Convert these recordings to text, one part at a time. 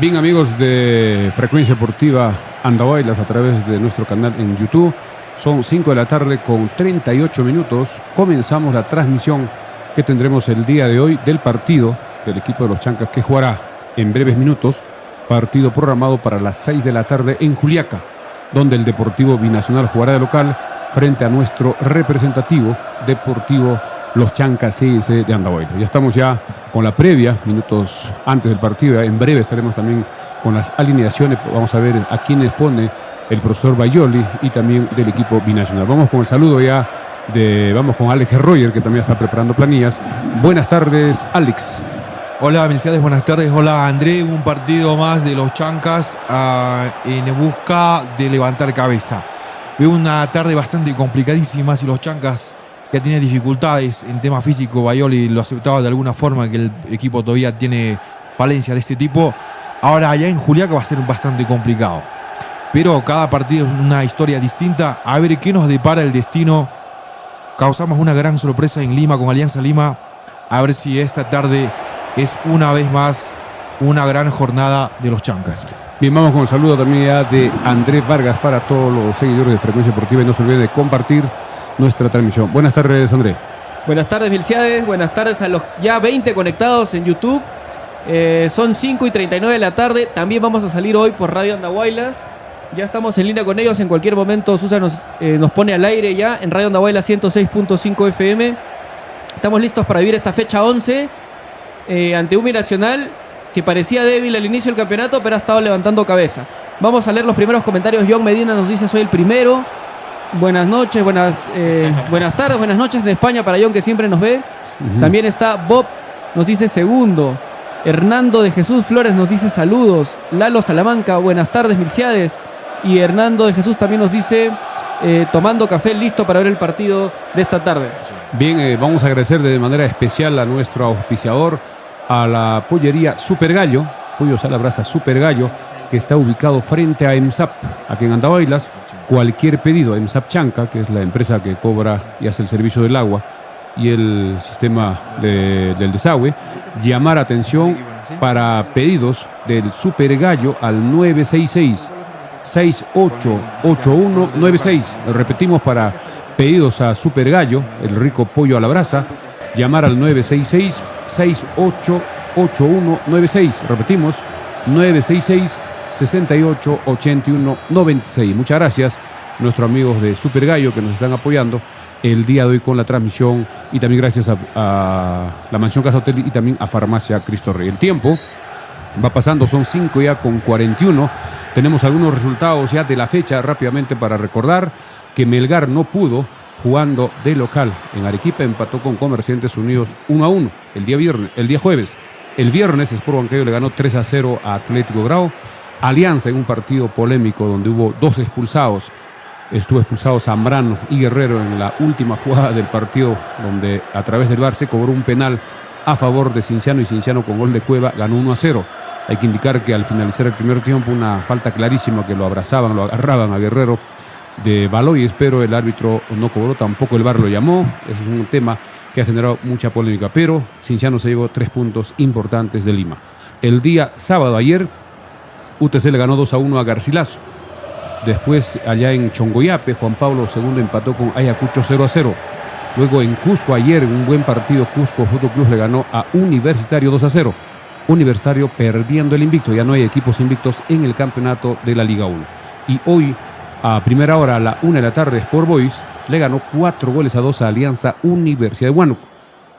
Bien, amigos de Frecuencia Deportiva Andahuaylas a través de nuestro canal en YouTube. Son 5 de la tarde con 38 minutos. Comenzamos la transmisión que tendremos el día de hoy del partido del equipo de los Chancas que jugará en breves minutos. Partido programado para las 6 de la tarde en Juliaca, donde el Deportivo Binacional jugará de local frente a nuestro representativo Deportivo Los Chancas CS de Andahuaylas. Ya estamos con la previa, minutos antes del partido. En breve estaremos también con las alineaciones. Vamos a ver a quiénes pone el profesor Bayoli y también del equipo binacional. Vamos con el saludo vamos con Alex Royer, que también está preparando planillas. Buenas tardes, Alex. Hola, Melciades, buenas tardes. Hola, André. Un partido más de los Chancas en busca de levantar cabeza. Veo una tarde bastante complicadísima. Si los Chancas ya tiene dificultades en tema físico, Bayoli lo aceptaba de alguna forma, que el equipo todavía tiene falencias de este tipo. Ahora allá en Juliaca va a ser bastante complicado. Pero cada partido es una historia distinta. A ver qué nos depara el destino. Causamos una gran sorpresa en Lima con Alianza Lima. A ver si esta tarde es una vez más una gran jornada de los Chancas. Bien, vamos con el saludo también de Andrés Vargas para todos los seguidores de Frecuencia Deportiva. Y no se olviden de compartir nuestra transmisión. Buenas tardes, André. Buenas tardes, Melciades. Buenas tardes a los ya 20 conectados en YouTube. Son 5:39 de la tarde. También vamos a salir hoy por Radio Andahuaylas. Ya estamos en línea con ellos. En cualquier momento Susa nos pone al aire ya en Radio Andahuaylas 106.5 FM. Estamos listos para vivir esta fecha 11 ante un Binacional que parecía débil al inicio del campeonato, pero ha estado levantando cabeza. Vamos a leer los primeros comentarios. John Medina nos dice: soy el primero. Buenas noches, buenas tardes, buenas noches en España para John, que siempre nos ve. También está Bob, nos dice segundo. Hernando de Jesús Flores nos dice saludos. Lalo Salamanca, buenas tardes, Melciades. Y Hernando de Jesús también nos dice tomando café, listo para ver el partido de esta tarde. Bien, vamos a agradecer de manera especial a nuestro auspiciador, a la pollería Super Gallo, Pollos a la Brasa Super Gallo, que está ubicado frente a EMSAP, aquí en Andahuaylas. Cualquier pedido, EMSAP Chanca, que es la empresa que cobra y hace el servicio del agua y el sistema del desagüe, llamar atención para pedidos del Super Gallo al 966-688196. Lo repetimos, para pedidos a Super Gallo, el rico pollo a la brasa, llamar al 966-688196. Repetimos, 966-688196. Muchas gracias, nuestros amigos de Super Gallo, que nos están apoyando el día de hoy con la transmisión, y también gracias a la Mansión Casa Hotel y también a Farmacia Cristo Rey. El tiempo va pasando, son 5:41. Tenemos algunos resultados ya de la fecha rápidamente para recordar que Melgar no pudo, jugando de local en Arequipa, empató con Comerciantes Unidos 1-1 el día jueves. El viernes Sport Huancayo le ganó 3-0 a Atlético Grau. Alianza, en un partido polémico donde hubo 2 expulsados. Estuvo expulsado Zambrano y Guerrero en la última jugada del partido, donde a través del VAR se cobró un penal a favor de Cinciano, y Cinciano, con gol de Cueva, ganó 1-0. Hay que indicar que al finalizar el primer tiempo, una falta clarísima, que lo agarraban a Guerrero de Baloyes, pero el árbitro no cobró, tampoco el VAR lo llamó. Eso es un tema que ha generado mucha polémica, pero Cinciano se llevó 3 puntos importantes de Lima. El día sábado, ayer, UTC le ganó 2-1 a Garcilaso. Después, allá en Chongoyape, Juan Pablo II empató con Ayacucho 0-0. Luego en Cusco, ayer, un buen partido, Cusco Fútbol Club le ganó a Universitario 2-0. Universitario perdiendo el invicto. Ya no hay equipos invictos en el campeonato de la Liga 1. Y hoy, a primera hora, a la 1 de la tarde, Sport Boys le ganó 4-2 a Alianza Universidad de Huánuco.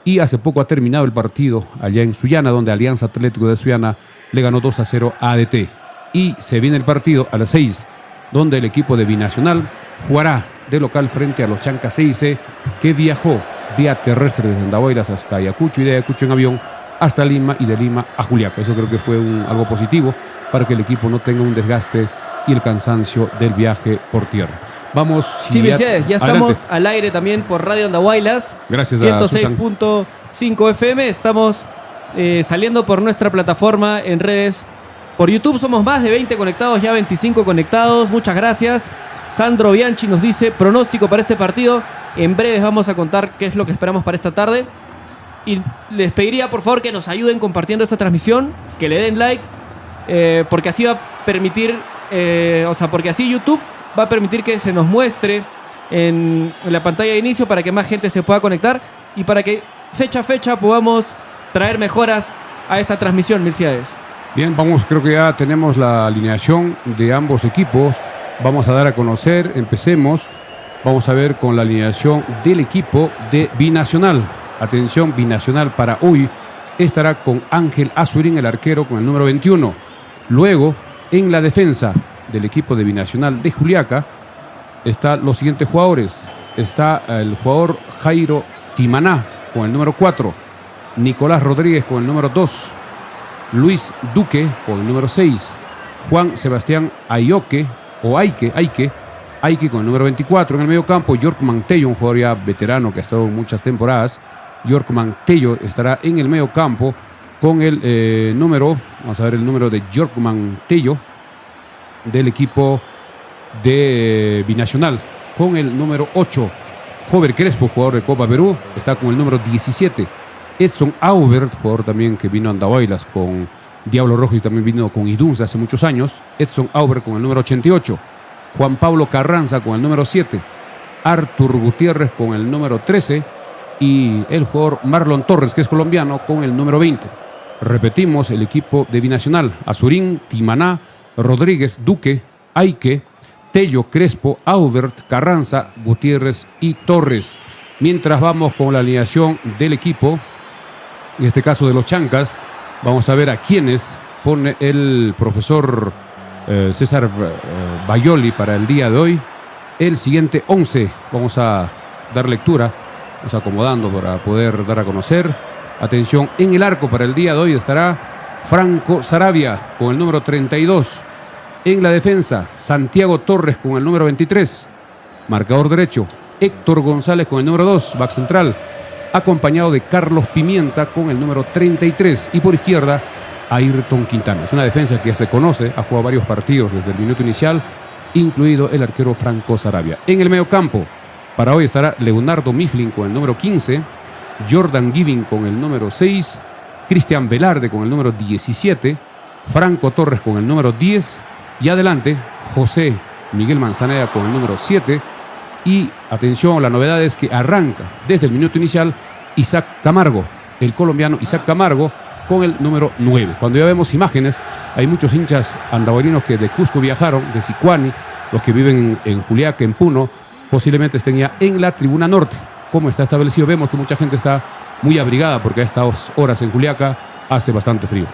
Y hace poco ha terminado el partido allá en Sullana, donde Alianza Atlético de Sullana le ganó 2-0 a ADT. Y se viene el partido a las 6, donde el equipo de Binacional jugará de local frente a los Chancas CIC, que viajó vía terrestre desde Andahuaylas hasta Ayacucho, y de Ayacucho en avión hasta Lima, y de Lima a Juliaca. Eso creo que fue algo positivo para que el equipo no tenga un desgaste y el cansancio del viaje por tierra. Vamos. Sí, Mercedes, ya estamos al aire también por Radio Andahuaylas. Gracias a 106.5 FM. Estamos saliendo por nuestra plataforma en redes. Por YouTube somos más de 20 conectados, ya 25 conectados. Muchas gracias. Sandro Bianchi nos dice: pronóstico para este partido. En breve vamos a contar qué es lo que esperamos para esta tarde. Y les pediría por favor que nos ayuden compartiendo esta transmisión, que le den like porque así va a permitir, porque así YouTube va a permitir que se nos muestre en la pantalla de inicio para que más gente se pueda conectar y para que fecha a fecha podamos traer mejoras a esta transmisión, Milciades. Bien, creo que ya tenemos la alineación de ambos equipos. Vamos a dar a conocer, empecemos. Vamos a ver con la alineación del equipo de Binacional. Atención, Binacional para hoy estará con Ángel Azurín, el arquero, con el número 21. Luego, en la defensa del equipo de Binacional de Juliaca, están los siguientes jugadores. Está el jugador Jairo Timaná con el número 4. Nicolás Rodríguez con el número 2. Luis Duque con el número 6. Juan Sebastián Aike con el número 24. En el medio campo, York Mantello, un jugador ya veterano que ha estado en muchas temporadas. York Mantello estará en el medio campo con el número, vamos a ver el número de York Mantello del equipo de Binacional, con el número 8. Jover Crespo, jugador de Copa Perú, está con el número 17. Edson Aubert, jugador también que vino a Andahuaylas con Diablo Rojo y también vino con Idunza hace muchos años. Edson Aubert con el número 88. Juan Pablo Carranza con el número 7. Artur Gutiérrez con el número 13. Y el jugador Marlon Torres, que es colombiano, con el número 20. Repetimos el equipo de Binacional: Azurín, Timaná, Rodríguez, Duque, Aike, Tello, Crespo, Aubert, Carranza, Gutiérrez y Torres. Mientras vamos con la alineación del equipo, en este caso de los Chancas, vamos a ver a quiénes pone el profesor César Bayoli para el día de hoy. El siguiente 11, vamos a dar lectura, vamos acomodando para poder dar a conocer. Atención, en el arco para el día de hoy estará Franco Saravia con el número 32. En la defensa, Santiago Torres con el número 23. Marcador derecho, Héctor González con el número 2, back central, acompañado de Carlos Pimienta con el número 33. Y por izquierda, Ayrton Quintana. Es una defensa que ya se conoce, ha jugado varios partidos desde el minuto inicial, incluido el arquero Franco Saravia. En el medio campo, para hoy estará Leonardo Mifflin con el número 15, Jordan Giving con el número 6, Cristian Velarde con el número 17, Franco Torres con el número 10 y adelante José Miguel Manzaneda con el número 7. Y atención, la novedad es que arranca desde el minuto inicial Isaac Camargo, el colombiano Isaac Camargo con el número 9. Cuando ya vemos imágenes, hay muchos hinchas andahuaylinos que de Cusco viajaron, de Sicuani, los que viven en Juliaca, en Puno, posiblemente estén ya en la tribuna norte. Como está establecido, vemos que mucha gente está muy abrigada porque a estas horas en Juliaca hace bastante frío.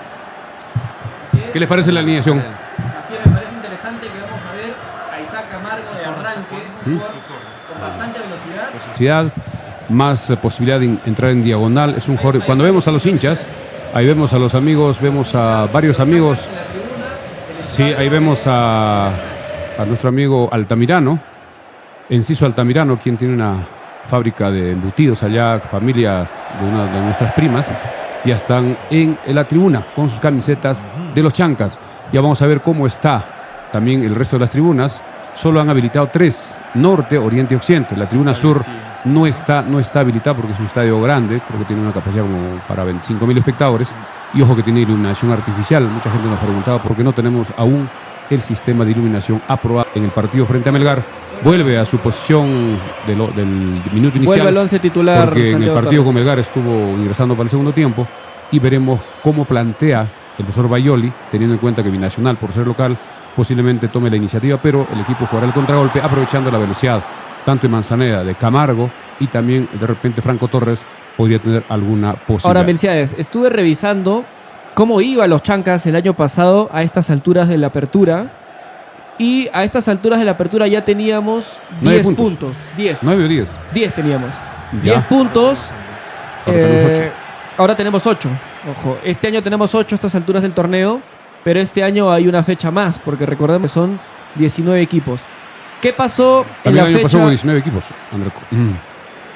¿Qué les parece la alineación? Así me parece interesante que vamos a ver a Isaac Camargo de arranque, con bastante velocidad. Más posibilidad de entrar en diagonal. Es un jugador. Cuando vemos a los hinchas, ahí vemos a los amigos, vemos a varios amigos. Sí, ahí vemos a nuestro amigo Altamirano, Enciso Altamirano, quien tiene una fábrica de embutidos allá, familia de una de nuestras primas. Ya están en la tribuna con sus camisetas de los Chancas. Ya vamos a ver cómo está también el resto de las tribunas. Solo han habilitado 3, norte, oriente y occidente. La tribuna sur no está habilitada porque es un estadio grande, creo que tiene una capacidad como para 25.000 espectadores. Y ojo que tiene iluminación artificial. Mucha gente nos preguntaba por qué no tenemos aún el sistema de iluminación aprobado. En el partido frente a Melgar vuelve a su posición del minuto inicial. Vuelve el 11 titular. Porque en el partido Torres con Melgar estuvo ingresando para el segundo tiempo. Y veremos cómo plantea el profesor Bayoli, teniendo en cuenta que Binacional, por ser local, posiblemente tome la iniciativa, pero el equipo jugará el contragolpe aprovechando la velocidad tanto de Manzaneda, de Camargo, y también de repente Franco Torres podría tener alguna posibilidad. Ahora, Melciades, estuve revisando cómo iban los Chancas el año pasado a estas alturas de la apertura. Y a estas alturas de la apertura ya teníamos 10 puntos. 10. 9 o 10. 10 teníamos. Ya. 10 puntos. Ahora tenemos 8. Ahora tenemos 8. Ojo, este año tenemos 8 a estas alturas del torneo, pero este año hay una fecha más, porque recordemos que son 19 equipos. ¿Qué pasó También en el la año fecha? pasado hubo 19 equipos, André.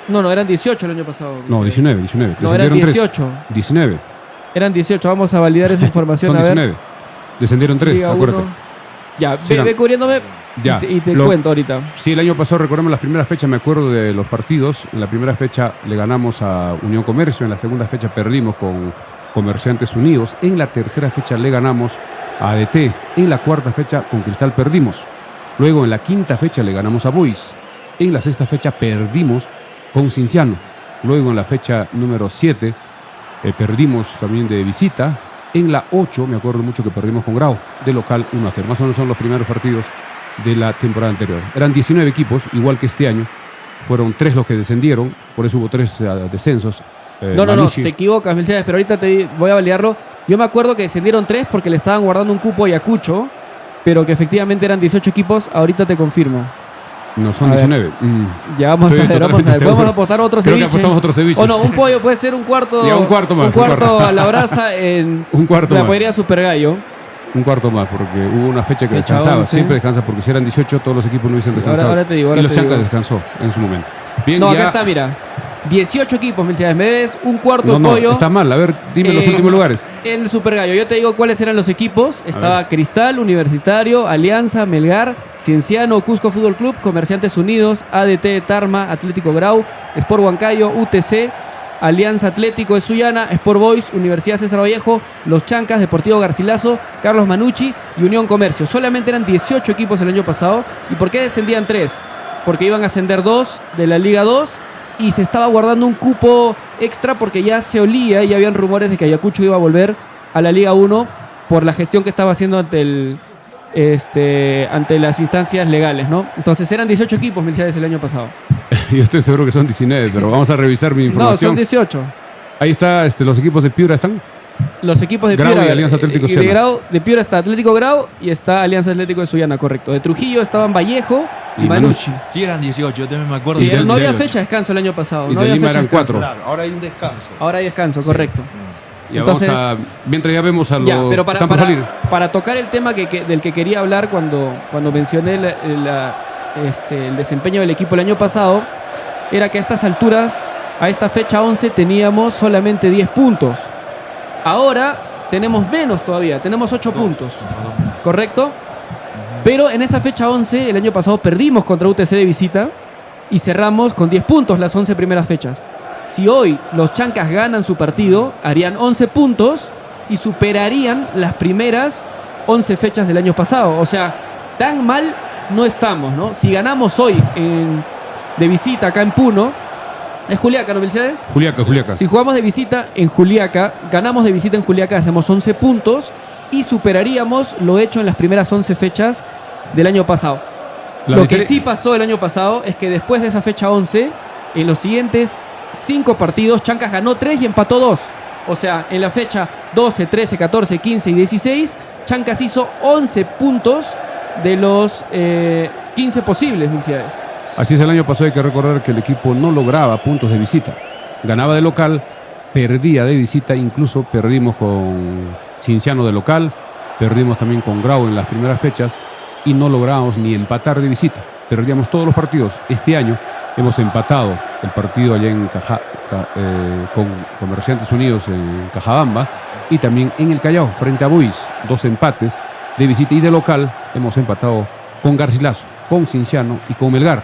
No, eran 18 el año pasado. No, 19. No, eran 18. 19. Eran 18. Vamos a validar esa información. Son a ver. 19. Descendieron 3, Liga acuérdate. 1. Ya, Sí, ve cubriéndome Ya. y te cuento ahorita. Sí, el año pasado recordemos las primeras fechas, me acuerdo de los partidos. En la primera fecha le ganamos a Unión Comercio, en la segunda fecha perdimos con Comerciantes Unidos, en la tercera fecha le ganamos a ADT. En la cuarta fecha con Cristal perdimos. Luego en la quinta fecha le ganamos a Boys. En la sexta fecha perdimos con Cinciano. Luego en la fecha número 7 perdimos también de visita. En la 8 me acuerdo mucho que perdimos con Grau, de local 1-0. Más o menos son los primeros partidos de la temporada anterior. Eran 19 equipos, igual que este año. Fueron 3 los que descendieron, por eso hubo 3 descensos. No, te equivocas, Melciades, pero ahorita voy a validarlo. Yo me acuerdo que descendieron 3 porque le estaban guardando un cupo a Ayacucho, pero que efectivamente eran 18 equipos. Ahorita te confirmo. No, son 19. Ya vamos a ver. Vamos a apostar otro ceviche. Creo que apostamos otro ceviche. O no, un pollo puede ser un cuarto. Ya, un cuarto más. Un cuarto a la brasa en un cuarto la más. pollería Super Gallo. Un cuarto más, porque hubo una fecha que Fecha descansaba. 11. Siempre descansa, porque si eran 18, todos los equipos no hubiesen descansado. Ahora te digo. Y los Chancas descansó en su momento. Bien, No, ya... acá está, mira. 18 equipos, Melciades. Me ves un cuarto No, pollo. está mal. A ver, dime los últimos lugares. En el Super Gallo. Yo te digo cuáles eran los equipos. Estaba Cristal, Universitario, Alianza, Melgar, Cienciano, Cusco Fútbol Club, Comerciantes Unidos, ADT, Tarma, Atlético Grau, Sport Huancayo, UTC, Alianza Atlético de Sullana, Sport Boys, Universidad César Vallejo, Los Chancas, Deportivo Garcilaso, Carlos Manucci y Unión Comercio. Solamente eran 18 equipos el año pasado. ¿Y por qué descendían 3? Porque iban a ascender 2 de la Liga 2 y se estaba guardando un cupo extra porque ya se olía y habían rumores de que Ayacucho iba a volver a la Liga 1 por la gestión que estaba haciendo ante las instancias legales, ¿no? Entonces eran 18 equipos, Melciades, el año pasado. Yo estoy seguro que son 19, pero vamos a revisar mi información. No, son 18. Ahí está, los equipos de Piura están. Los equipos de Grau Piura y Alianza Atlético de Sullana. Grau, de Piura está Atlético Grau y está Alianza Atlético de Sullana, correcto. De Trujillo estaban Vallejo y Manucci. Sí, eran 18, yo también me acuerdo. Sí, que eran no había 18. fecha de descanso el año pasado. Y No de había Lima fecha de eran descanso. 4. Claro, ahora hay un descanso. Ahora hay descanso, correcto. Ya Entonces, vamos a, mientras ya vemos a los Ya, pero que están por salir. para tocar el tema del que quería hablar cuando mencioné el desempeño del equipo el año pasado, era que a estas alturas, a esta fecha 11, teníamos solamente 10 puntos. Ahora tenemos menos todavía, tenemos 8 puntos. ¿Correcto? Pero en esa fecha 11, el año pasado perdimos contra UTC de visita y cerramos con 10 puntos las 11 primeras fechas. Si hoy los Chancas ganan su partido, harían 11 puntos y superarían las primeras 11 fechas del año pasado. O sea, tan mal no estamos, ¿no? Si ganamos hoy de visita acá en Puno, ¿es Juliaca, no, Melciades? Juliaca. Si jugamos de visita en Juliaca, ganamos de visita en Juliaca, hacemos 11 puntos y superaríamos lo hecho en las primeras 11 fechas del año pasado. Lo que sí pasó el año pasado es que después de esa fecha 11, en los siguientes 5 partidos, Chancas ganó 3 y empató 2. O sea, en la fecha 12, 13, 14, 15 y 16, Chancas hizo 11 puntos de los 15 posibles, Melciades. Así es, el año pasado hay que recordar que el equipo no lograba puntos de visita. Ganaba de local, perdía de visita, incluso perdimos con Cinciano de local, perdimos también con Grau en las primeras fechas y no lográbamos ni empatar de visita. Perdíamos todos los partidos. Este año hemos empatado el partido allá en con Comerciantes Unidos en Cajabamba y también en el Callao frente a Boys. 2 empates de visita y de local. Hemos empatado con Garcilaso, con Cinciano y con Melgar,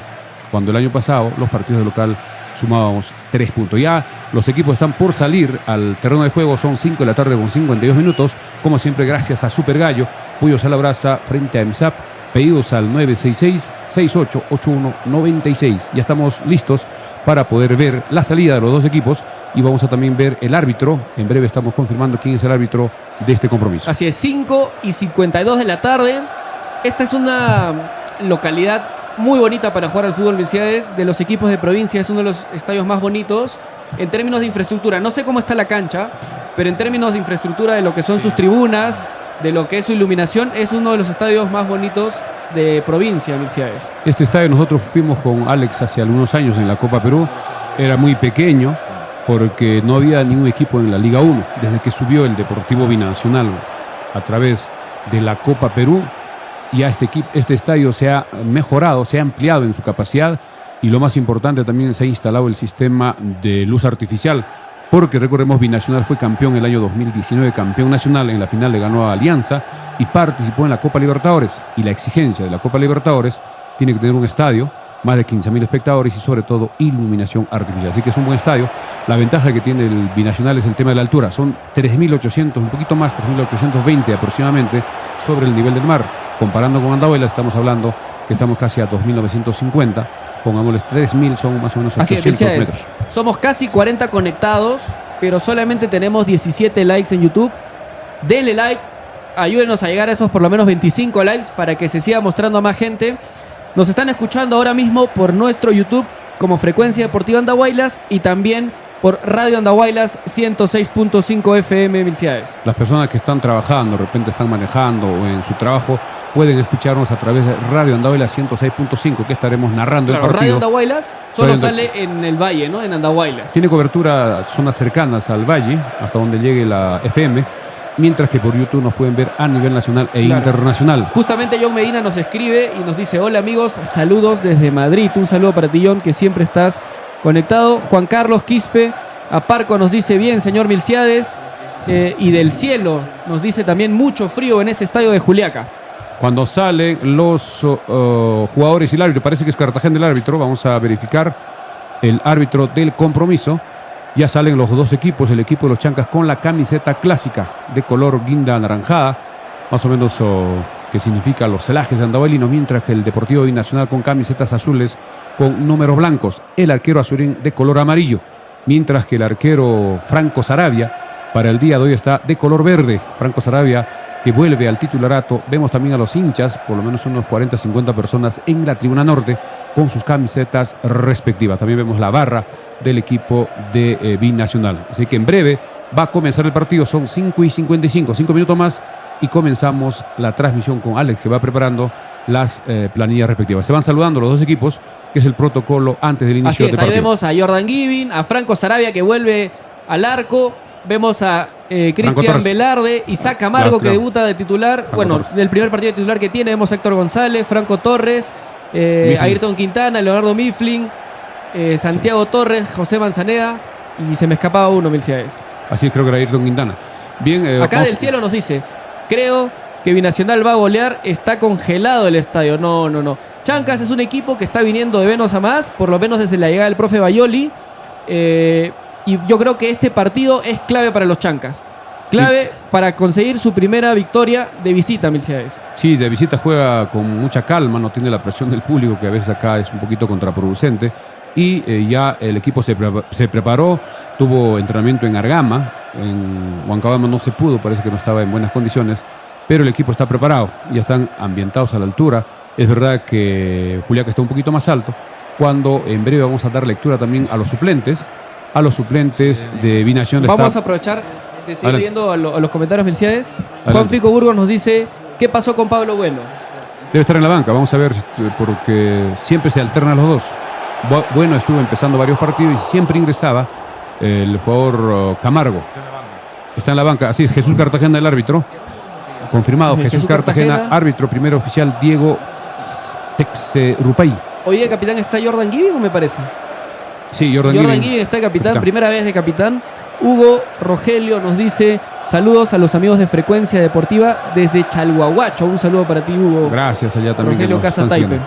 cuando el año pasado los partidos de local sumábamos 3 puntos. Ya los equipos están por salir al terreno de juego, son 5 de la tarde con 52 minutos. Como siempre, gracias a Super Gallo, Pollos a la Brasa frente a EMSAP. Pedidos al 966-6881-96. Ya estamos listos para poder ver la salida de los dos equipos y vamos a también ver el árbitro. En breve estamos confirmando quién es el árbitro de este compromiso. Así es, 5:52 de la tarde. Esta es una localidad muy bonita para jugar al fútbol, Melciades. De los equipos de provincia es uno de los estadios más bonitos en términos de infraestructura. No sé cómo está la cancha, pero en términos de infraestructura, de lo que son sus tribunas, de lo que es su iluminación, es uno de los estadios más bonitos de provincia, Melciades. Este estadio nosotros fuimos con Alex hace algunos años en la Copa Perú. Era muy pequeño porque no había ningún equipo en la Liga 1. Desde que subió el Deportivo Binacional a través de la Copa Perú, ya este estadio se ha mejorado, se ha ampliado en su capacidad y lo más importante también se ha instalado el sistema de luz artificial. Porque recordemos, Binacional fue campeón el año 2019, campeón nacional, en la final le ganó a Alianza y participó en la Copa Libertadores. Y la exigencia de la Copa Libertadores tiene que tener un estadio más de 15.000 espectadores y sobre todo iluminación artificial. Así que es un buen estadio. La ventaja que tiene el Binacional es el tema de la altura. Son 3.800, un poquito más, 3.820 aproximadamente sobre el nivel del mar. Comparando con Andahuaylas, estamos hablando que estamos casi a 2.950. Pongámosles 3.000, son más o menos 800 metros. Somos casi 40 conectados, pero solamente tenemos 17 likes en YouTube. Denle like, ayúdenos a llegar a esos por lo menos 25 likes para que se siga mostrando a más gente. Nos están escuchando ahora mismo por nuestro YouTube como Frecuencia Deportiva Andahuaylas y también por Radio Andahuaylas 106.5 FM Mil Ciudades. Las personas que están trabajando, de repente están manejando o en su trabajo, pueden escucharnos a través de Radio Andahuaylas 106.5, que estaremos narrando el partido. Radio Andahuaylas solo sale en el valle, ¿no? En Andahuaylas. Tiene cobertura zonas cercanas al valle, hasta donde llegue la FM. Mientras que por YouTube nos pueden ver a nivel nacional e internacional. Justamente John Medina nos escribe y nos dice: hola amigos, saludos desde Madrid. Un saludo para ti, John, que siempre estás conectado. Juan Carlos Quispe Aparco nos dice: bien, señor Milciades. Y del cielo nos dice también: mucho frío en ese estadio de Juliaca. Cuando salen los jugadores y el árbitro, parece que es Cartagena el árbitro, vamos a verificar el árbitro del compromiso. Ya salen los dos equipos, el equipo de los Chancas con la camiseta clásica de color guinda anaranjada, más o menos que significa los celajes andahuaylinos, mientras que el Deportivo Binacional con camisetas azules con números blancos, el arquero azurín de color amarillo, mientras que el arquero Franco Saravia para el día de hoy está de color verde. Franco Saravia, que vuelve al titularato. Vemos también a los hinchas, por lo menos unos 40-50 personas en la tribuna norte con sus camisetas respectivas. También vemos la barra del equipo de Binacional. Así que en breve va a comenzar el partido. Son 5:55, 5 minutos más y comenzamos la transmisión con Alex, que va preparando las planillas respectivas. Se van saludando los dos equipos, que es el protocolo antes del inicio del partido. Ahí vemos a Jordan Giving, a Franco Saravia, que vuelve al arco. Vemos a Cristian Velarde, Isaac Camargo, que debuta de titular. Del primer partido de titular que tiene. Vemos a Héctor González, Franco Torres, Ayrton Quintana, Leonardo Mifflin, Santiago Torres, José Manzaneda, y se me escapaba uno, Milciades. Así es, creo que era Ayrton Quintana. Bien, acá del cielo nos dice: creo que Binacional va a golear, está congelado el estadio. No. Chancas es un equipo que está viniendo de menos a más, por lo menos desde la llegada del profe Bayoli. Y yo creo que este partido es clave para los Chancas. Clave para conseguir su primera victoria de visita, Milciades. Sí, de visita juega con mucha calma, no tiene la presión del público, que a veces acá es un poquito contraproducente. Y ya el equipo se preparó, tuvo entrenamiento en Argama, en Huancabamba no se pudo, parece que no estaba en buenas condiciones, pero el equipo está preparado, ya están ambientados a la altura. Es verdad que Juliaca está un poquito más alto, cuando en breve vamos a dar lectura también a los suplentes de Binacional. Vamos a aprovechar de seguir viendo a los comentarios, Milciades. Juan Fico Burgos nos dice: ¿qué pasó con Pablo Bueno? Debe estar en la banca, vamos a ver, porque siempre se alternan los dos. Bueno estuvo empezando varios partidos y siempre ingresaba el jugador Camargo. Está en la banca, así es. Jesús Cartagena, el árbitro. Confirmado, Jesús Cartagena, árbitro primero oficial Diego Texerupay. Hoy de capitán está Jordan Giving, ¿o me parece? Sí, Jordan Giving está de capitán, primera vez de capitán. Hugo Rogelio nos dice: saludos a los amigos de Frecuencia Deportiva desde Chalhuahuacho. Un saludo para ti, Hugo. Gracias, allá también. Rogelio Casa Taipe.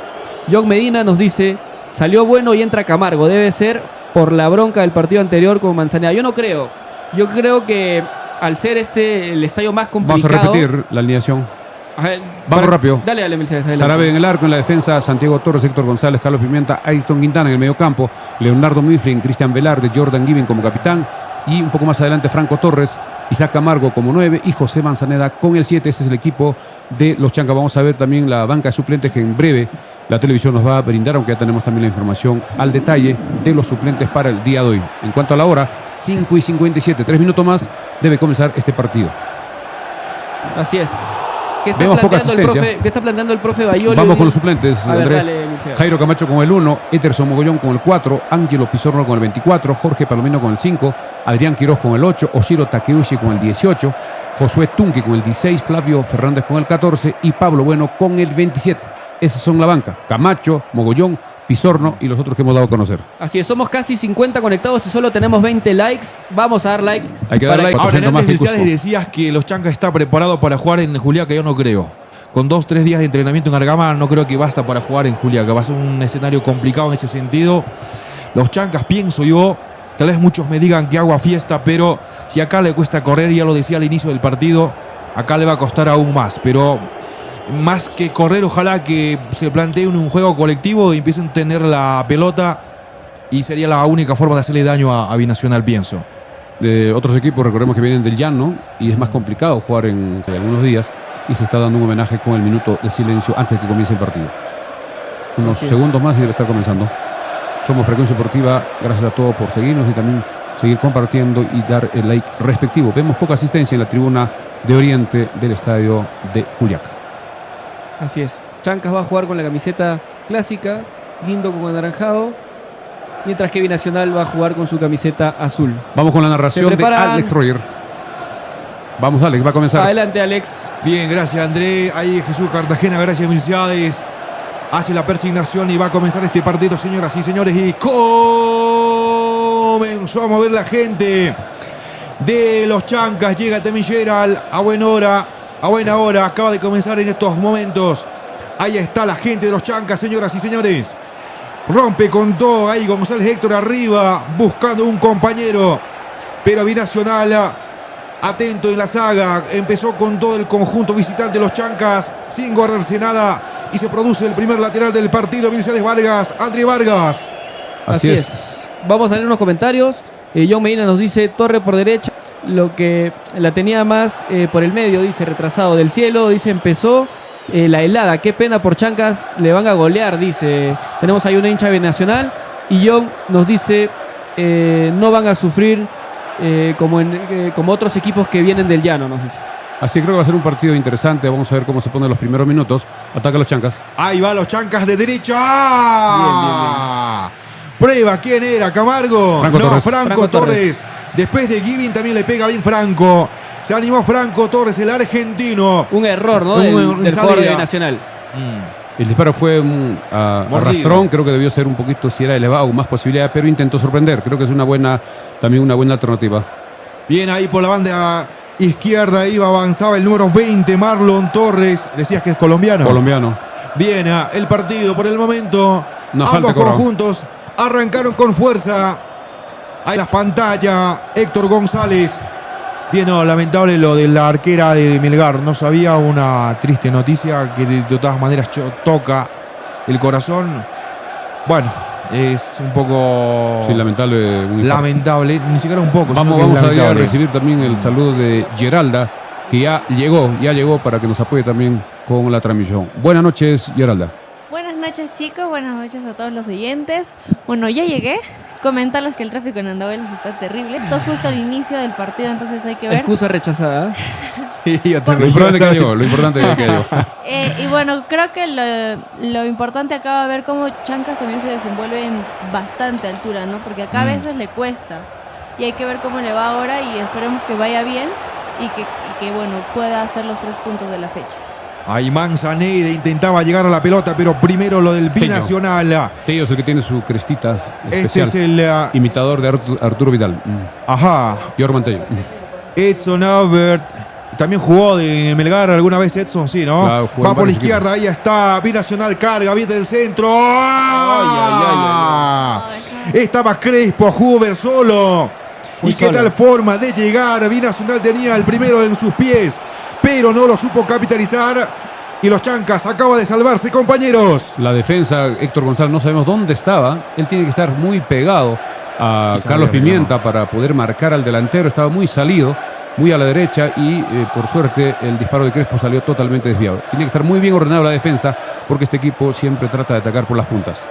John Medina nos dice: salió Bueno y entra Camargo. Debe ser por la bronca del partido anterior con Manzaneda. Yo no creo. Yo creo que al ser el estadio más complicado... Vamos a repetir la alineación. Vamos rápido. Dale, Milciades. Sarabia en el arco, en la defensa Santiago Torres, Héctor González, Carlos Pimienta, Ayrton Quintana en el medio campo, Leonardo Mifflin, Cristian Velarde, Jordan Giving como capitán, y un poco más adelante Franco Torres, Isaac Camargo como 9 y José Manzaneda con el 7. Ese es el equipo de los Chancas. Vamos a ver también la banca de suplentes, que en breve la televisión nos va a brindar, aunque ya tenemos también la información al detalle de los suplentes para el día de hoy. En cuanto a la hora, 5:57, 3 minutos más debe comenzar este partido. Así es. ¿Qué está planteando el profe Bayoli? Vamos con los suplentes, André. Jairo Camacho con el 1, Eterson Mogollón con el 4, Ángelo Pizorno con el 24, Jorge Palomino con el 5, Adrián Quiroz con el 8, Oshiro Takeuchi con el 18, Josué Tunque con el 16, Flavio Fernández con el 14 y Pablo Bueno con el 27. Esas son la banca: Camacho, Mogollón, Pizorno y los otros que hemos dado a conocer. Así es, somos casi 50 conectados y solo tenemos 20 likes. Vamos a dar like. Hay que dar like. Ahora, en antes decías que los Chancas está preparado para jugar en Juliaca. Yo no creo. con 2-3 días de entrenamiento en Argama, no creo que basta para jugar en Juliaca. Va a ser un escenario complicado en ese sentido. Los Chancas, pienso yo, tal vez muchos me digan que hago fiesta, pero si acá le cuesta correr, ya lo decía al inicio del partido, acá le va a costar aún más. Pero más que correr, ojalá que se plantee un juego colectivo y empiecen a tener la pelota, y sería la única forma de hacerle daño a Binacional, pienso. De otros equipos, recordemos que vienen del llano y es más complicado jugar en algunos días, y se está dando un homenaje con el minuto de silencio antes de que comience el partido. Unos segundos más y debe estar comenzando. Somos Frecuencia Deportiva, gracias a todos por seguirnos y también seguir compartiendo y dar el like respectivo. Vemos poca asistencia en la tribuna de Oriente del estadio de Juliaca. Así es. Chancas va a jugar con la camiseta clásica, guindo con anaranjado, mientras que Binacional va a jugar con su camiseta azul. Vamos con la narración de Alex Roger. Vamos, Alex, va a comenzar. Adelante, Alex. Bien, gracias, André. Ahí Jesús Cartagena, gracias, Milciades. Hace la persignación y va a comenzar este partido, señoras y señores. Y comenzó a mover la gente de los Chancas. Llega Temilleral a buena hora. Acaba de comenzar en estos momentos. Ahí está la gente de los Chancas, señoras y señores. Rompe con todo. Ahí González Héctor arriba, buscando un compañero. Pero Binacional, atento en la saga. Empezó con todo el conjunto visitante de los Chancas, sin guardarse nada. Y se produce el primer lateral del partido. Milciades Vargas, André Vargas. Así es. Vamos a leer unos comentarios. John Medina nos dice: Torre por derecha, lo que la tenía más por el medio, dice, retrasado del cielo. Dice: empezó la helada, qué pena por Chancas, le van a golear, dice. Tenemos ahí una hincha binacional. Y John nos dice: no van a sufrir como otros equipos que vienen del llano, nos dice. Así que creo que va a ser un partido interesante. Vamos a ver cómo se ponen los primeros minutos. Ataca a los Chancas. Ahí va los Chancas de derecha. Bien. Prueba, ¿quién era? ¿Camargo? Franco Torres. Franco Torres. Después de Giving también le pega bien Franco. Se animó Franco Torres, el argentino. Un error, ¿no? Del jugador de Nacional. El disparo fue un arrastrón. Creo que debió ser un poquito, si era elevado, más posibilidad, pero intentó sorprender. Creo que es también una buena alternativa. Bien ahí por la banda izquierda, avanzaba el número 20, Marlon Torres. Decías que es colombiano. Colombiano. Bien, el partido por el momento. No, ambos conjuntos arrancaron con fuerza. Ahí las pantallas, Héctor González. Bien, lamentable lo de la arquera de Melgar. No sabía, una triste noticia que de todas maneras toca el corazón. Bueno, es un poco... Sí, lamentable. Lamentable, ni siquiera un poco. Vamos a recibir también el saludo de Geralda, que ya llegó para que nos apoye también con la transmisión. Buenas noches, Geralda. Buenas noches, chicos, buenas noches a todos los oyentes. Bueno, ya llegué. Comentarles que el tráfico en Andahuaylas está terrible. Esto justo al inicio del partido, entonces hay que ver. Excusa rechazada. Sí, yo también. Lo importante es que llegó. Y bueno, creo que lo importante acá va a ver cómo Chancas también se desenvuelve en bastante altura, ¿no? Porque acá a veces le cuesta. Y hay que ver cómo le va ahora y esperemos que vaya bien y que bueno, pueda hacer los 3 puntos de la fecha. Ahí Manzaneda intentaba llegar a la pelota, pero primero lo del Binacional. Tello es el que tiene su crestita especial. Este es el imitador de Arturo Vidal. Ajá. Jorman Tello. Edson Albert. También jugó de Melgar alguna vez Edson, sí, ¿no? Claro, va por la izquierda, ahí está. Binacional carga, viene del centro. Estaba Crespo, Hoover solo. Muy ¿Y qué solo. tal forma de llegar? Binacional tenía el primero en sus pies, pero no lo supo capitalizar. Y los Chancas acaba de salvarse, compañeros. La defensa, Héctor González, no sabemos dónde estaba. Él tiene que estar muy pegado a Carlos Pimienta para poder marcar al delantero. Estaba muy salido, muy a la derecha y por suerte el disparo de Crespo salió totalmente desviado. Tiene que estar muy bien ordenado la defensa porque este equipo siempre trata de atacar por las puntas.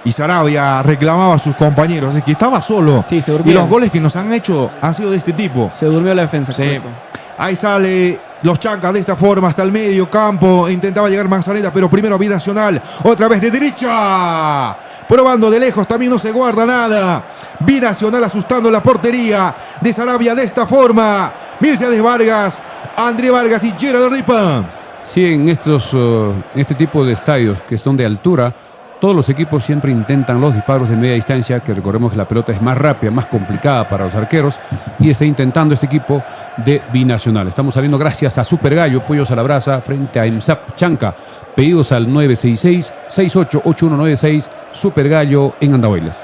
Y Sarabia reclamaba a sus compañeros. Es que estaba solo. Sí, se y durmió. los goles que nos han hecho han sido de este tipo. Se durmió la defensa, Sí. correcto. Ahí sale los Chancas de esta forma hasta el medio campo. Intentaba llegar Manzaneda, pero primero Binacional. Otra vez de derecha. Probando de lejos, también no se guarda nada. Binacional asustando la portería de Sarabia de esta forma. Milciades Vargas, André Vargas y Gerardo Ripa. Sí, en este tipo de estadios que son de altura, todos los equipos siempre intentan los disparos de media distancia, que recordemos que la pelota es más rápida, más complicada para los arqueros, y está intentando este equipo de Binacional. Estamos saliendo gracias a Super Gallo, pollos a la brasa, frente a EMSAP Chanca. Pedidos al 966-688196, Super Gallo en Andahuaylas.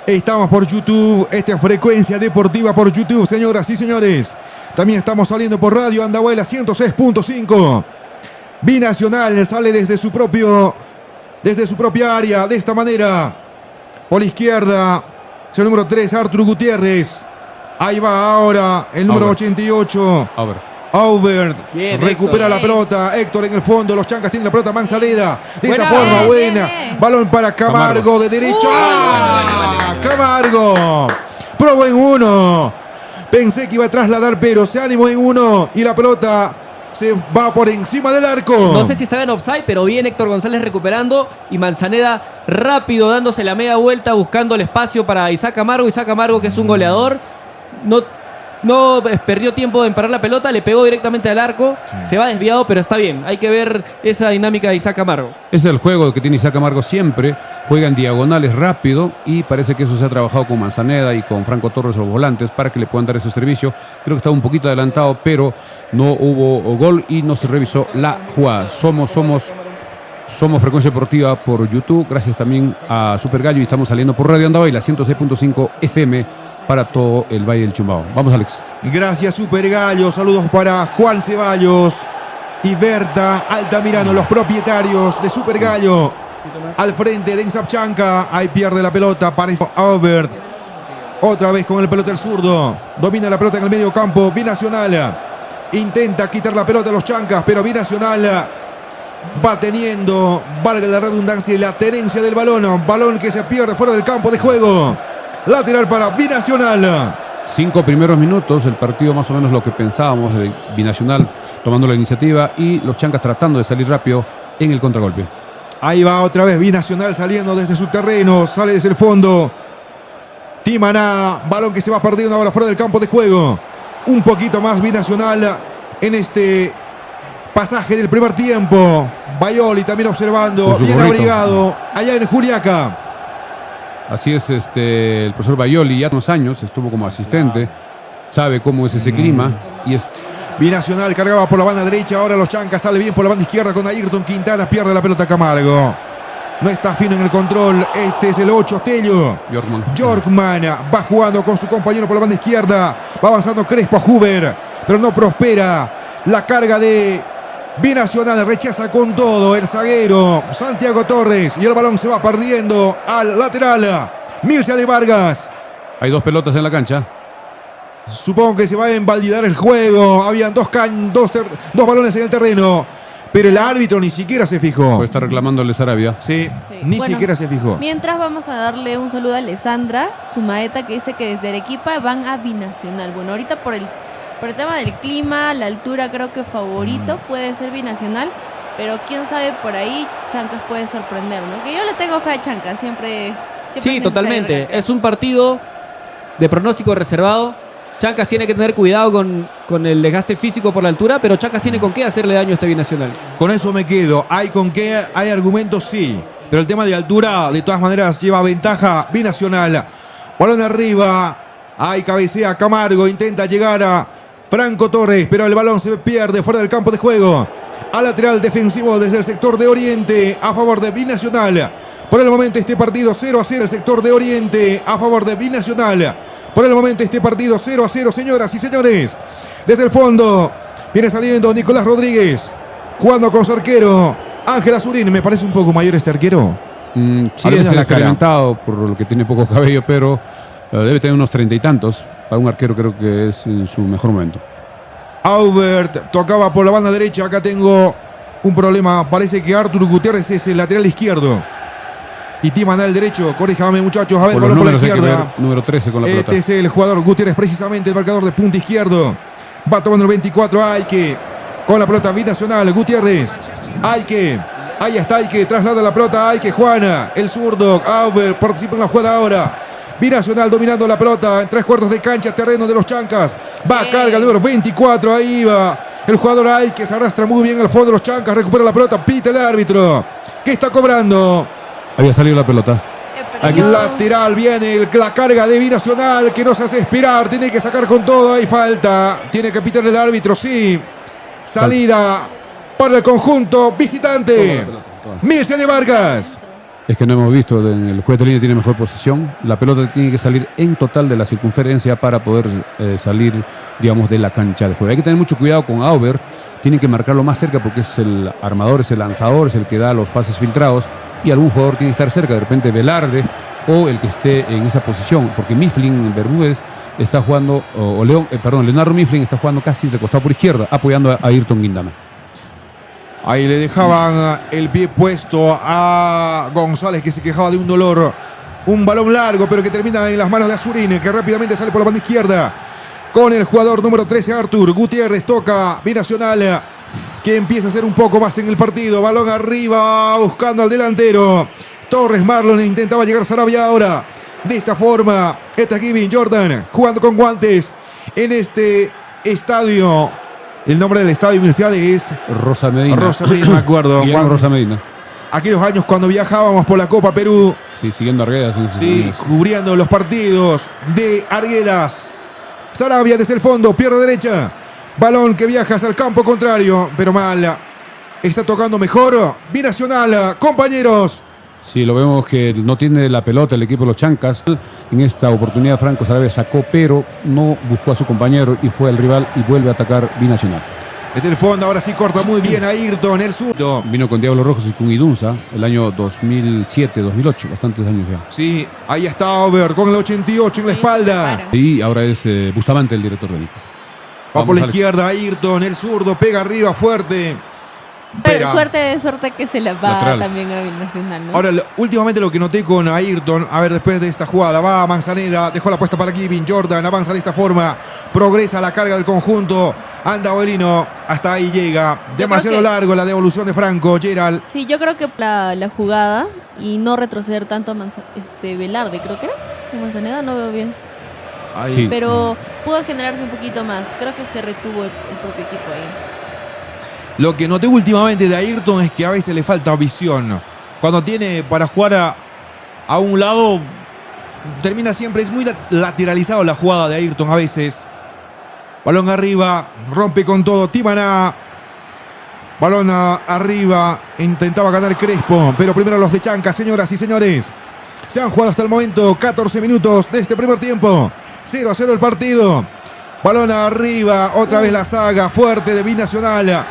Estamos por YouTube, esta es Frecuencia Deportiva por YouTube, señoras y señores. También estamos saliendo por Radio Andahuayla 106.5. Binacional sale desde su propia área, de esta manera. Por la izquierda, es el número 3, Arturo Gutiérrez. Ahí va ahora el número 88. Aubert Bien, recupera Héctor. la pelota. Héctor en el fondo. Los Chancas tienen la pelota. Manzaleda. De Buena. esta forma, Bien, buena. bien. Balón para Camargo de derecha. ¡Ah! Camargo. Probó en uno. Pensé que iba a trasladar, pero se animó en uno. Y la pelota se va por encima del arco. No sé si estaba en offside, pero bien Héctor González recuperando y Manzaneda rápido dándose la media vuelta buscando el espacio para Isaac Camargo. Isaac Camargo, que es un goleador, no perdió tiempo en parar la pelota, le pegó directamente al arco, se va desviado, pero está bien. Hay que ver esa dinámica de Isaac Camargo. Ese es el juego que tiene Isaac Camargo siempre. Juega en diagonales rápido y parece que eso se ha trabajado con Manzaneda y con Franco Torres, los volantes, para que le puedan dar ese servicio. Creo que estaba un poquito adelantado, pero no hubo gol y no se revisó la jugada. Somos Frecuencia Deportiva por YouTube. Gracias también a Super Gallo y estamos saliendo por Radio Andahuayla 106.5 FM para todo el Valle del Chumbao. Vamos, Alex. Gracias, Super Gallo. Saludos para Juan Ceballos y Berta Altamirano, los propietarios de Super Gallo. Al frente de EMSAP Chanca. Ahí pierde la pelota. Parece Aubert. Otra vez con el pelota el zurdo. Domina la pelota en el medio campo. Binacional. Intenta quitar la pelota a los Chancas, pero Binacional va teniendo, valga la redundancia, la tenencia del balón. Balón que se pierde fuera del campo de juego. Lateral para Binacional. 5 primeros minutos, el partido más o menos lo que pensábamos, el Binacional tomando la iniciativa y los Chancas tratando de salir rápido en el contragolpe. Ahí va otra vez Binacional saliendo desde su terreno, sale desde el fondo. Timaná, balón que se va perdiendo ahora fuera del campo de juego. Un poquito más Binacional en este pasaje del primer tiempo. Bayoli también observando, Con su bien gorrito. abrigado, allá en Juliaca. Así es, el profesor Bayoli ya unos años estuvo como asistente, sabe cómo es ese clima y es Binacional cargaba por la banda derecha, ahora los Chancas sale bien por la banda izquierda con Ayrton Quintana, pierde la pelota Camargo. No está fino en el control, este es el 8, Tello. Yorkman va jugando con su compañero por la banda izquierda, va avanzando Crespo a Huber, pero no prospera. La carga de Binacional, rechaza con todo el zaguero Santiago Torres y el balón se va perdiendo al lateral. Milcia de Vargas. Hay 2 pelotas en la cancha. Supongo que se va a invalidar el juego. Habían dos balones en el terreno, pero el árbitro ni siquiera se fijó. Puede estar reclamándole Sarabia. Sí, Sí. ni Bueno, siquiera se fijó. Mientras vamos a darle un saludo a Alessandra, su maeta, que dice que desde Arequipa van a Binacional. Bueno, ahorita por el tema del clima, la altura, creo que favorito puede ser Binacional, pero quién sabe, por ahí Chancas puede sorprender, ¿no? Que yo le tengo fe a Chancas, siempre es Sí, necesario totalmente. recalcar. Es un partido de pronóstico reservado. Chancas tiene que tener cuidado con el desgaste físico por la altura, pero Chancas tiene con qué hacerle daño a este Binacional. Con eso me quedo. ¿Hay con qué? ¿Hay argumentos? Sí. Pero el tema de altura, de todas maneras, lleva ventaja Binacional. Balón arriba. Ahí cabecea Camargo. Intenta llegar a Franco Torres, pero el balón se pierde fuera del campo de juego. Al lateral defensivo desde el sector de Oriente a favor de Binacional. Por el momento este partido 0-0 el sector de Oriente a favor de Binacional. Por el momento este partido 0-0, señoras y señores. Desde el fondo viene saliendo Nicolás Rodríguez, jugando con su arquero Ángel Azurín. Me parece un poco mayor este arquero. Sí, Al menos es la cara. experimentado por lo que tiene poco cabello, pero debe tener unos 30 y tantos. Para un arquero creo que es en su mejor momento. Aubert tocaba por la banda derecha. Acá tengo un problema. Parece que Arturo Gutiérrez es el lateral izquierdo y Timaná el derecho. Corríjame, muchachos. A ver, Por los balón por la números hay que izquierda. ver, número 13 con la pelota. Este es el jugador Gutiérrez, precisamente el marcador de punta izquierdo. Va tomando el 24. Aike con la pelota Binacional. Gutiérrez. Aike. Ahí está Aike. Traslada la pelota. Aike. Juana. El zurdo. Aubert participa en la jugada ahora. Binacional dominando la pelota en 3/4 de cancha, terreno de los Chancas. Va a carga el número 24. Ahí va el jugador Aike. Se arrastra muy bien al fondo de los Chancas. Recupera la pelota. Pita el árbitro. ¿Qué está cobrando? Había salido la pelota. Aquí- Lateral viene la carga de Binacional que nos hace esperar. Tiene que sacar con todo. Hay falta. Tiene que pitarle el árbitro. Sí. Salida para el conjunto visitante. Mircea de Vargas. Es que no hemos visto, el juez de línea tiene mejor posición. La pelota tiene que salir en total de la circunferencia para poder salir, digamos, de la cancha de juego. Hay que tener mucho cuidado con Auber. Tienen que marcarlo más cerca porque es el armador, es el lanzador, es el que da los pases filtrados. Y algún jugador tiene que estar cerca, de repente Velarde o el que esté en esa posición. Porque Mifflin Bermúdez está jugando, Leonardo Mifflin está jugando casi recostado por izquierda, apoyando a Ayrton Guindana. Ahí le dejaban el pie puesto a González, que se quejaba de un dolor. Un balón largo, pero que termina en las manos de Azurín, que rápidamente sale por la banda izquierda. Con el jugador número 13, Artur Gutiérrez, toca Binacional, que empieza a hacer un poco más en el partido. Balón arriba, buscando al delantero. Torres Marlon intentaba llegar a Sarabia ahora. De esta forma, está Kevin Jordan jugando con guantes en este estadio. El nombre del estadio universidad es Rosa Medina. Rosa Medina, me acuerdo. Guillermo Rosa Medina. Aquellos años cuando viajábamos por la Copa Perú. Sí, siguiendo a Arguedas. Sí, cubriendo los partidos de Arguedas. Sarabia desde el fondo, pierna derecha. Balón que viaja hasta el campo contrario, pero mal. Está tocando mejor Binacional, compañeros. Sí, lo vemos que no tiene la pelota el equipo de los Chancas. En esta oportunidad Franco Sarabia sacó, pero no buscó a su compañero y fue al rival y vuelve a atacar Binacional. Es el fondo, ahora sí corta muy bien a Ayrton, el zurdo. Vino con Diablos Rojos y con Idunza el año 2007, 2008, bastantes años ya. Sí, ahí está Auber con el 88 en la espalda. Y ahora es Bustamante el director técnico. Va por la izquierda Ayrton, el zurdo, pega arriba fuerte. Pero suerte que se la va Lateral. también a Binacional, ¿no? Ahora, últimamente lo que noté con Ayrton, a ver, después de esta jugada, va a Manzaneda, dejó la puesta para Kevin Jordan, avanza de esta forma, progresa la carga del conjunto, anda Abuelino, hasta ahí llega. Demasiado largo la devolución de Franco, Gerald. Sí, yo creo que la jugada y no retroceder tanto a Velarde, creo que era. A Manzaneda no veo bien. Ahí. Sí. Pero pudo generarse un poquito más. Creo que se retuvo el propio equipo ahí. Lo que noté últimamente de Ayrton es que a veces le falta visión. Cuando tiene para jugar a un lado, termina siempre, es muy lateralizado la jugada de Ayrton a veces. Balón arriba, rompe con todo, Timaná. Balón arriba, intentaba ganar Crespo, pero primero los de Chanca, señoras y señores. Se han jugado hasta el momento 14 minutos de este primer tiempo. 0-0 el partido. Balón arriba, otra vez la saga fuerte de Binacional.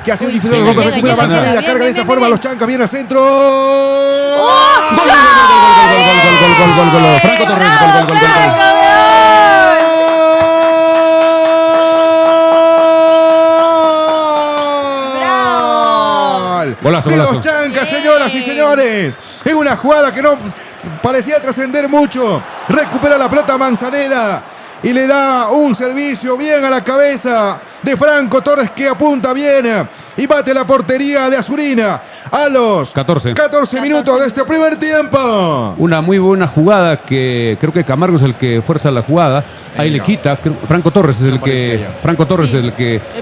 Que hace difícil llega, recupera llega, Manzaneda, llega. carga de esta forma los Chancas, viene al centro. Gol, Franco Torres, gol. Golazo, de golazo. los Chancas, señoras y señores. En una jugada que no parecía trascender mucho. Recupera la pelota Manzaneda y le da un servicio bien a la cabeza de Franco Torres, que apunta bien y bate la portería de Azurina a los 14 minutos de este primer tiempo. Una muy buena jugada que creo que Camargo es el que fuerza la jugada. Ahí le quita. Franco Torres es el que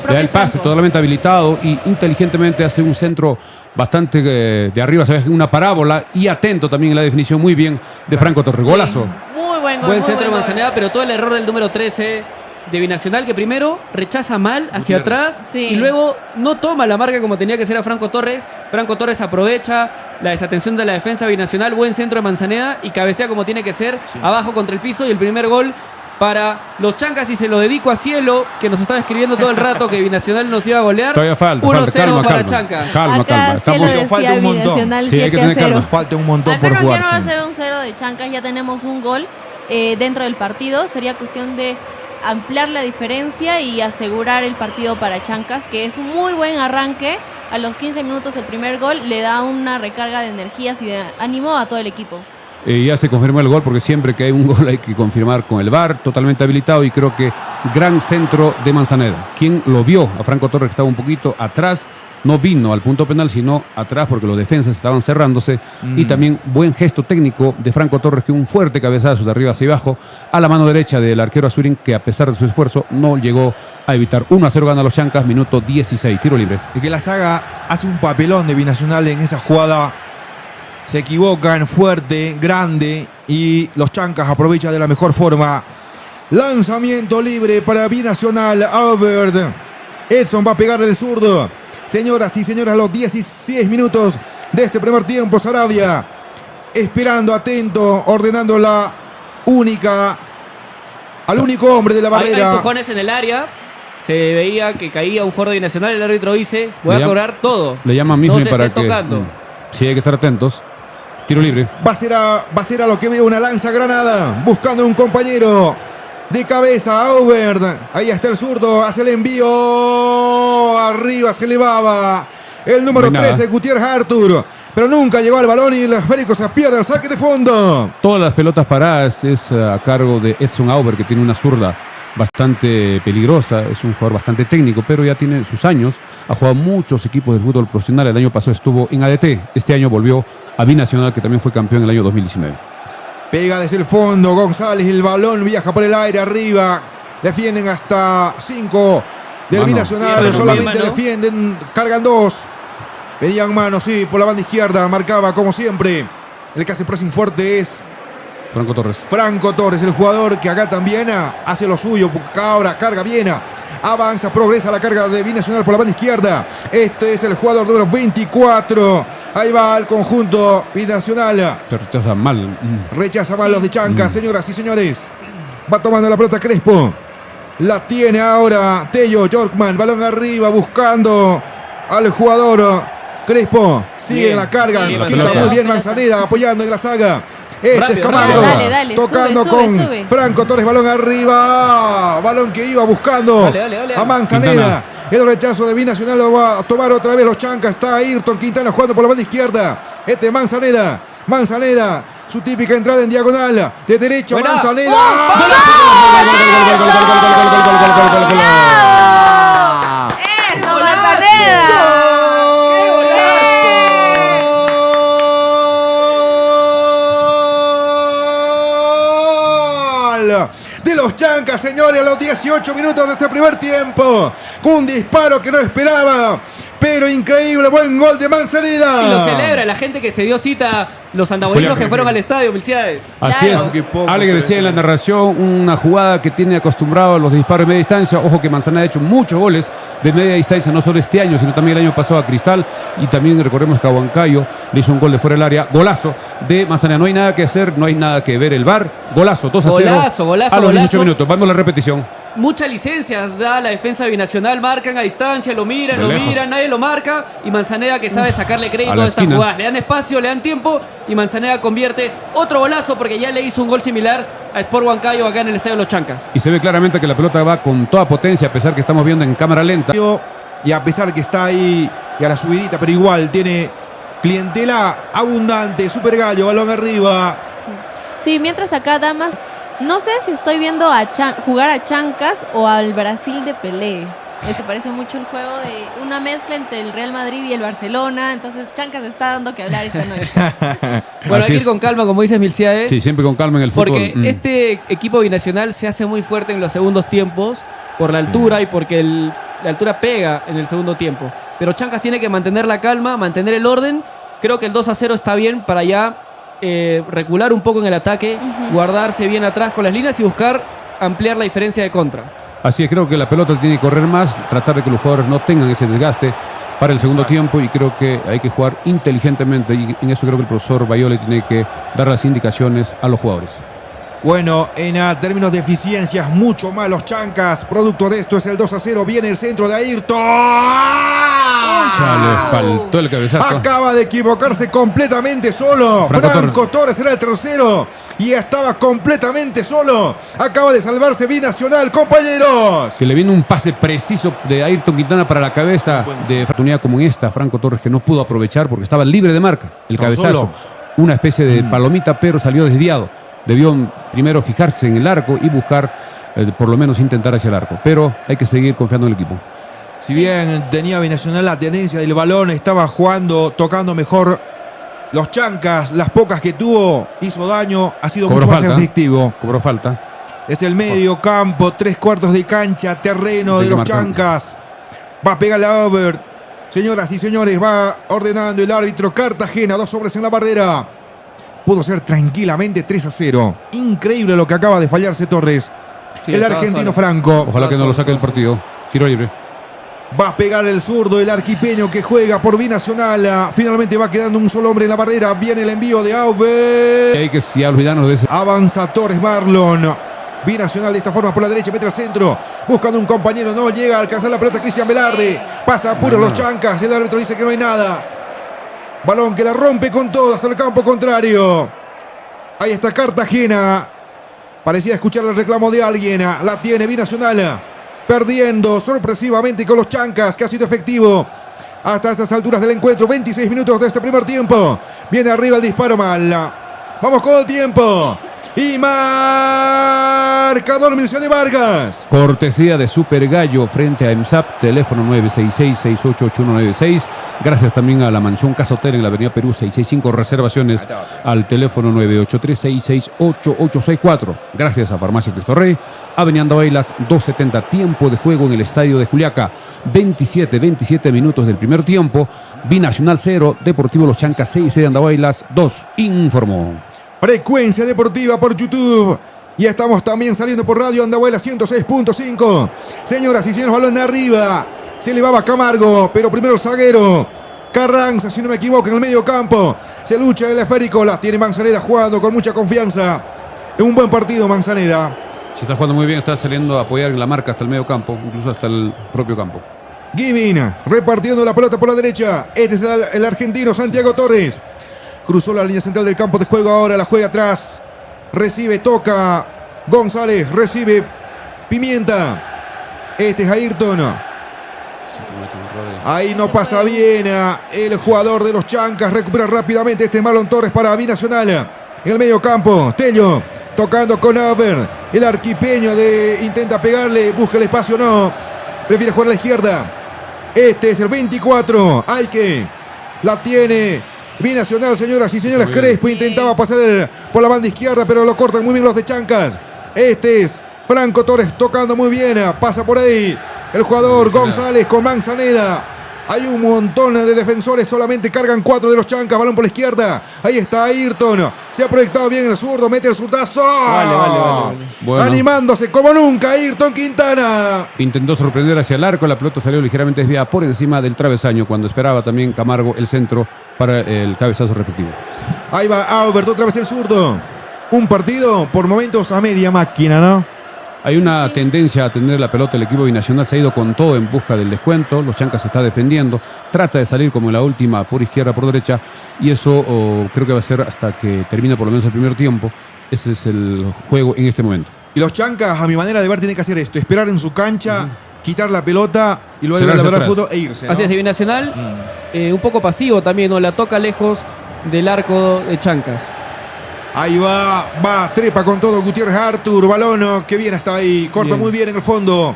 le da el pase Franco. totalmente habilitado y inteligentemente hace un centro bastante de arriba, se ve una parábola y atento también en la definición muy bien de Franco Torres. Golazo. Muy buen gol. Buen muy centro de buen Manzaneda, gol. pero todo el error del número 13 de Binacional, que primero rechaza mal hacia Gutiérrez. atrás Sí. y luego no toma la marca como tenía que ser a Franco Torres. Franco Torres aprovecha la desatención de la defensa Binacional, buen centro de Manzaneda y cabecea como tiene que ser, abajo contra el piso, y el primer gol para los Chancas, y se lo dedico a Cielo, que nos estaba escribiendo todo el rato que Binacional nos iba a golear. Todavía falta, 1-0 calma, para calma. Chancas. Calma. Acá Cielo decía falta un montón. Binacional Sí, hay que 7-0. tener calma. Falta un montón Al por menos ya no va a jugarse. ser un 0 de Chancas, ya tenemos un gol dentro del partido. Sería cuestión de ampliar la diferencia y asegurar el partido para Chancas, que es un muy buen arranque. A los 15 minutos el primer gol le da una recarga de energías y de ánimo a todo el equipo. Ya se confirmó el gol porque siempre que hay un gol hay que confirmar con el VAR, totalmente habilitado, y creo que gran centro de Manzaneda. ¿Quién lo vio? A Franco Torres, que estaba un poquito atrás, no vino al punto penal, sino atrás porque los defensas estaban cerrándose. Y también buen gesto técnico de Franco Torres, que un fuerte cabezazo de arriba hacia abajo a la mano derecha del arquero Azurín, que a pesar de su esfuerzo no llegó a evitar. 1-0 gana los Chancas, minuto 16, tiro libre. Y que la saga hace un papelón de Binacional en esa jugada. Se equivocan fuerte, grande, y los Chancas aprovechan de la mejor forma. Lanzamiento libre para Binacional. Aubert. Edson va a pegar el zurdo. Señoras y señores, los 16 minutos de este primer tiempo, Sarabia esperando, atento, ordenando al único hombre de la barrera. Hay empujones en el área. Se veía que caía un jugador de Binacional. El árbitro dice: voy a cobrar todo. Le llaman mismo no se para esté que. tocando. Sí, hay que estar atentos. Tiro libre. Va a ser a lo que veo una lanza granada. Buscando un compañero. De cabeza, Aubert. Ahí está el zurdo. Hace el envío. Arriba se elevaba el número 13, Gutiérrez Artur. Pero nunca llegó al balón y el esférico se pierde el saque de fondo. Todas las pelotas paradas es a cargo de Edson Aubert, que tiene una zurda bastante peligrosa. Es un jugador bastante técnico, pero ya tiene sus años. Ha jugado muchos equipos de fútbol profesional. El año pasado estuvo en ADT. Este año volvió a Binacional, que también fue campeón en el año 2019. Pega desde el fondo González, el balón viaja por el aire arriba. Defienden hasta 5 del Binacional. Solamente defienden, cargan 2. Pedían mano, sí, por la banda izquierda. Marcaba como siempre. El que hace pressing fuerte es Franco Torres. Franco Torres, el jugador que acá también hace lo suyo. Ahora carga bien. Avanza, progresa la carga de Binacional por la banda izquierda. Este es el jugador número 24. Ahí va el conjunto Binacional. Se rechaza mal. Rechaza mal los de Chancas, señoras y señores. Va tomando la pelota Crespo. La tiene ahora Tello Yorkman. Balón arriba buscando al jugador Crespo. Sigue Bien, en la carga. bien, Quita muy bien Manzaneda apoyando en la saga. Es Camargo. Dale, Tocando sube. Franco Torres. Balón arriba. Balón que iba buscando a Manzaneda. Quintana. El rechazo de Binacional lo va a tomar otra vez los Chancas. Está Ayrton Quintana jugando por la banda izquierda. Manzaneda. Manzaneda. Su típica entrada en diagonal. De derecha, Buena. Manzaneda. ¡Eso, Manzaneda! De los Chancas, señores, a los 18 minutos de este primer tiempo. Con un disparo que no esperaba. Pero increíble, buen gol de Manzaneda. Y lo celebra la gente que se dio cita, los andabolinos que fueron al estadio, felicidades. Así Claro. es. Ale que decía en la narración, una jugada que tiene acostumbrado a los disparos de media distancia. Ojo que Manzaneda ha hecho muchos goles de media distancia, no solo este año, sino también el año pasado a Cristal. Y también recordemos que a Huancayo le hizo un gol de fuera del área. Golazo de Manzaneda. No hay nada que hacer, no hay nada que ver el VAR. Golazo, 2-0. Golazo, a los 18 golazo. minutos. Vamos a la repetición. Muchas licencias da la defensa binacional, marcan a distancia, lo De miran, lejos. nadie lo marca. Y Manzaneda que sabe sacarle a crédito la a estas esquina. jugadas. Le dan espacio, le dan tiempo y Manzaneda convierte otro golazo porque ya le hizo un gol similar a Sport Huancayo acá en el estadio de los Chancas. Y se ve claramente que la pelota va con toda potencia, a pesar que estamos viendo en cámara lenta. Y a pesar que está ahí y a la subidita, pero igual tiene clientela abundante. Super Gallo, balón arriba. Sí, mientras acá, damas, no sé si estoy viendo jugar a Chancas o al Brasil de Pelé. Se parece mucho el juego de una mezcla entre el Real Madrid y el Barcelona. Entonces Chancas está dando que hablar esta noche. Bueno, hay Así que ir es. con calma, como dices Milciades. Sí, siempre con calma en el fútbol. Porque este equipo binacional se hace muy fuerte en los segundos tiempos por la altura y porque la altura pega en el segundo tiempo. Pero Chancas tiene que mantener la calma, mantener el orden. Creo que el 2-0 está bien para ya recular un poco en el ataque, guardarse bien atrás con las líneas y buscar ampliar la diferencia de contra. Así es, creo que la pelota tiene que correr más, tratar de que los jugadores no tengan ese desgaste para el segundo tiempo, y creo que hay que jugar inteligentemente, y en eso creo que el profesor Bayole tiene que dar las indicaciones a los jugadores. Bueno, en términos de eficiencias, mucho más los Chancas. Producto de esto es el 2-0. Viene el centro de Ayrton. Ya le faltó el cabezazo. Acaba de equivocarse completamente solo. Franco Torres era el tercero y estaba completamente solo. Acaba de salvarse Binacional, compañeros. Se le viene un pase preciso de Ayrton Quintana para la cabeza de oportunidad como en esta. Franco Torres, que no pudo aprovechar porque estaba libre de marca. El cabezazo, solo. una especie de palomita, pero salió desviado. Debió primero fijarse en el arco y buscar, por lo menos intentar hacia el arco. Pero hay que seguir confiando en el equipo. Si bien tenía Binacional la tenencia del balón, estaba jugando, tocando mejor los Chancas. Las pocas que tuvo, hizo daño, ha sido Cobró mucho más falta. efectivo. Cobró falta. Es el medio campo, 3/4 de cancha, terreno de los Chancas. Va a pegarle a Aubert. Señoras y señores, va ordenando el árbitro Cartagena. 2 hombres en la barrera. Pudo ser tranquilamente 3-0. Increíble lo que acaba de fallarse Torres. Sí, el estaba argentino solo. Franco. Ojalá que no lo saque del partido. Tiro libre. Va a pegar el zurdo, el arquipeño que juega por Binacional. Finalmente va quedando un solo hombre en la barrera. Viene el envío de Auber. Y hay que ya olvidarnos de ese. Avanza Torres Marlon. Binacional de esta forma por la derecha, mete al centro. Buscando un compañero, no llega a alcanzar la pelota Cristian Velarde. Pasa a puros los chancas. El árbitro dice que no hay nada. Balón que la rompe con todo hasta el campo contrario. Ahí está Cartagena. Parecía escuchar el reclamo de alguien. La tiene Binacional. Perdiendo sorpresivamente con los chancas, que ha sido efectivo hasta estas alturas del encuentro. 26 minutos de este primer tiempo. Viene arriba el disparo mal. Vamos con el tiempo. Y marcador Milcio de Vargas. Cortesía de Super Gallo frente a EMSAP, teléfono 966-688196. Gracias también a la Mansión Casa Hotel en la Avenida Perú 665. Reservaciones al teléfono 983-668864. Gracias a Farmacia Cristo Rey. Avenida Andabailas 270. Tiempo de juego en el estadio de Juliaca. 27 minutos del primer tiempo. Binacional 0, Deportivo Los Chancas 6 de Andabailas 2. Informó. Frecuencia Deportiva por YouTube. Y estamos también saliendo por Radio Andahuela 106.5. Señoras y señores, balón de arriba. Se elevaba Camargo, pero primero el zaguero Carranza, si no me equivoco, en el medio campo. Se lucha el esférico. La tiene Manzaneda jugando con mucha confianza. Es un buen partido Manzaneda. Se está jugando muy bien, está saliendo a apoyar en la marca hasta el medio campo, incluso hasta el propio campo. Givin repartiendo la pelota por la derecha. Este es el argentino Santiago Torres. Cruzó la línea central del campo de juego, ahora la juega atrás. Recibe, toca González, recibe Pimienta. Este es Ayrton. Ahí no pasa bien el jugador de los Chancas. Recupera rápidamente este Marlon Torres para Binacional. En el medio campo, Tello tocando con Auber. El arquipeño intenta pegarle, busca el espacio, no. Prefiere jugar a la izquierda. Este es el 24. Aike la tiene Binacional, señoras y señores. Crespo intentaba pasar por la banda izquierda, pero lo cortan muy bien los de Chancas. Este es Franco Torres tocando muy bien. Pasa por ahí el jugador González con Manzaneda. Hay un montón de defensores, solamente cargan 4 de los Chancas. Balón por la izquierda. Ahí está Ayrton. Se ha proyectado bien el zurdo, mete el zurdazo. Vale. Bueno. Animándose como nunca Ayrton Quintana. Intentó sorprender hacia el arco, la pelota salió ligeramente desviada por encima del travesaño cuando esperaba también Camargo el centro para el cabezazo respectivo. Ahí va Aubert, otra vez el zurdo. Un partido por momentos a media máquina, ¿no? Hay una tendencia a tener la pelota. El equipo binacional se ha ido con todo en busca del descuento. Los Chancas se está defendiendo. Trata de salir como en la última por izquierda, por derecha. Y eso creo que va a ser hasta que termine por lo menos el primer tiempo. Ese es el juego en este momento. Y los Chancas, a mi manera de ver, tienen que hacer esto. Esperar en su cancha, quitar la pelota y luego de ver el fútbol e irse, ¿no? Así es, y Binacional un poco pasivo también, ¿no? La toca lejos del arco de Chancas. Ahí va, trepa con todo Gutiérrez Artur, balón que viene hasta ahí, corta Bien. muy bien en el fondo.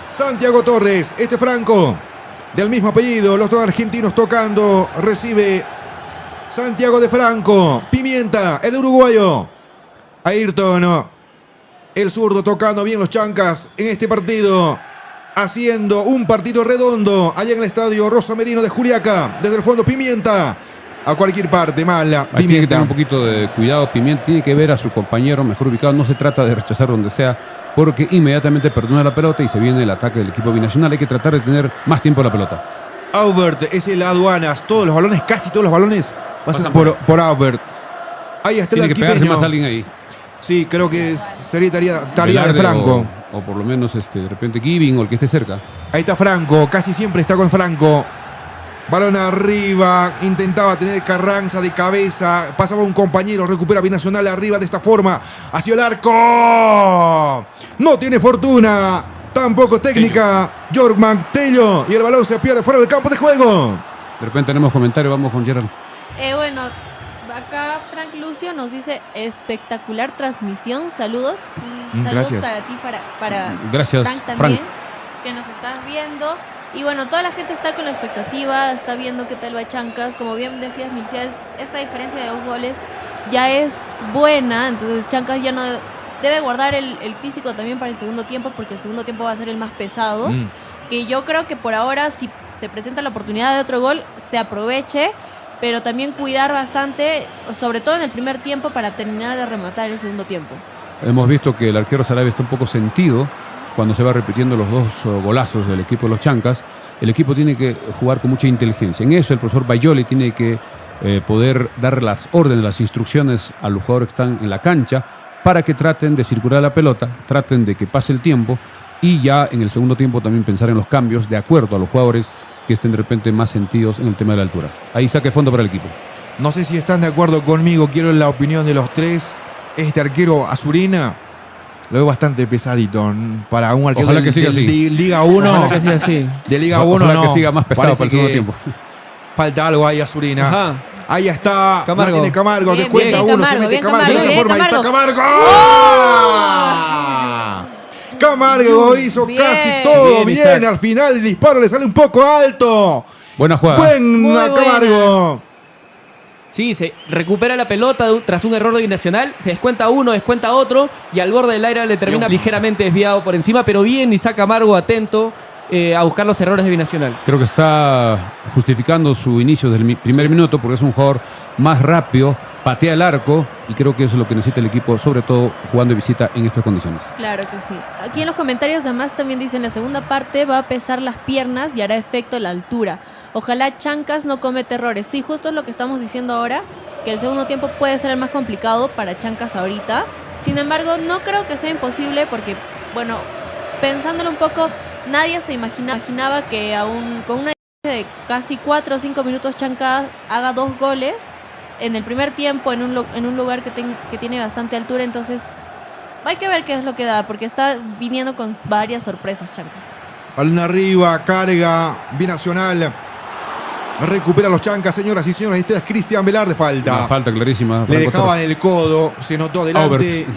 Santiago Torres, este Franco, del mismo apellido, los dos argentinos tocando, recibe Santiago de Franco, Pimienta, el uruguayo. Ayrton, el zurdo tocando bien los Chancas en este partido, haciendo un partido redondo allá en el estadio Rosa Merino de Juliaca, desde el fondo Pimienta. A cualquier parte, mala. Aquí tiene que tener un poquito de cuidado. Pimienta tiene que ver a su compañero mejor ubicado. No se trata de rechazar donde sea, porque inmediatamente perdona la pelota y se viene el ataque del equipo binacional. Hay que tratar de tener más tiempo la pelota. Aubert es el aduanas. Todos los balones, casi todos los balones pasan por Aubert. Ahí está el Tiene que pegarse arquipeño. más alguien ahí. Sí, creo que sería tarea de Velarde Franco. O por lo menos de repente Giving o el que esté cerca. Ahí está Franco, casi siempre está con Franco. Balón arriba, intentaba tener Carranza de cabeza, pasaba un compañero, recupera Binacional arriba de esta forma, hacia el arco. No tiene fortuna, tampoco técnica. Jorgman Tello y el balón se pierde fuera del campo de juego. De repente tenemos comentarios, vamos con Gerald. Bueno, acá Frank Lucio nos dice espectacular transmisión, saludos. Saludos Gracias. para ti, para Gracias, Frank también, Frank. que nos estás viendo. Y bueno, toda la gente está con la expectativa, está viendo qué tal va Chancas. Como bien decías, Milciades, esta diferencia de 2 goles ya es buena. Entonces Chancas ya no debe guardar el físico también para el segundo tiempo, porque el segundo tiempo va a ser el más pesado. Que yo creo que por ahora, si se presenta la oportunidad de otro gol, se aproveche, pero también cuidar bastante, sobre todo en el primer tiempo, para terminar de rematar el segundo tiempo. Hemos visto que el arquero Sarabia está un poco sentido cuando se va repitiendo los dos golazos del equipo de los Chancas. El equipo tiene que jugar con mucha inteligencia. En eso el profesor Bayoli tiene que poder dar las órdenes, las instrucciones a los jugadores que están en la cancha para que traten de circular la pelota, traten de que pase el tiempo y ya en el segundo tiempo también pensar en los cambios de acuerdo a los jugadores que estén de repente más sentidos en el tema de la altura. Ahí saque fondo para el equipo. No sé si están de acuerdo conmigo, quiero la opinión de los tres. Este arquero Azurina lo veo bastante pesadito para un arquero Ojalá que siga así. de Liga 1. Ojalá que siga así. De Liga 1 Ojalá no. que siga más pesado Parece para el segundo que tiempo. Falta algo ahí Azurina. Ajá. Ahí está. Camargo. La tiene Camargo. Bien, Descuenta bien, uno. Camargo, Se mete bien, Camargo. De Camargo, esta forma. bien, Ahí está Camargo. ¡Oh! Camargo hizo Bien. casi todo Bien, bien. Isaac. Al final el disparo le sale un poco alto. Buena jugada. Buena Muy buena. Camargo. Sí, se recupera la pelota tras un error de Binacional, se descuenta uno, descuenta otro y al borde del área le termina ligeramente desviado por encima, pero bien Isaac Camargo atento a buscar los errores de Binacional. Creo que está justificando su inicio desde el primer minuto porque es un jugador más rápido, patea el arco y creo que eso es lo que necesita el equipo, sobre todo jugando de visita en estas condiciones. Claro que sí. Aquí en los comentarios además también dicen la segunda parte va a pesar las piernas y hará efecto la altura. Ojalá Chancas no cometa errores. Sí, justo es lo que estamos diciendo ahora, que el segundo tiempo puede ser el más complicado para Chancas ahorita. Sin embargo, no creo que sea imposible porque, bueno, pensándolo un poco, nadie se imaginaba que aún con una diferencia de casi 4 o 5 minutos Chancas haga 2 goles en el primer tiempo en un lugar que tiene bastante altura. Entonces hay que ver qué es lo que da, porque está viniendo con varias sorpresas Chancas. Balón arriba, carga, Binacional. Recupera los Chancas, señoras y señores. Este es Cristian Velarde, falta. Una falta clarísima. Le Franco dejaban Torres. el codo, se notó delante. Aubert.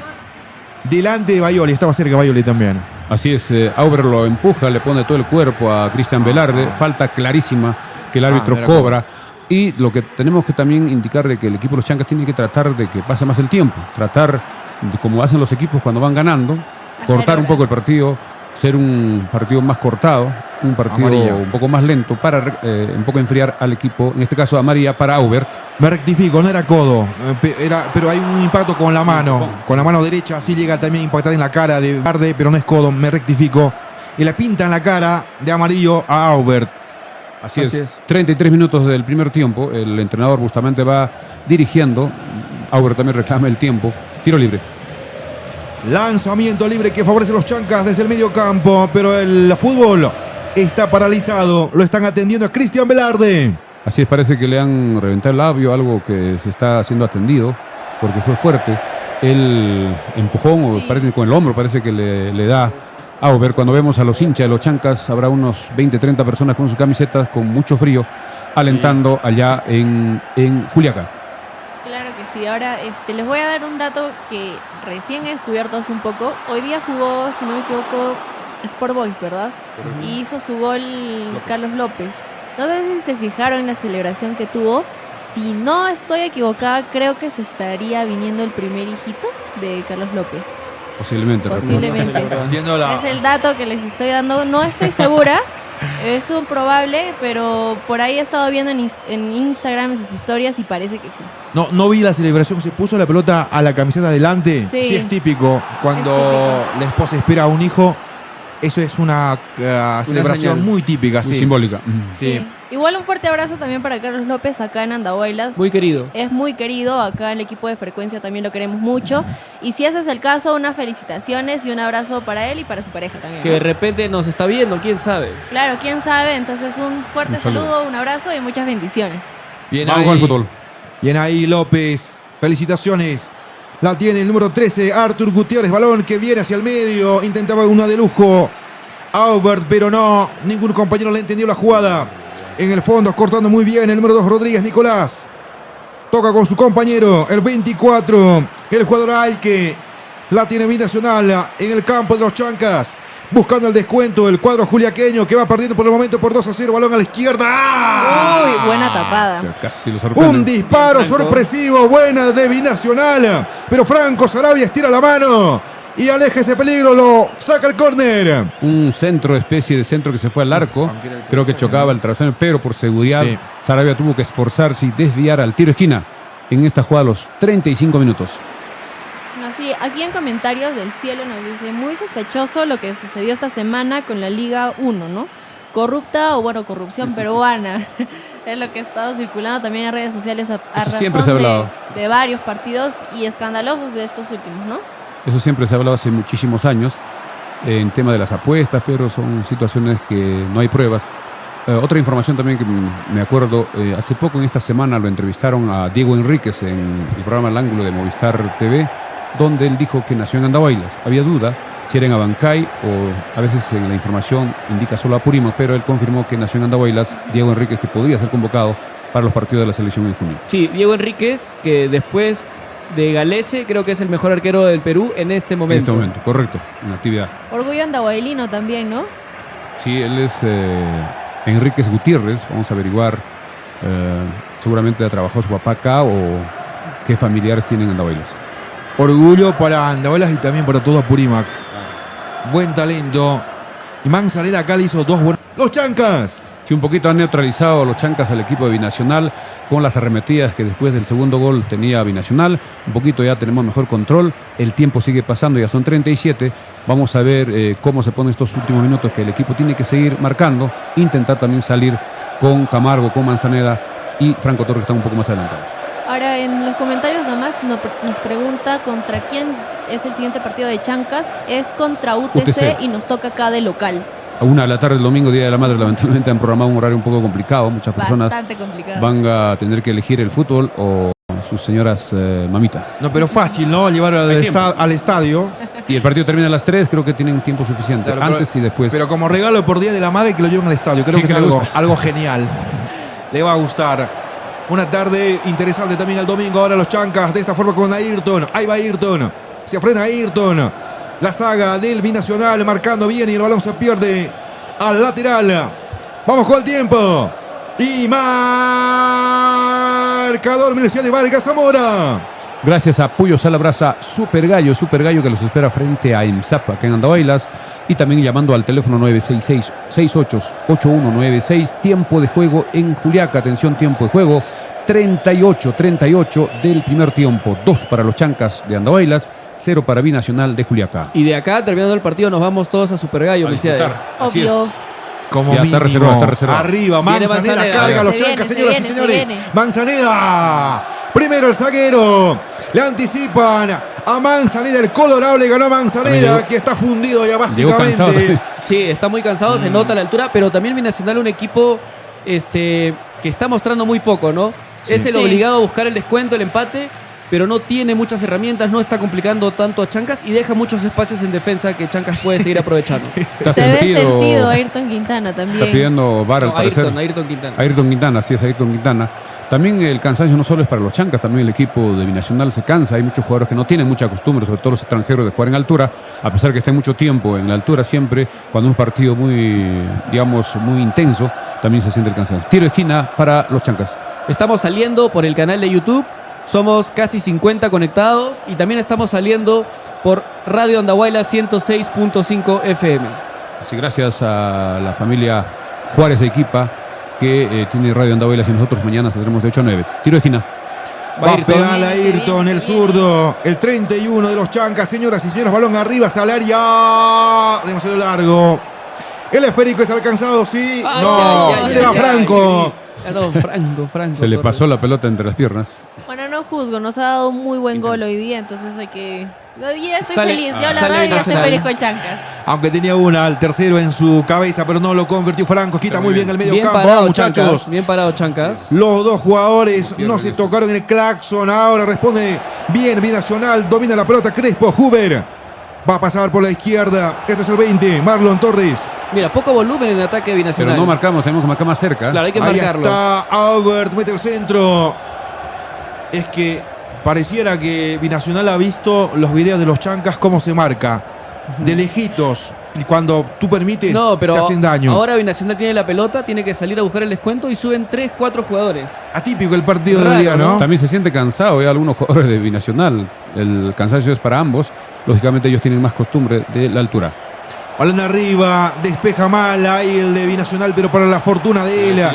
Delante de Bayoli, estaba cerca Bayoli también. Así es, Auber lo empuja, le pone todo el cuerpo a Cristian Velarde. Falta clarísima que el árbitro mira cobra. Y lo que tenemos que también indicar de que el equipo de los Chancas tiene que tratar de que pase más el tiempo. Tratar, de, como hacen los equipos cuando van ganando, cortar un poco el partido, ser un partido más cortado, un partido Amarilla. un poco más lento para un poco enfriar al equipo, en este caso amarilla para Aubert. Me rectifico, no era codo, pero hay un impacto con la mano derecha, así llega también a impactar en la cara de Velarde, pero no es codo, me rectifico. Y la pinta en la cara de amarillo a Aubert. Así es. 33 minutos del primer tiempo, el entrenador Bustamante va dirigiendo, Aubert también reclama el tiempo, tiro libre. Lanzamiento libre que favorece a los Chancas desde el medio campo, pero el fútbol está paralizado, lo están atendiendo a Cristian Velarde. Así es, parece que le han reventado el labio, algo que se está siendo atendido, porque fue fuerte. El empujón, o parece, con el hombro, parece que le da Aubert. Cuando vemos a los hinchas de los Chancas, habrá unos 20, 30 personas con sus camisetas, con mucho frío, alentando allá en Juliaca. Claro que sí. Ahora les voy a dar un dato que recién he descubierto hace un poco. Hoy día jugó, si no me equivoco, Sport Boys, ¿verdad? Y hizo su gol Carlos López. No sé si se fijaron en la celebración que tuvo. Si no estoy equivocada, creo que se estaría viniendo el primer hijito de Carlos López. Posiblemente. Posiblemente. Haciendo Es el dato que les estoy dando. No estoy segura. Es un probable, pero por ahí he estado viendo en Instagram, en sus historias, y parece que sí. No vi la celebración, se puso la pelota a la camiseta adelante. Sí. Es típico. Cuando la esposa espera a un hijo, eso es una celebración señal. muy típica. Muy Sí. simbólica. Sí. Igual un fuerte abrazo también para Carlos López acá en Andahuaylas. Muy querido. Es muy querido, acá en el equipo de Frecuencia también lo queremos mucho. Y si ese es el caso, unas felicitaciones y un abrazo para él y para su pareja también. Que ¿no? de repente nos está viendo, quién sabe. Claro, quién sabe. Entonces un fuerte Un saludo. saludo, un abrazo y muchas bendiciones. Bien Vamos con el fútbol. Bien ahí López. Felicitaciones. La tiene el número 13, Artur Gutiérrez. Balón que viene hacia el medio. Intentaba una de lujo Aubert, pero no. Ningún compañero le entendió la jugada. En el fondo, cortando muy bien el número 2, Rodríguez Nicolás. Toca con su compañero, el 24, el jugador Aike. La tiene Binacional en el campo de los Chancas. Buscando el descuento, el cuadro juliaqueño que va perdiendo por el momento por 2-0. Balón a la izquierda. ¡Ah! Uy, buena tapada. Casi lo sorprende. Un disparo Bien, Franco. sorpresivo, buena de Binacional. Pero Franco Sarabia estira la mano Y aleja ese peligro, lo saca el córner. Un centro, especie de centro que se fue al arco. Aunque era el Creo que travesaño, chocaba ¿no? el travesaño, pero por seguridad Sí. Sarabia tuvo que esforzarse y desviar al tiro de esquina en esta jugada a los 35 minutos. Así, aquí en comentarios del cielo nos dice, muy sospechoso lo que sucedió esta semana con la Liga 1, ¿no? Corrupta o bueno, corrupción peruana. Es lo que ha estado circulando también en redes sociales a Eso siempre razón se ha hablado. de varios partidos y escandalosos de estos últimos, ¿no? Eso siempre se ha hablado hace muchísimos años en tema de las apuestas, pero son situaciones que no hay pruebas. Otra información también que me acuerdo, hace poco en esta semana lo entrevistaron a Diego Enríquez en el programa El Ángulo de Movistar TV, donde él dijo que nació en Andahuaylas. Había duda si era en Abancay o a veces en la información indica solo Apurímac, pero él confirmó que nació en Andahuaylas, Diego Enríquez, que podría ser convocado para los partidos de la selección en junio. Sí, Diego Enríquez, que después de Galese creo que es el mejor arquero del Perú en este En momento. este momento, correcto, en actividad. Orgullo andahuaylino también, ¿no? Sí, él es Enríquez Gutiérrez. Vamos a averiguar. Seguramente ha trabajado su papá acá o qué familiares tienen en Andahuaylas. Orgullo para Andahuaylas y también para todo Apurímac. Buen talento. Y Manzanera acá le hizo 2 buenos. ¡Los Chancas! Sí, un poquito han neutralizado los chancas al equipo de Binacional con las arremetidas que después del segundo gol tenía Binacional. Un poquito ya tenemos mejor control. El tiempo sigue pasando, ya son 37. Vamos a ver cómo se ponen estos últimos minutos que el equipo tiene que seguir marcando. Intentar también salir con Camargo, con Manzaneda y Franco Torres, que están un poco más adelantados. Ahora en los comentarios nada más nos pregunta contra quién es el siguiente partido de Chancas. Es contra UTC. Y nos toca acá de local. A 1 de la tarde el domingo, Día de la Madre, lamentablemente han programado un horario un poco complicado. Muchas personas Bastante complicado. van a tener que elegir el fútbol o sus señoras mamitas. No, pero fácil, ¿no? Llevar al estadio. Y el partido termina a las 3, creo que tienen tiempo suficiente. Claro, pero- antes y después. Pero como regalo por Día de la Madre que lo lleven al estadio. Creo Sí, que que es le algo, gusta. algo genial. Le va a gustar. Una tarde interesante también el domingo. Ahora los Chancas de esta forma con Ayrton. Ahí va Ayrton. Se frena Ayrton. La saga del Binacional marcando bien y el balón se pierde al lateral. Vamos con el tiempo. Y marcador Universidad de Vargas Zamora. Gracias a Puyo Salabrasa, Super Gallo que los espera frente a IMSAP acá en Andahuaylas. Y también llamando al teléfono 966-688196. Tiempo de juego en Juliaca. Atención, tiempo de juego. 38 del primer tiempo. 2 para los Chancas de Andahuaylas, 0 para Binacional de Juliaca. Y de acá, terminando el partido, nos vamos todos a Super Gallo. A Felicidades. disfrutar. Así Obvio. es. Como Ya está mínimo. reservado, está reservado. Arriba, Viene Manzaneda, Manzaneda. carga a los Se Chancas, viene, señoras se y señores. viene. Manzaneda. Primero el zaguero. Le anticipan a Manzaneda. El Colorado le ganó a Manzaneda, Llegó- que está fundido ya Llegó cansado básicamente. también. Sí, está muy cansado, se nota la altura, pero también Binacional un equipo que está mostrando muy poco, ¿no? Sí. Es el Sí. obligado a buscar el descuento, el empate, pero no tiene muchas herramientas, no está complicando tanto a Chancas y deja muchos espacios en defensa que Chancas puede seguir aprovechando. Está Se ve sentido. sentido Ayrton Quintana también. Está pidiendo VAR al No, parecer. Ayrton Quintana. Ayrton Quintana, sí es Ayrton Quintana. También el cansancio no solo es para los Chancas, también el equipo de Binacional se cansa. Hay muchos jugadores que no tienen mucha costumbre, sobre todo los extranjeros, de jugar en altura, a pesar que estén mucho tiempo en la altura siempre, cuando es un partido muy, digamos, muy intenso, también se siente el cansancio. Tiro de esquina para los Chancas. Estamos saliendo por el canal de YouTube, somos casi 50 conectados y también estamos saliendo por Radio Andahuaylas 106.5 FM. Así gracias a la familia Juárez de Equipa, que tiene Radio Andahuaylas y nosotros mañana saldremos de 8 a 9. Tiro de esquina. Va a Ayrton. pegar a Se viene, Ayrton, el se viene. zurdo. El 31 de los Chancas, señoras y señores. Balón arriba, Salaria. Demasiado largo. El esférico es alcanzado, sí. Ay, No, ay, ay, se ay, le va ay, Franco. Ah, no, Franco. Se le Torres. pasó la pelota entre las piernas. Bueno, no juzgo, nos ha dado un muy buen gol hoy día, entonces hay que... Ya estoy Sale- feliz, yo la sale verdad ya estoy Binacional. feliz con Chancas. Aunque tenía una al tercero en su cabeza, pero no lo convirtió Franco. Quita Está muy muy bien el medio Bien campo, parado, muchachos. Chancas. Bien parado, Chancas. Los dos jugadores Pierde no se eso. tocaron en el claxon. Ahora responde bien Binacional. Domina la pelota Crespo. Huber va a pasar por la izquierda. Este es el 20. Marlon Torres. Mira, poco volumen en el ataque Pero Binacional. no marcamos, tenemos que marcar más cerca. Claro, hay que Ahí marcarlo. está Aubert. Mete el centro. Es que pareciera que Binacional ha visto los videos de los Chancas cómo se marca. De lejitos. Y cuando tú permites, No, pero te hacen daño. ahora Binacional tiene la pelota, tiene que salir a buscar el descuento y suben 3, 4 jugadores. Atípico el partido del Raro, día, ¿no? También se siente cansado, algunos jugadores de Binacional. El cansancio es para ambos. Lógicamente ellos tienen más costumbre de la altura. Balón arriba, despeja mal ahí el de Binacional, pero para la fortuna de él.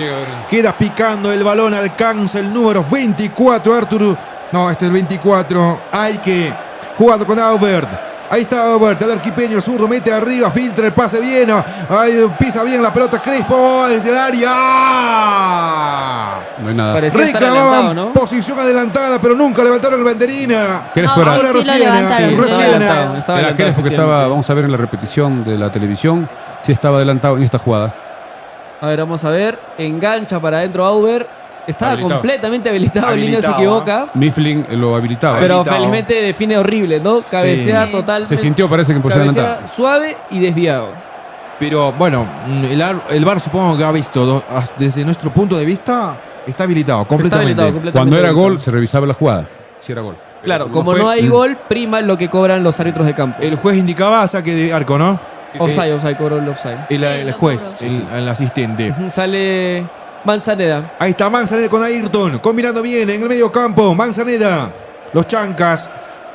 Queda picando el balón, alcanza el número 24, Arturo. No, este es el 24. Hay que jugando con Aubert. Ahí está Aubert, el arquipeño, el zurdo, mete arriba, filtra el pase bien. Ahí pisa bien la pelota, Crespo, desde el área. No hay nada. Parecía estar adelantado, Reclamaban ¿no? posición adelantada, pero nunca levantaron el banderina. Crespo No, era- Ahora sí lo recién, levantaron, sí, recién. estaba adelantado, estaba Era adelantado, Crespo que estaba, efectivamente. vamos a ver en la repetición de la televisión, si estaba adelantado en esta jugada. A ver, vamos a ver. Engancha para adentro Auber. Estaba Habilitado. completamente habilitado. El niño se Habilitado, equivoca. Mifflin lo habilitaba. Pero Habilitado. felizmente define horrible, ¿no? Sí. Cabecea Sí. totalmente. Se sintió, parece que en posición Cabecea adelantada. suave y desviado. Pero bueno, el VAR supongo que ha visto, desde nuestro punto de vista, está habilitado Está completamente. habilitado completamente. Cuando era habilitado. gol, se revisaba la jugada. Si era gol. Claro, Pero como fue, no hay gol, prima lo que cobran los árbitros de campo. El juez indicaba saque de arco, ¿no? Offside, cobró el offside. El lo juez, cobró. el asistente. Ujú, Sale Manzaneda. Ahí está Manzaneda con Ayrton, combinando bien en el medio campo. Manzaneda, los Chancas,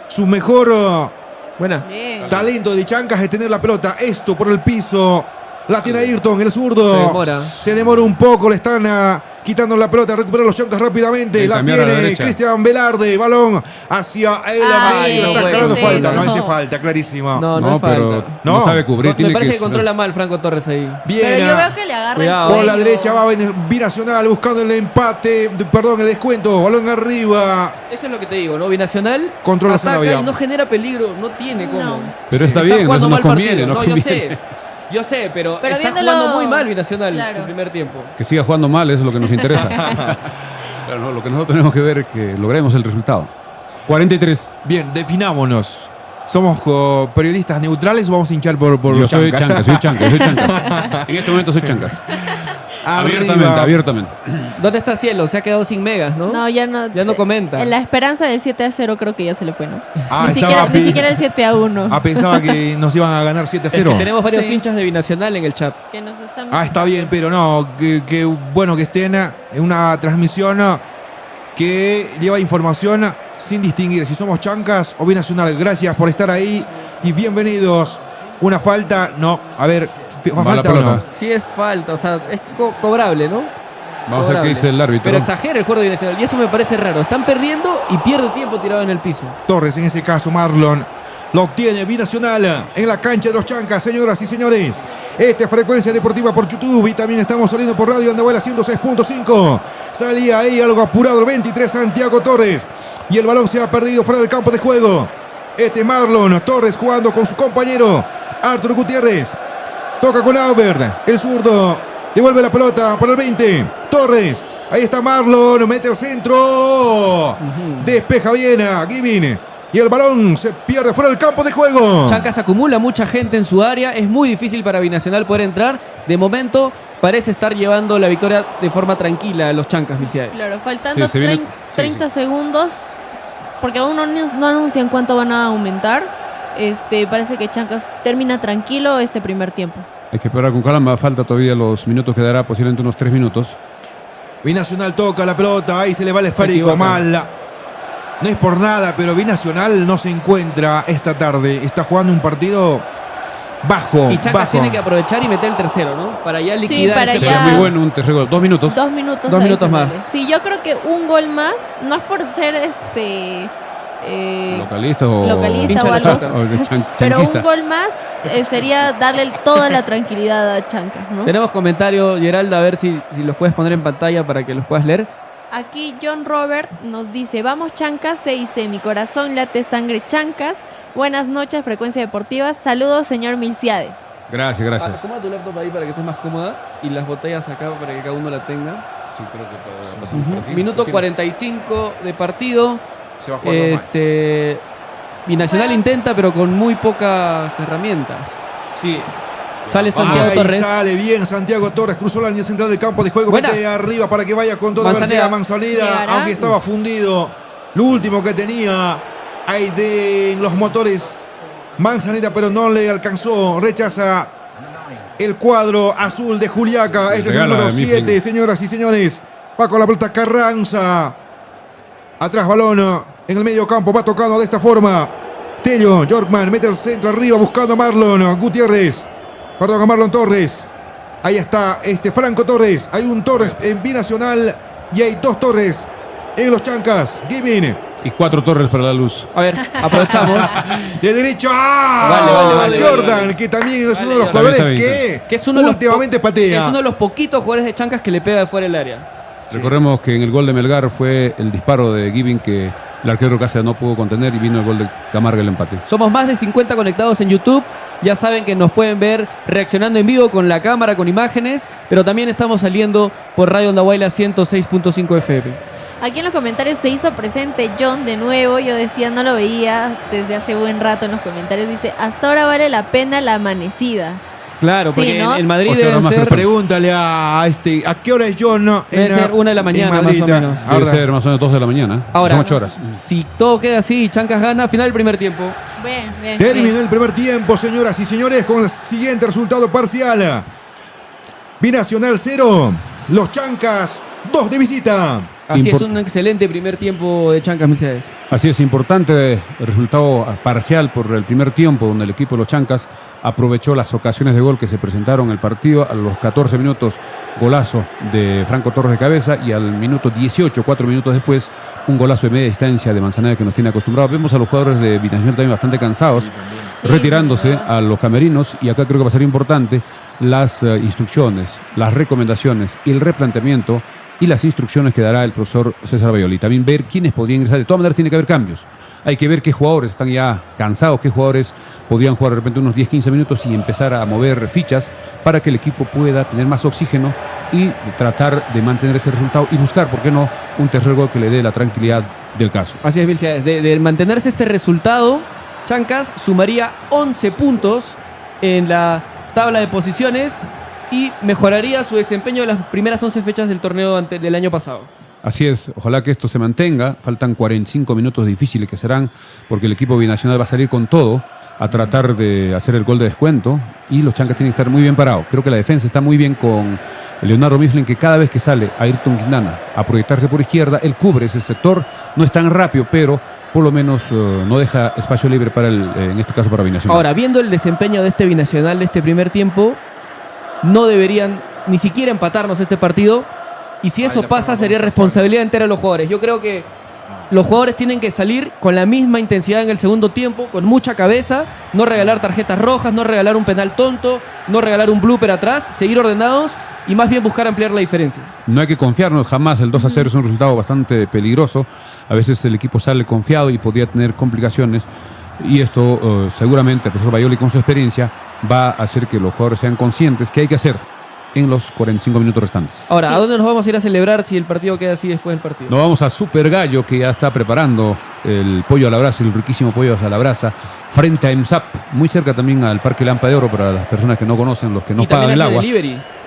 su mejor Buena. Bien. talento de Chancas es tener la pelota. Esto por el piso. La tiene Ayrton, el zurdo. Se demora. Se demora un poco, le están quitando la pelota. Recuperar los Chancas rápidamente. Y La cambiar a la tiene derecha. Cristian Velarde. Balón hacia el Ay, amigo. no Está puede jalando ser. falta. No No. hace falta, clarísimo. No, no, No, es pero falta. no No. sabe cubrir. Me Tiene parece que que controla mal Franco Torres ahí. Bien. Pero yo veo que le agarra Cuidado. el Por la cuello. derecha va Binacional buscando el empate, perdón, el descuento. Balón arriba. Eso es lo que te digo, ¿no? Binacional Controla ataca Zanabria. y no genera peligro, no tiene cómo. No. Pero está bien, jugando no mal conviene, partido. no Yo conviene. yo sé, pero, Pero está viéndolo- jugando muy mal Binacional Claro. su primer tiempo. Que siga jugando mal, eso es lo que nos interesa. Claro, no, lo que nosotros tenemos que ver es que logremos el resultado. 43. Bien, definámonos. ¿Somos periodistas neutrales o vamos a hinchar por Yo los soy Chancas? chancas, soy chancas. En este momento soy chancas. Abiertamente, Arriba. abiertamente. ¿Dónde está Cielo? Se ha quedado sin megas, ¿no? No, ya no. Ya no comenta. En la esperanza del 7-0 creo que ya se le fue, ¿no? Ah, ni, estaba siquiera, ni siquiera el 7-1. Ah, pensaba que nos iban a ganar Es que 7-0. tenemos varios Sí. hinchas de Binacional en el chat. Que nos están... Ah, está bien, pero no, que bueno que estén en una transmisión que lleva información sin distinguir si somos Chancas o Binacional. Gracias por estar ahí y bienvenidos. Una falta, no, a ver, Va la ¿falta o no? pelota. Sí es falta, o sea, es cobrable, ¿no? Vamos a ver qué Cobrable. dice el árbitro. Pero exagera el juego de Binacional y eso me parece raro. Están perdiendo y pierde tiempo tirado en el piso. Torres, en ese caso Marlon, lo obtiene Binacional en la cancha de los Chancas, señoras y señores. Esta es Frecuencia Deportiva por YouTube y también estamos saliendo por Radio Andahuaylas 106.5. Salía ahí algo apurado el 23 Santiago Torres y el balón se ha perdido fuera del campo de juego. Este Marlon Torres jugando con su compañero Arturo Gutiérrez. Toca con Aubert, el zurdo. Devuelve la pelota por el 20. Torres. Ahí está Marlon. Mete el centro. Despeja bien a Givin. Y el balón se pierde fuera del campo de juego. Chancas acumula mucha gente en su área. Es muy difícil para Binacional poder entrar. De momento parece estar llevando la victoria de forma tranquila a los Chancas, Milciades. Claro, faltando Sí, se viene- 30 sí. segundos, porque aún no anuncian cuánto van a aumentar. Parece que Chancas termina tranquilo este primer tiempo. Hay que esperar con calma. Falta todavía los minutos. Quedará posiblemente unos 3 minutos. Binacional toca la pelota. Ahí se le va el esférico equivoca. mal. No es por nada, pero Binacional no se encuentra esta tarde. Está jugando un partido bajo. Y Chancas bajo. tiene que aprovechar y meter el tercero, ¿no? Para ya liquidar. para este ya- Sería muy bueno un tercer gol. 2 minutos. 2 minutos. Dos minutos adicionales. más. Sí, yo creo que un gol más, no es por ser Localista o localista Hincha o de algo, Chancas. o de pero chanquista. un gol más sería darle toda la tranquilidad a Chancas, ¿no? Tenemos comentarios, Geralda, a ver si los puedes poner en pantalla para que los puedas leer. Aquí John Robert nos dice, vamos Chancas, se dice, mi corazón late sangre Chancas. Buenas noches, Frecuencia Deportiva. Saludos, señor Milciades. Gracias, gracias. Acomoda tu laptop ahí para que estés más cómoda y las botellas acá para que cada uno la tenga. Sí, creo que pasamos por aquí. Minuto 45 de partido. Se va jugando más. Binacional intenta, pero con muy pocas herramientas. Sí. Sale Santiago Ahí Torres. sale bien Santiago Torres, cruzó la línea central del campo de juego, Buena. mete arriba para que vaya con todo. Manzaneda. Llega Manzaneda, Llegará. aunque estaba fundido. Lo último que tenía ahí de los motores Manzanera, pero no le alcanzó. Rechaza el cuadro azul de Juliaca. Este es el número 7, señoras y señores. Va con la pelota Carranza. Atrás balón en el medio campo. Va tocando de esta forma. Tello, Yorkman mete el centro arriba buscando a Marlon Gutiérrez. Perdón, a Marlon Torres. Ahí está Franco Torres. Hay un Torres en Binacional y hay 2 Torres en los Chancas. Giving. Y 4 torres para la luz. A ver, aprovechamos. De derecho. Vale, Jordan, que también es uno de los Jordan. jugadores Que es uno de los últimamente patea. Es uno de los poquitos jugadores de Chancas que le pega de fuera del área. Recordemos que en el gol de Melgar fue el disparo de Giving que el arquero Cáceres no pudo contener y vino el gol de Camarga el empate. Somos más de 50 conectados en YouTube. Ya saben que nos pueden ver reaccionando en vivo con la cámara, con imágenes, pero también estamos saliendo por Radio Andahuayla 106.5 FM. Aquí en los comentarios se hizo presente John de nuevo. Yo decía, no lo veía desde hace buen rato en los comentarios. Dice, hasta ahora vale la pena la amanecida. Claro, porque Sí, ¿no? en Madrid 8 horas deben más ser, Pregúntale a qué hora es John. debe ser 1 de la mañana más Madrid, o menos. Debe Ahora, ser más o menos 2 de la mañana. Ahora, Son 8 horas. Si todo queda así y Chancas gana, final del primer tiempo. Bien. terminó el primer tiempo, señoras y señores, con el siguiente resultado parcial. Binacional 0, los Chancas 2 de visita. Así es, un excelente primer tiempo de Chancas, Mercedes. Así es, importante el resultado parcial por el primer tiempo, donde el equipo de los Chancas aprovechó las ocasiones de gol que se presentaron en el partido. A los 14 minutos, golazo de Franco Torres de cabeza, y al minuto 18, 4 minutos después, un golazo de media distancia de Manzanera que nos tiene acostumbrados. Vemos a los jugadores de Binacional también bastante cansados, retirándose a los camerinos, y acá creo que va a ser importante las instrucciones, las recomendaciones y el replanteamiento y las instrucciones que dará el profesor César Baioli. También ver quiénes podrían ingresar. De todas maneras tiene que haber cambios. Hay que ver qué jugadores están ya cansados, qué jugadores podrían jugar de repente unos 10-15 minutos y empezar a mover fichas para que el equipo pueda tener más oxígeno y tratar de mantener ese resultado y buscar, ¿por qué no?, un tercer gol que le dé la tranquilidad del caso. Así es, Mercedes. De mantenerse este resultado, Chancas sumaría 11 puntos en la tabla de posiciones y mejoraría su desempeño de las primeras 11 fechas del torneo del año pasado. Así es, ojalá que esto se mantenga. Faltan 45 minutos difíciles que serán, porque el equipo binacional va a salir con todo a tratar de hacer el gol de descuento, y los Chancas tienen que estar muy bien parados. Creo que la defensa está muy bien con Leonardo Mifflin, que cada vez que sale Ayrton Quintana a proyectarse por izquierda, él cubre ese sector. No es tan rápido, pero por lo menos no deja espacio libre para en este caso para Binacional. Ahora, viendo el desempeño de este Binacional de este primer tiempo, no deberían ni siquiera empatarnos este partido, y si eso pasa sería responsabilidad entera de los jugadores. Yo creo que los jugadores tienen que salir con la misma intensidad en el segundo tiempo, con mucha cabeza, no regalar tarjetas rojas, no regalar un penal tonto, no regalar un blooper atrás, seguir ordenados y más bien buscar ampliar la diferencia. No hay que confiarnos jamás. El 2-0 es un resultado bastante peligroso. A veces el equipo sale confiado y podría tener complicaciones, y esto seguramente el profesor Baioli, con su experiencia, va a hacer que los jugadores sean conscientes que hay que hacer en los 45 minutos restantes. Ahora, ¿a dónde nos vamos a ir a celebrar si el partido queda así después del partido? Nos vamos a Super Gallo, que ya está preparando el pollo a la brasa, el riquísimo pollo a la brasa, frente a EMSAP, muy cerca también al Parque Lampa de Oro, para las personas que no conocen, los que no pagan el agua.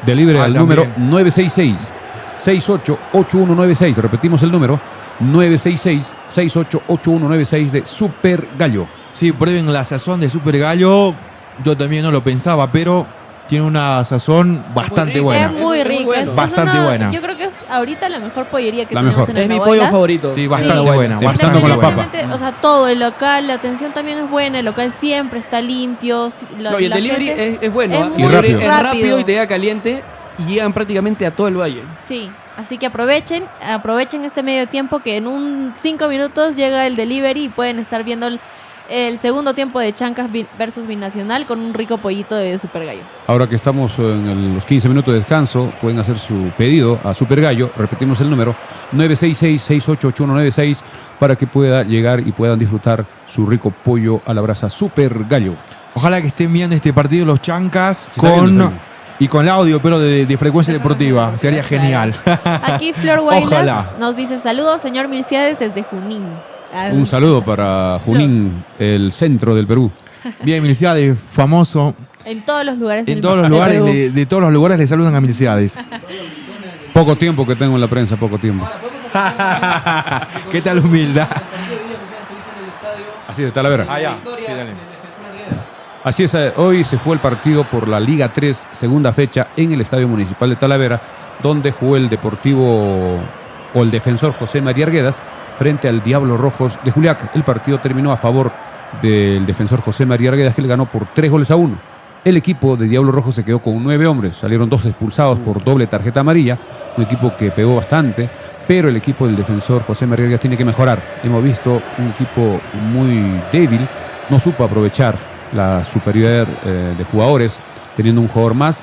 Delivery al número 966-688196. Repetimos el número, 966-688196 de Super Gallo. Sí, prueben la sazón de Super Gallo. Yo también no lo pensaba, pero tiene una sazón bastante buena. Es muy rica. Bueno. Es Bastante buena. Yo creo que es ahorita la mejor pollería que La tenemos mejor. en Es mi Andahuaylas. pollo favorito. Sí, bastante buena. Empezando con la papa. Independientemente, o sea, todo, el local, la atención también es buena, el local siempre está limpio. No, y el la delivery gente- es bueno. es ¿eh? muy Y rápido. Es rápido y te llega caliente, y llegan prácticamente a todo el valle. Sí, así que aprovechen este medio tiempo, que en 5 minutos llega el delivery y pueden estar viendo el segundo tiempo de Chancas versus Binacional con un rico pollito de Super Gallo. Ahora que estamos en los 15 minutos de descanso, pueden hacer su pedido a Super Gallo. Repetimos el número, 966-688196, para que pueda llegar y puedan disfrutar su rico pollo a la brasa Super Gallo. Ojalá que estén viendo este partido los Chancas Sí, está bien. y con el audio, pero de frecuencia deportiva. Sería genial. Aquí Flor Guaynas Ojalá. nos dice: saludos, señor Milciades, desde Junín. Un saludo para Junín, el centro del Perú. Bien, Milciades, famoso. En todos los lugares. En del todos los Perú. lugares, de todos los lugares le saludan a Milciades. Poco tiempo que tengo en la prensa, poco tiempo. ¿Qué tal humildad? Así de Talavera. Ah, ya. Sí, dale. Así es, hoy se jugó el partido por la Liga 3, segunda fecha, en el Estadio Municipal de Talavera, donde jugó el Deportivo o el Defensor José María Arguedas frente al Diablos Rojos de Juliaca. El partido terminó a favor del Defensor José María Arguedas, que le ganó por 3-1. El equipo de Diablos Rojos se quedó con 9 hombres, salieron 2 expulsados por doble tarjeta amarilla, un equipo que pegó bastante, pero el equipo del Defensor José María Arguedas tiene que mejorar. Hemos visto un equipo muy débil, no supo aprovechar la superioridad de jugadores, teniendo un jugador más,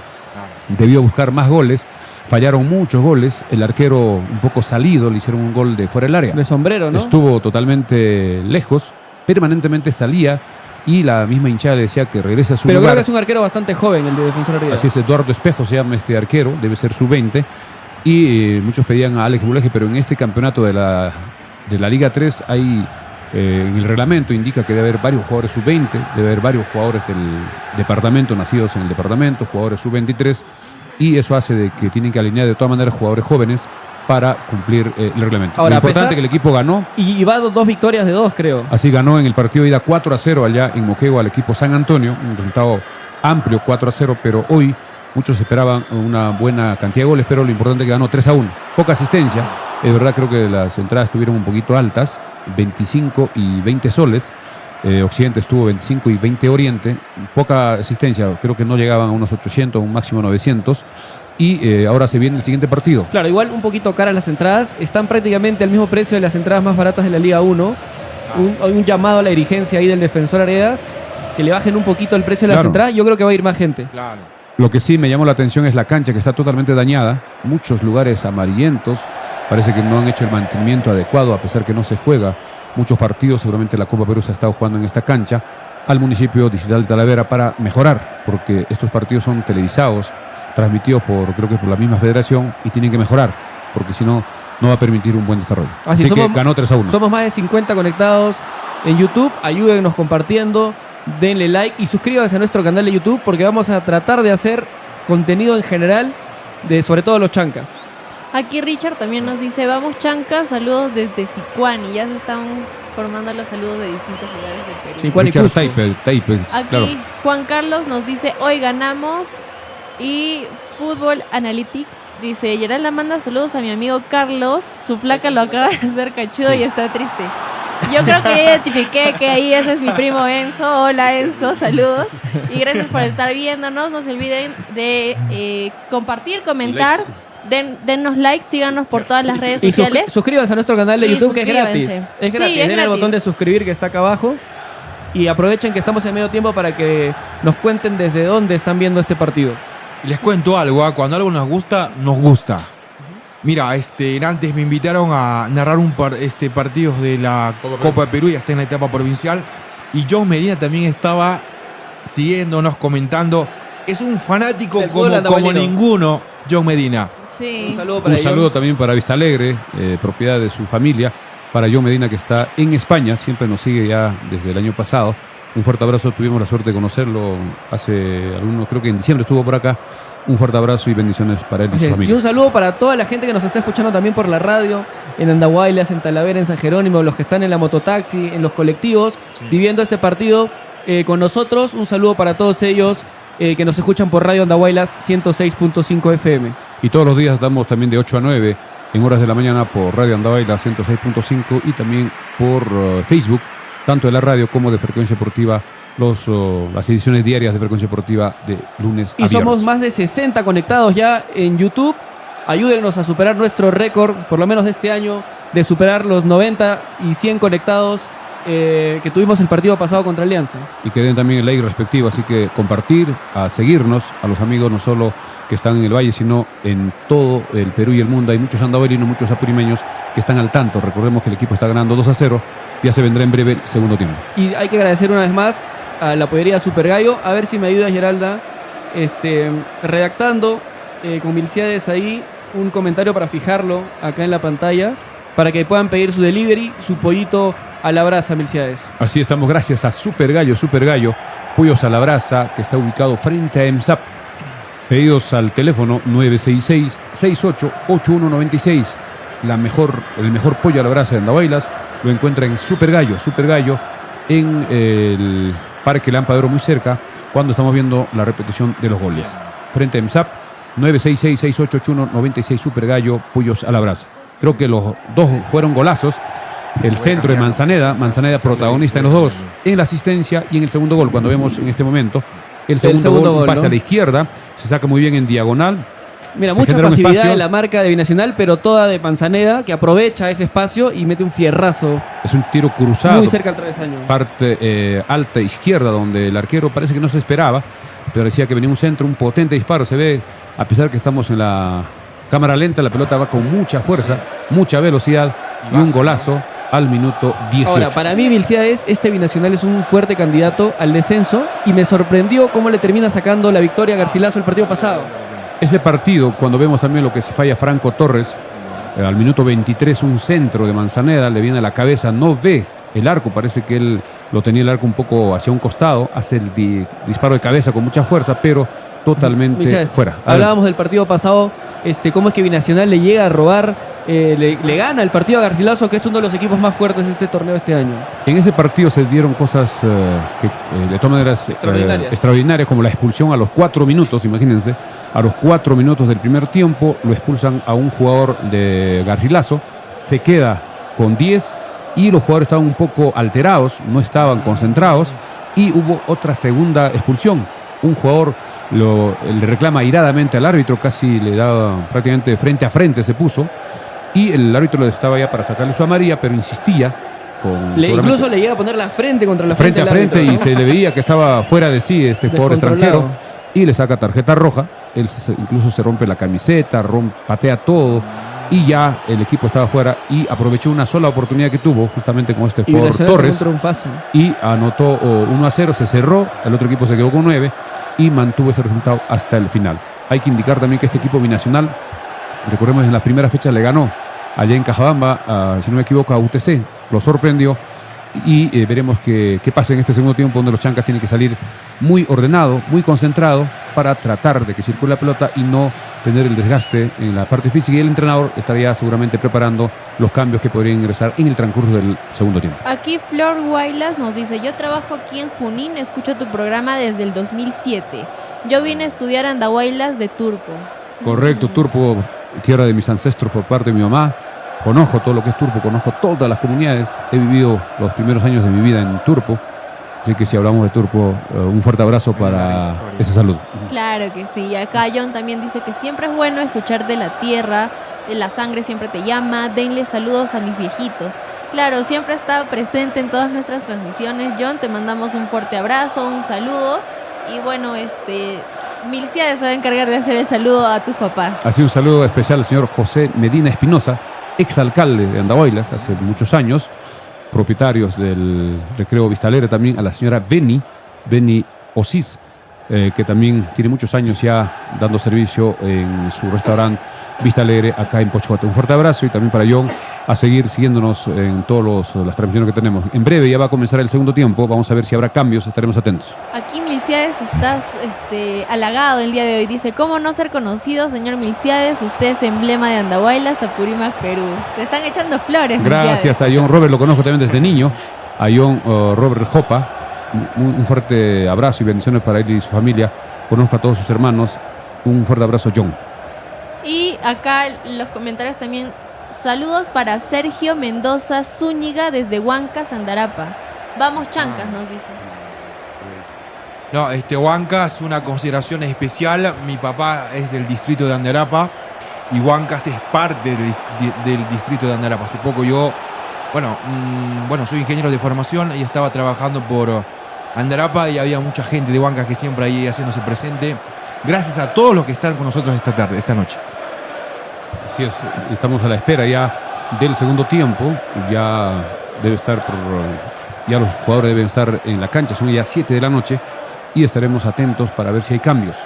debió buscar más goles, fallaron muchos goles, el arquero un poco salido, le hicieron un gol de fuera del área. De sombrero, ¿no? Estuvo totalmente lejos, permanentemente salía y la misma hinchada le decía que regrese a su Pero lugar. creo que es un arquero bastante joven, el de Defensor Arguedas. Así es, Eduardo Espejo se llama este arquero, debe ser sub-20, y muchos pedían a Alex Buleje, pero en este campeonato de la Liga 3 hay... en el reglamento indica que debe haber varios jugadores sub-20, debe haber varios jugadores del departamento, nacidos en el departamento, jugadores sub-23, y eso hace de que tienen que alinear de todas maneras jugadores jóvenes para cumplir el reglamento. Ahora, Lo importante es que el equipo ganó. Y va 2 victorias de 2, creo. Así ganó en el partido de ida 4-0 allá en Moquegua al equipo San Antonio, un resultado amplio 4-0, pero hoy muchos esperaban una buena cantidad de goles, pero lo importante es que ganó 3-1. Poca asistencia, es verdad, creo que las entradas estuvieron un poquito altas, 25 y 20 soles. Occidente estuvo 25 y 20 Oriente. Poca asistencia, creo que no llegaban a unos 800, un máximo 900. Y ahora se viene el siguiente partido. Claro, igual un poquito caras las entradas. Están prácticamente al mismo precio de las entradas más baratas de la Liga 1. Un llamado a la dirigencia ahí del Defensor Arguedas, que le bajen un poquito el precio de las entradas. Yo creo que va a ir más gente. Claro. Lo que sí me llamó la atención es la cancha, que está totalmente dañada. Muchos lugares amarillentos. Parece que no han hecho el mantenimiento adecuado, a pesar que no se juega muchos partidos. Seguramente la Copa Perú se ha estado jugando en esta cancha, al municipio distrital de Talavera, para mejorar, porque estos partidos son televisados, transmitidos creo que por la misma federación, y tienen que mejorar, porque si no, no va a permitir un buen desarrollo. Así que ganó 3-1. Somos más de 50 conectados en YouTube. Ayúdennos compartiendo, denle like y suscríbanse a nuestro canal de YouTube, porque vamos a tratar de hacer contenido en general, sobre todo los chancas. Aquí Richard también nos dice, vamos Chancas, saludos desde Sicuán, y ya se están formando los saludos de distintos lugares del Perú. Sicuán y Cusco. Aquí claro. Juan Carlos nos dice, hoy ganamos. Y Fútbol Analytics dice, Geralda manda saludos a mi amigo Carlos, su flaca lo acaba de hacer cachudo y está triste. Yo creo que ya identifiqué que ahí ese es mi primo Enzo. Hola Enzo, saludos. Y gracias por estar viéndonos. No se olviden de compartir, comentar. Dennos like, síganos por todas las redes sociales. Y suscríbanse a nuestro canal de YouTube, que es gratis. Es gratis, Sí, es denle al botón de suscribir que está acá abajo. Y aprovechen que estamos en medio tiempo para que nos cuenten desde dónde están viendo este partido. Y les cuento algo, cuando algo nos gusta, nos gusta. Mira, antes me invitaron a narrar partidos de la Copa de Perú, ya está en la etapa provincial. Y John Medina también estaba siguiéndonos, comentando. Es un fanático como ninguno, John Medina. Sí. Un saludo para Un saludo también para Vista Alegre, propiedad de su familia, para John Medina, que está en España, siempre nos sigue ya desde el año pasado. Un fuerte abrazo, tuvimos la suerte de conocerlo creo que en diciembre estuvo por acá. Un fuerte abrazo y bendiciones para él y su familia. Y un saludo para toda la gente que nos está escuchando también por la radio, en Andahuaylas, en Talavera, en San Jerónimo, los que están en la mototaxi, en los colectivos, viviendo este partido con nosotros. Un saludo para todos ellos que nos escuchan por Radio Andahuaylas 106.5 FM. Y todos los días estamos también de 8 a 9 en horas de la mañana por Radio Andahuaylas 106.5 y también por Facebook, tanto de la radio como de Frecuencia Deportiva, las ediciones diarias de Frecuencia Deportiva de lunes a viernes. Y somos más de 60 conectados ya en YouTube. Ayúdennos a superar nuestro récord, por lo menos de este año, de superar los 90 y 100 conectados que tuvimos el partido pasado contra Alianza. Y que den también el like respectivo, así que compartir, a seguirnos, a los amigos no solo que están en el Valle, sino en todo el Perú y el mundo. Hay muchos andaverinos, muchos apurimeños que están al tanto. Recordemos que el equipo está ganando 2-0, ya se vendrá en breve el segundo tiempo. Y hay que agradecer una vez más a la pollería Super Gallo. A ver si me ayuda Geralda redactando con Milciades ahí un comentario para fijarlo acá en la pantalla, para que puedan pedir su delivery, su pollito a la brasa, Milciades. Así estamos, gracias a Super Gallo, pollos a la brasa, que está ubicado frente a EMSAP. Pedidos al teléfono 966-688196. El mejor pollo a la brasa de Andahuaylas lo encuentra en Super Gallo, en el Parque Lampadero, muy cerca cuando estamos viendo la repetición de los goles. Frente a MSAP, 966-6881-96 Super Gallo, Puyos a la brasa. Creo que los dos fueron golazos. El centro de Manzaneda protagonista en los dos, en la asistencia y en el segundo gol, cuando vemos en este momento el segundo gol, pase, ¿no?, a la izquierda, se saca muy bien en diagonal. Mira, mucha pasividad de la marca de Binacional, pero toda de Manzaneda, que aprovecha ese espacio y mete un fierrazo. Es un tiro cruzado. Muy cerca al travesaño. Parte alta izquierda, donde el arquero parece que no se esperaba, pero decía que venía un centro, un potente disparo. Se ve, a pesar que estamos en la cámara lenta, la pelota va con mucha fuerza, mucha velocidad y un golazo al minuto 18. Ahora, para mí, Milciades, este Binacional es un fuerte candidato al descenso y me sorprendió cómo le termina sacando la victoria a Garcilaso el partido pasado. Ese partido, cuando vemos también lo que se falla Franco Torres, al minuto 23, un centro de Manzaneda, le viene a la cabeza, no ve el arco, parece que él lo tenía el arco un poco hacia un costado, hace el disparo de cabeza con mucha fuerza, pero totalmente Milciades, fuera. Hablábamos del partido pasado, cómo es que Binacional le llega a robar, le gana el partido a Garcilaso, que es uno de los equipos más fuertes de este torneo este año. En ese partido se dieron cosas que de todas maneras extraordinarias, como la expulsión a los 4 minutos, imagínense, a los 4 minutos del primer tiempo lo expulsan a un jugador de Garcilaso, se queda con 10 y los jugadores estaban un poco alterados, no estaban concentrados y hubo otra segunda expulsión. Un jugador le reclama airadamente al árbitro, casi le daba prácticamente frente a frente, se puso, y el árbitro estaba ya para sacarle su amarilla, pero insistía. Incluso le llega a poner la frente contra la frente. Frente a frente, y se le veía que estaba fuera de sí este jugador extranjero, y le saca tarjeta roja. Él incluso se rompe la camiseta, patea todo, y ya el equipo estaba fuera y aprovechó una sola oportunidad que tuvo justamente con este jugador Torres y anotó 1-0, se cerró, el otro equipo se quedó con 9 y mantuvo ese resultado hasta el final. Hay que indicar también que este equipo binacional, recordemos, en la primera fecha le ganó allá en Cajabamba, si no me equivoco, a UTC, lo sorprendió, y veremos qué pasa en este segundo tiempo, donde los chancas tienen que salir muy ordenado, muy concentrado para tratar de que circule la pelota y no tener el desgaste en la parte física, y el entrenador estaría seguramente preparando los cambios que podrían ingresar en el transcurso del segundo tiempo. Aquí Flor Guaylas nos dice: yo trabajo aquí en Junín, escucho tu programa desde el 2007. Yo vine a estudiar Andahuaylas de Turpo. Correcto, Turpo, tierra de mis ancestros por parte de mi mamá. Conozco todo lo que es Turpo, conozco todas las comunidades. He vivido los primeros años de mi vida en Turpo. Así que si hablamos de Turpo, un fuerte abrazo para esa salud. Claro que sí. Acá John también dice que siempre es bueno escuchar de la tierra, de la sangre siempre te llama. Denle saludos a mis viejitos. Claro, siempre está presente en todas nuestras transmisiones. John, te mandamos un fuerte abrazo, un saludo. Y bueno, Milciades se va a encargar de hacer el saludo a tus papás. Así, un saludo especial al señor José Medina Espinosa, exalcalde de Andahuaylas hace muchos años, propietarios del Recreo Vista Alegre, también a la señora Beni Osís, que también tiene muchos años ya dando servicio en su restaurante Vista Alegre acá en Pochoate. Un fuerte abrazo, y también para John, a seguir siguiéndonos en todas las transmisiones que tenemos. En breve ya va a comenzar el segundo tiempo, vamos a ver si habrá cambios, estaremos atentos. Aquí, Milciades, estás halagado el día de hoy. Dice: ¿cómo no ser conocido, señor Milciades? Usted es emblema de Andahuaylas, Apurímac, Perú. Te están echando flores, Gracias Milciades. a John Robert, lo conozco también desde niño, a John Robert Jopa. Un fuerte abrazo y bendiciones para él y su familia. Conozco a todos sus hermanos. Un fuerte abrazo, John. Y acá los comentarios también: saludos para Sergio Mendoza Zúñiga desde Huancas, Andarapa. Vamos chancas, nos dice. No, Huancas, una consideración especial. Mi papá es del distrito de Andarapa y Huancas es parte del distrito de Andarapa. Hace poco yo, soy ingeniero de formación y estaba trabajando por Andarapa, y había mucha gente de Huancas que siempre ahí haciéndose presente. Gracias a todos los que están con nosotros esta noche. Así es, estamos a la espera ya del segundo tiempo. Ya debe estar ya los jugadores deben estar en la cancha, son ya 7 de la noche, y estaremos atentos para ver si hay cambios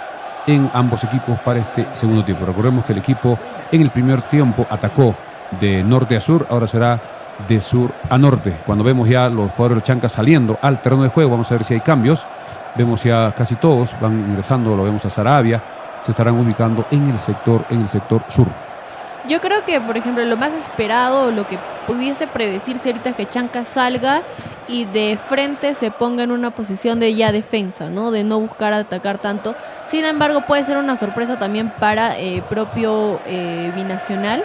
en ambos equipos para este segundo tiempo. Recordemos que el equipo en el primer tiempo atacó de norte a sur, ahora será de sur a norte. Cuando vemos ya los jugadores de Chancas saliendo al terreno de juego, vamos a ver si hay cambios. Vemos ya casi todos van ingresando, lo vemos a Sarabia, se estarán ubicando en el sector sur. Yo creo que, por ejemplo, lo más esperado, lo que pudiese predecirse ahorita es que Chancas salga y de frente se ponga en una posición de ya defensa, ¿no? De no buscar atacar tanto. Sin embargo, puede ser una sorpresa también para propio Binacional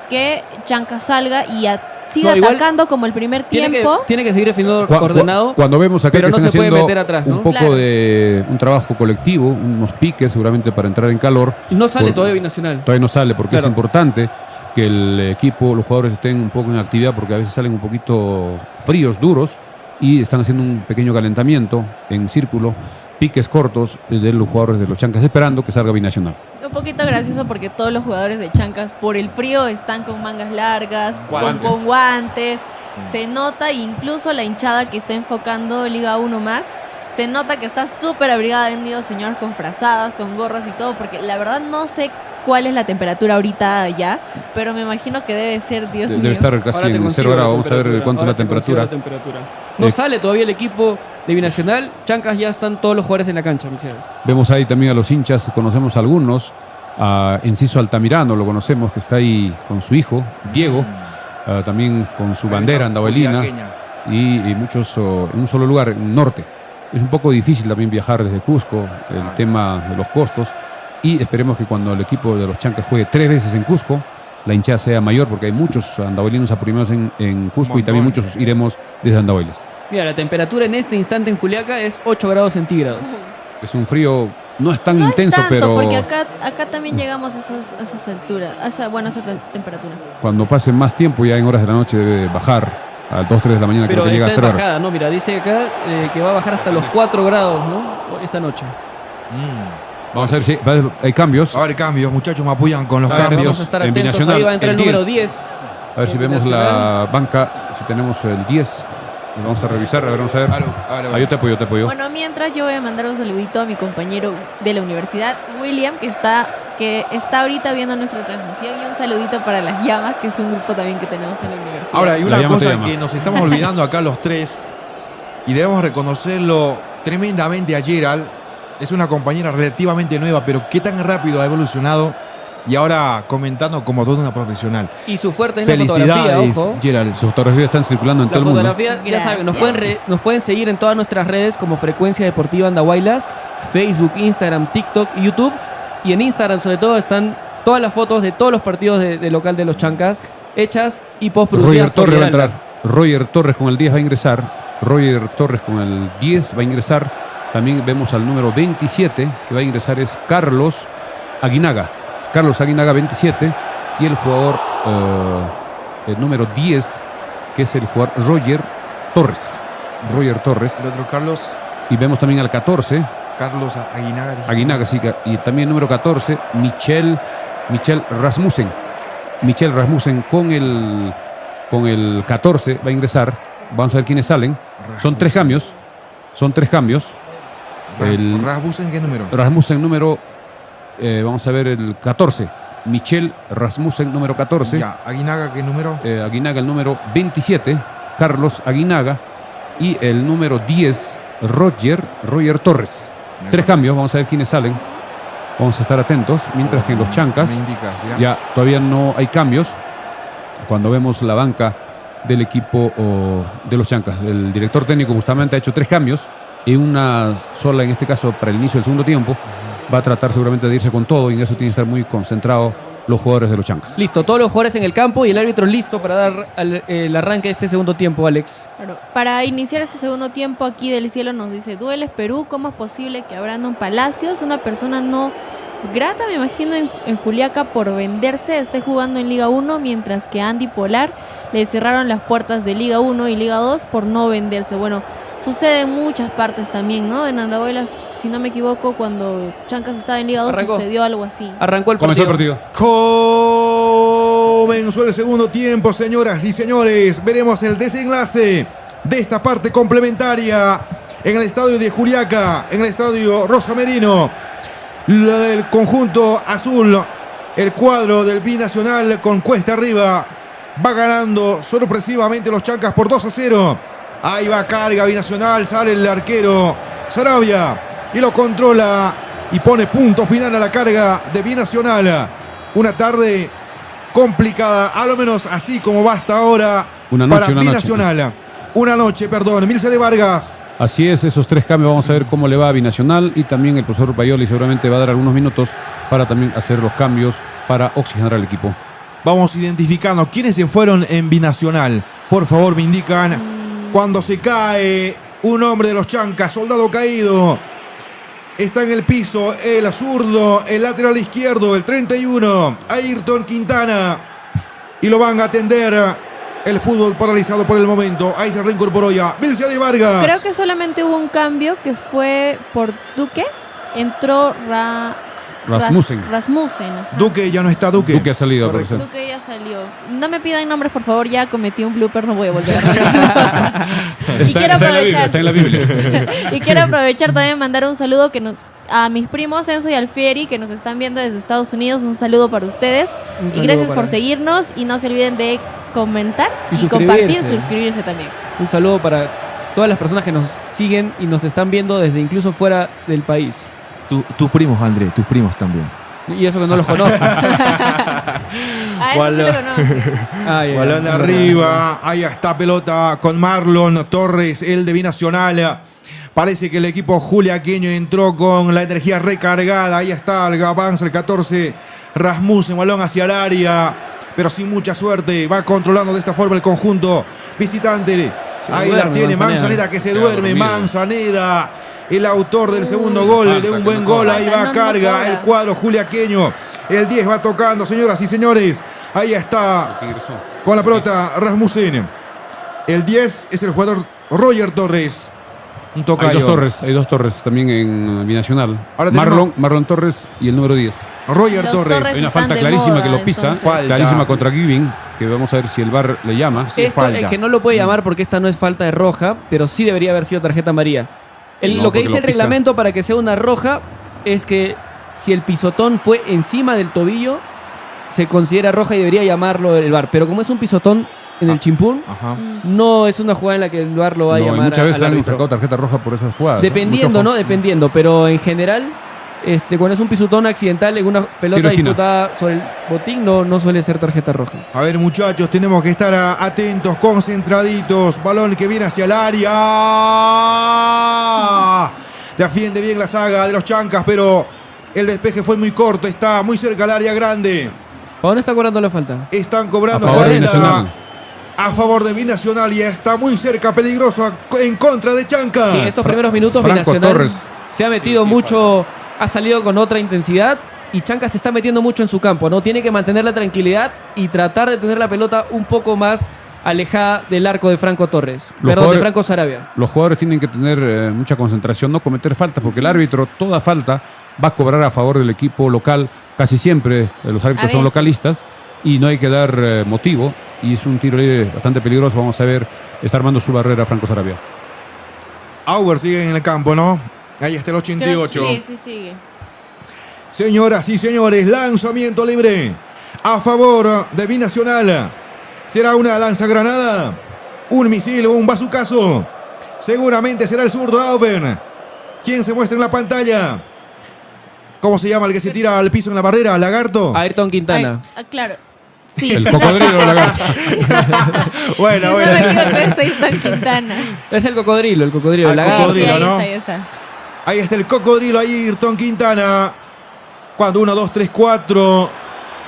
que Chancas salga y siga atacando como el primer tiempo. Tiene que seguir definiendo ordenado. Cuando vemos acá pero que no están se puede haciendo meter atrás, ¿no? un poco de un trabajo colectivo, unos piques seguramente para entrar en calor. No sale todavía Binacional. Todavía no sale porque Claro. es importante que el equipo, los jugadores estén un poco en actividad porque a veces salen un poquito fríos, duros y están haciendo un pequeño calentamiento en círculo, piques cortos de los jugadores de los Chancas esperando que salga Binacional. Un poquito gracioso porque todos los jugadores de Chancas por el frío están con mangas largas, Guantes. con guantes. Se nota, incluso la hinchada que está enfocando Liga 1 Max, se nota que está súper abrigada. Han ido señores con frazadas, con gorras y todo, porque la verdad no sé cuál es la temperatura ahorita allá, pero me imagino que debe ser, Dios mío. Debe estar casi Ahora te en consigo 0 la grados. Vamos a ver temperatura. cuánto es la Ahora te consigo temperatura. No sale todavía el equipo de Binacional. Chancas ya están todos los jugadores en la cancha, Mercedes. Vemos ahí también a los hinchas, conocemos a algunos. A Enciso Altamirano lo conocemos, que está ahí con su hijo, Diego, también con su bandera andahuelina y muchos en un solo lugar, en norte. Es un poco difícil también viajar desde Cusco, el tema de los costos, y esperemos que cuando el equipo de los Chancas juegue 3 veces en Cusco, la hinchada sea mayor, porque hay muchos andahuelinos aprimados en Cusco y también muchos iremos desde Andahuelas. Mira, la temperatura en este instante en Juliaca es 8 grados centígrados. Es un frío, no es tan No intenso, es tanto, pero porque acá también llegamos a esas alturas, a esa temperatura. cuando pase más tiempo, ya en horas de la noche debe bajar a 2, 3 de la mañana, Pero creo que llega a está 0 en horas. bajada, ¿no? Mira, dice acá que va a bajar hasta los 4 grados, ¿no? Esta noche. Vamos a ver si hay cambios. A ver, cambios, muchachos, me apoyan con los A ver, Vamos a cambios. estar en atentos. Binacional, Ahí va a entrar el el número 10. 10. A ver si vemos la banca, si tenemos el 10. Y vamos a revisar, a ver, vamos a ver. Ah, yo te apoyo. Bueno, mientras yo voy a mandar un saludito a mi compañero de la universidad, William, que está ahorita viendo nuestra transmisión, y un saludito para Las Llamas, que es un grupo también que tenemos en la universidad. Ahora, hay La una llama te cosa llama. que nos estamos olvidando acá los tres, y debemos reconocerlo tremendamente a Gerald. Es una compañera relativamente nueva, pero qué tan rápido ha evolucionado y ahora comentando como toda una profesional. Y su fuerte es la fotografía, Felicidades, ojo. Gerald. Sus fotografías están circulando en La todo el mundo. fotografía, ya saben, nos pueden seguir en todas nuestras redes como Frecuencia Deportiva Andahuaylas, Facebook, Instagram, TikTok y YouTube. Y en Instagram, sobre todo, están todas las fotos de todos los partidos de local de los Chancas, hechas y postproducidas. Roger por Torres va a Gerald. entrar. Roger Torres con el 10 va a ingresar. Roger Torres con el 10 va a ingresar. También vemos al número 27 que va a ingresar es Carlos Aguinaga. Carlos Aguinaga 27 y el jugador el número 10 que es el jugador Roger Torres. Roger Torres. El otro Carlos Y vemos también al 14 Aguinaga. Aguinaga, sí, y también el número 14 Michel Rasmussen. Michel Rasmussen con el 14 va a ingresar. Vamos a ver quiénes salen. Son 3 cambios. El Rasmussen, ¿qué número? Rasmussen número, vamos a ver el 14. Michel Rasmussen número 14. Ya, Aguinaga, ¿qué número? Aguinaga el número 27. Carlos Aguinaga. Y el número 10, Roger Torres. 3 cambios, vamos a ver quiénes salen. Vamos a estar atentos. Mientras que en los Chancas Me indicas, ya. ya todavía no hay cambios. Cuando vemos la banca del equipo de los Chancas, el director técnico justamente ha hecho 3 cambios y una sola, en este caso para el inicio del segundo tiempo. Va a tratar seguramente de irse con todo y en eso tienen que estar muy concentrados los jugadores de los Chancas. Listo, todos los jugadores en el campo y el árbitro listo para dar el arranque de este segundo tiempo, Alex. Claro. Para iniciar ese segundo tiempo, aquí del cielo nos dice: Dueles Perú, ¿cómo es posible que Brandon Palacios, una persona no grata, me imagino, en Juliaca por venderse, esté jugando en Liga 1, mientras que a Andy Polar le cerraron las puertas de Liga 1 y Liga 2 por no venderse? Bueno, sucede en muchas partes también, ¿no? En Andahuaylas, si no me equivoco, cuando Chancas estaba en Liga 2 Arrancó. sucedió algo así. Arrancó el Comenzó partido. el partido. Comenzó el segundo tiempo, señoras y señores. Veremos el desenlace de esta parte complementaria en el estadio de Juliaca, en el estadio Rosa Merino. El conjunto azul, el cuadro del binacional con cuesta arriba, va ganando sorpresivamente los Chancas por 2-0. Ahí va carga binacional, sale el arquero Sarabia y lo controla y pone punto final a la carga de binacional. Una tarde complicada, a lo menos así como va hasta ahora Una noche, para una noche. binacional. una noche, perdón. Milce de Vargas. Así es, esos 3 cambios, vamos a ver cómo le va a Binacional y también el profesor Paioli seguramente va a dar algunos minutos para también hacer los cambios para oxigenar al equipo. Vamos identificando quiénes se fueron en Binacional. Por favor, me indican cuando se cae un hombre de los Chancas, soldado caído. Está en el piso el zurdo, el lateral izquierdo, el 31, Ayrton Quintana. Y lo van a atender. El fútbol paralizado por el momento. Ahí se reincorporó ya Milce de Vargas. Creo que solamente hubo un cambio que fue por Duque. Entró Rasmussen. Rasmussen. Ajá. Duque ya no está, Duque. Duque ha salido, Correcto. profesor. Duque ya salió. No me pidan nombres, por favor. Ya cometí un blooper, no voy a volver a Y quiero aprovechar. Está en la Biblia. Y quiero aprovechar también mandar un saludo a mis primos Enzo y Alfieri, que nos están viendo desde Estados Unidos. Un saludo para ustedes. Un Y saludo gracias para- por seguirnos. Y no se olviden de comentar Y y compartir, suscribirse. suscribirse también. Un saludo para todas las personas que nos siguen y nos están viendo desde incluso fuera del país. Tus primos, André, tus primos también. Y eso que no los conozco. A eso sí lo conozco. Ay, ay, Balón ay. arriba, ahí está pelota con Marlon Torres, el de Binacional. Parece que el equipo juliaqueño entró con la energía recargada. Ahí está, avanza el 14, Rasmussen, balón hacia el área, pero sin mucha suerte. Va controlando de esta forma el conjunto visitante. Se Ahí duerme la tiene Manzaneda. Manzaneda, que se Queda duerme. dormido. Manzaneda, el autor del segundo gol, falta, de un que buen no gol. cobra. Ahí Falta, va, no carga cobra. el cuadro juliaqueño. El 10 va tocando, señoras y señores. Ahí está Que ingresó. con la pelota Rasmussen. El 10 es el jugador Roger Torres. Un tocayo. Hay dos Torres también en Binacional. Ahora tenemos- Marlon Torres y el número 10. Roger Los Torres. Torres Hay una están falta de clarísima moda, que lo pisa. entonces. Falta. Clarísima contra Giving, que vamos a ver si el VAR le llama. Sí, Esto falta. es que no lo puede llamar porque esta no es falta de roja, pero sí debería haber sido tarjeta amarilla. No, Lo que porque dice lo el pisa. reglamento para que sea una roja es que si el pisotón fue encima del tobillo, se considera roja y debería llamarlo el VAR. Pero como es un pisotón en el chimpún, Ajá. no es una jugada en la que el VAR lo va a No, y llamar muchas veces al han árbitro. sacado tarjeta roja por esas jugadas. Dependiendo, Mucho ¿no? ojo. Dependiendo. Pero en general, cuando es un pisotón accidental en una Tiro pelota de esquina. disputada sobre el botín, no suele ser tarjeta roja. A ver, muchachos, tenemos que estar atentos, concentraditos. Balón que viene hacia el área. Defiende bien la saga de los Chancas, pero el despeje fue muy corto. Está muy cerca del área grande. ¿Para dónde está cobrando la falta? Están cobrando A favor de falta Binacional. a favor de Binacional y está muy cerca, peligroso en contra de Chancas. Sí, estos primeros minutos Franco Binacional Torres. se ha metido mucho, ha salido con otra intensidad y Chancas se está metiendo mucho en su campo, ¿no? Tiene que mantener la tranquilidad y tratar de tener la pelota un poco más alejada del arco de Franco Torres. Los Perdón, de jugadores- Franco Sarabia. Los jugadores tienen que tener mucha concentración, no cometer faltas, porque el árbitro, toda falta, va a cobrar a favor del equipo local. Casi siempre los árbitros A son veces. localistas y no hay que dar motivo. Y es un tiro libre bastante peligroso. Vamos a ver, está armando su barrera Franco Sarabia. Auer sigue en el campo, ¿no? Ahí está el 88. Sí, sigue. Señoras y señores, lanzamiento libre a favor de Binacional. ¿Será una lanzagranada? ¿Un misil o un bazucazo? Seguramente será el zurdo Auber. ¿Quién se muestra en la pantalla? ¿Cómo se llama el que se tira al piso en la barrera? ¿Lagarto? Ayrton Quintana. Ay, claro. Sí. El cocodrilo, lagarto. Bueno, Si no me equivoco, soy Ayrton Quintana. Es el cocodrilo, Al el lagarto. cocodrilo, ahí ¿no? está, ahí está. Ahí está el cocodrilo, ahí Ayrton Quintana. Cuando 1, 2, 3, 4,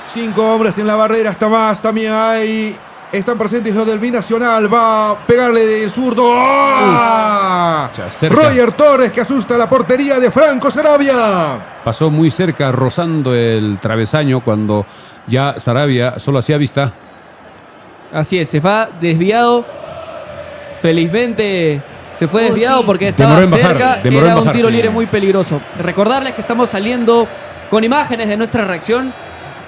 5 hombres en la barrera, hasta más. También hay. Están presentes los del Binacional. Va a pegarle del zurdo. ¡Ah! cerca. Roger Torres que asusta la portería de Franco Sarabia. Pasó muy cerca, rozando el travesaño cuando ya Sarabia solo hacía vista. Así es, se va desviado. Felizmente se fue desviado Sí. porque estaba Demoró en bajar, cerca. demoró Era en un bajar, tiro sí. libre muy peligroso. Recordarles que estamos saliendo con imágenes de nuestra reacción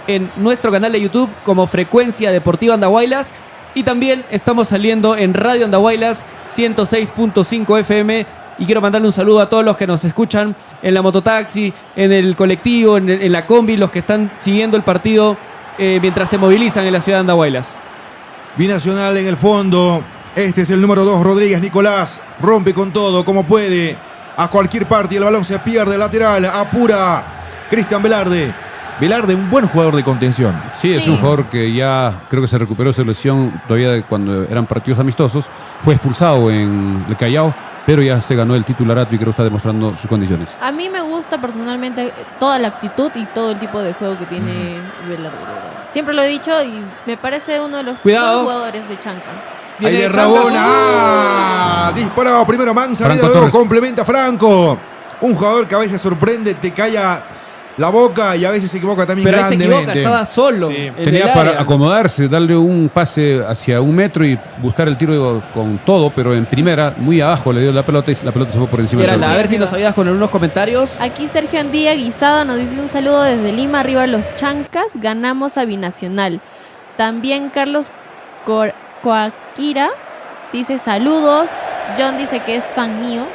en nuestro canal de YouTube como Frecuencia Deportiva Andahuaylas. Y también estamos saliendo en Radio Andahuaylas 106.5 FM. Y quiero mandarle un saludo a todos los que nos escuchan en la mototaxi, en el colectivo, en la combi, los que están siguiendo el partido mientras se movilizan en la ciudad de Andahuaylas. Binacional en el fondo. Este es el número 2, Rodríguez Nicolás. Rompe con todo, como puede. A cualquier parte, el balón se pierde lateral. Apura Cristian Velarde. Velarde, un buen jugador de contención. Sí, es Sí. un jugador que ya creo que se recuperó de su lesión todavía de cuando eran partidos amistosos. Fue expulsado en el Callao, pero ya se ganó el titularato y creo que está demostrando sus condiciones. A mí me gusta personalmente toda la actitud y todo el tipo de juego que tiene Velarde. la verdad. Siempre lo he dicho y me parece uno de los Cuidado. buenos jugadores de Chanca. Ahí Viene de Chanca. Rabona. ¡Ah! Disparado primero Manzaneda, Franco luego Torres. complementa Franco. Un jugador que a veces sorprende, te calla la boca y a veces se equivoca también Pero ahí se grandemente. equivoca, estaba solo. Sí. en Tenía el para área. acomodarse, darle un pase hacia 1 metro y buscar el tiro con todo, pero en primera, muy abajo, le dio la pelota y la pelota se fue por encima Gerald, del a travesaño. ver si nos ayudas con unos comentarios. Aquí Sergio Andía Guisado nos dice un saludo desde Lima, arriba los Chancas, ganamos a Binacional. También Carlos Coaquira dice saludos. John dice que es fan mío.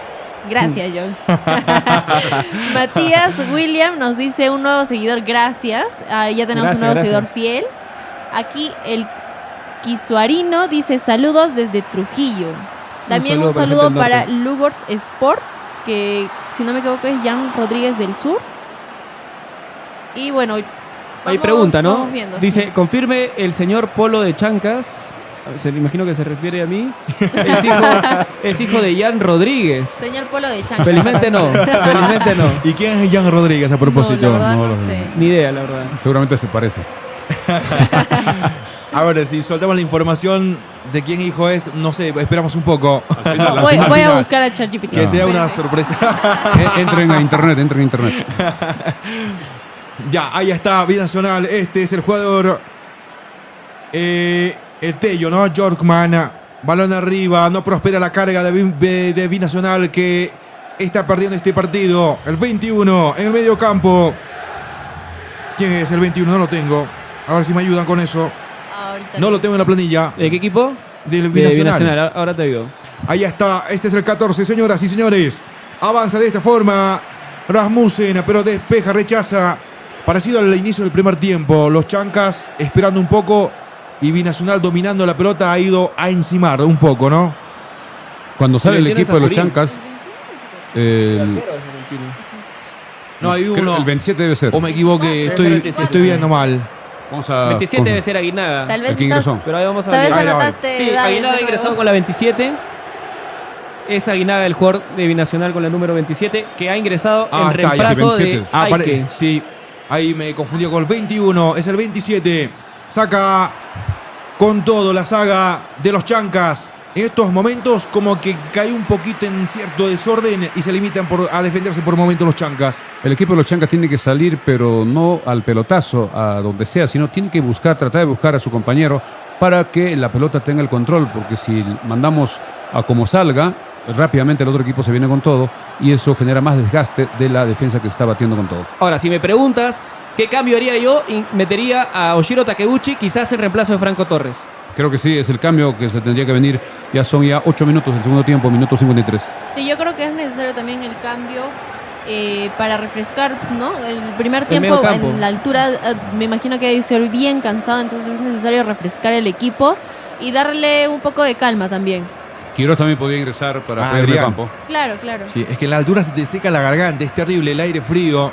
Gracias, John. Matías William nos dice un nuevo seguidor, gracias. Ya tenemos Gracias, un nuevo gracias. seguidor fiel. Aquí el Quisuarino dice saludos desde Trujillo. También un saludo saludo para la para gente del Lugort Sport, que si no me equivoco es Jan Rodríguez del Sur. Y bueno, Hay vamos- pregunta, ¿no? vamos viendo, Dice, sí. confirme el señor Polo de Chancas. Se imagino que se refiere a mí. Es hijo de Jan Rodríguez. Señor Polo de Chanca. Felizmente no. Felizmente no. ¿Y quién es Jan Rodríguez a propósito? No, la verdad No no lo sé. Ni idea, la verdad. Seguramente se parece. Ahora, si soltamos la información de quién hijo es, no sé, esperamos un poco. Al final, al Voy, final. voy a buscar a ChatGPT. Que sea una Espérame. sorpresa. Entren a internet, entren a internet. Ya, ahí está, Binacional. Este es el jugador. El Tello, ¿no? Jorkman. Balón arriba. No prospera la carga de Binacional que está perdiendo este partido. El 21 en el medio campo. ¿Quién es el 21? No lo tengo. A ver si me ayudan con eso. Ahorita No lo tengo en la planilla ¿De qué equipo? del De Binacional. Binacional. Ahora te digo. Ahí está, este es el 14, señoras y señores. Avanza de esta forma Rasmussen, pero despeja, rechaza. Parecido al inicio del primer tiempo. Los Chancas esperando un poco y Binacional dominando la pelota ha ido a encimar un poco, ¿no? Cuando sale el 21 es equipo de los Azurín. Chancas, el, No, hay creo uno. el 27 debe ser. O me equivoqué, es el 27. estoy viendo mal. Vamos a 27 debe ser Aguinaga. Tal vez el que estás, ingresó. Pero ahí vamos a tal vez ver. Ahí va. anotaste Sí, edades Aguinaga de ingresó nuevo. con la 27. Es Aguinaga el jugador de Binacional con la número 27 que ha ingresado Ah, en está, ya, reemplazo sí, de 27. Aike. Sí, ahí me confundió con el 21, es el 27. Saca con todo la saga de los Chancas. En estos momentos como que cae un poquito en cierto desorden y se limitan a defenderse por momentos los Chancas. El equipo de los Chancas tiene que salir, pero no al pelotazo, a donde sea, sino tiene que buscar, tratar de buscar a su compañero para que la pelota tenga el control, porque si mandamos a como salga, rápidamente el otro equipo se viene con todo y eso genera más desgaste de la defensa que se está batiendo con todo. Ahora, si me preguntas qué cambio haría yo, metería a Oshiro Takeuchi quizás en reemplazo de Franco Torres. Creo que sí, es el cambio que se tendría que venir. Ya son 8 minutos del segundo tiempo, minuto 53. Sí, yo creo que es necesario también el cambio para refrescar, ¿no? El primer tiempo medio campo. en la altura, me imagino que debe ser bien cansado, entonces es necesario refrescar el equipo y darle un poco de calma también. Quiroz también podría ingresar para Ah, poder de Adrián. campo. Claro, claro. Sí, es que en la altura se te seca la garganta, es terrible, el aire frío.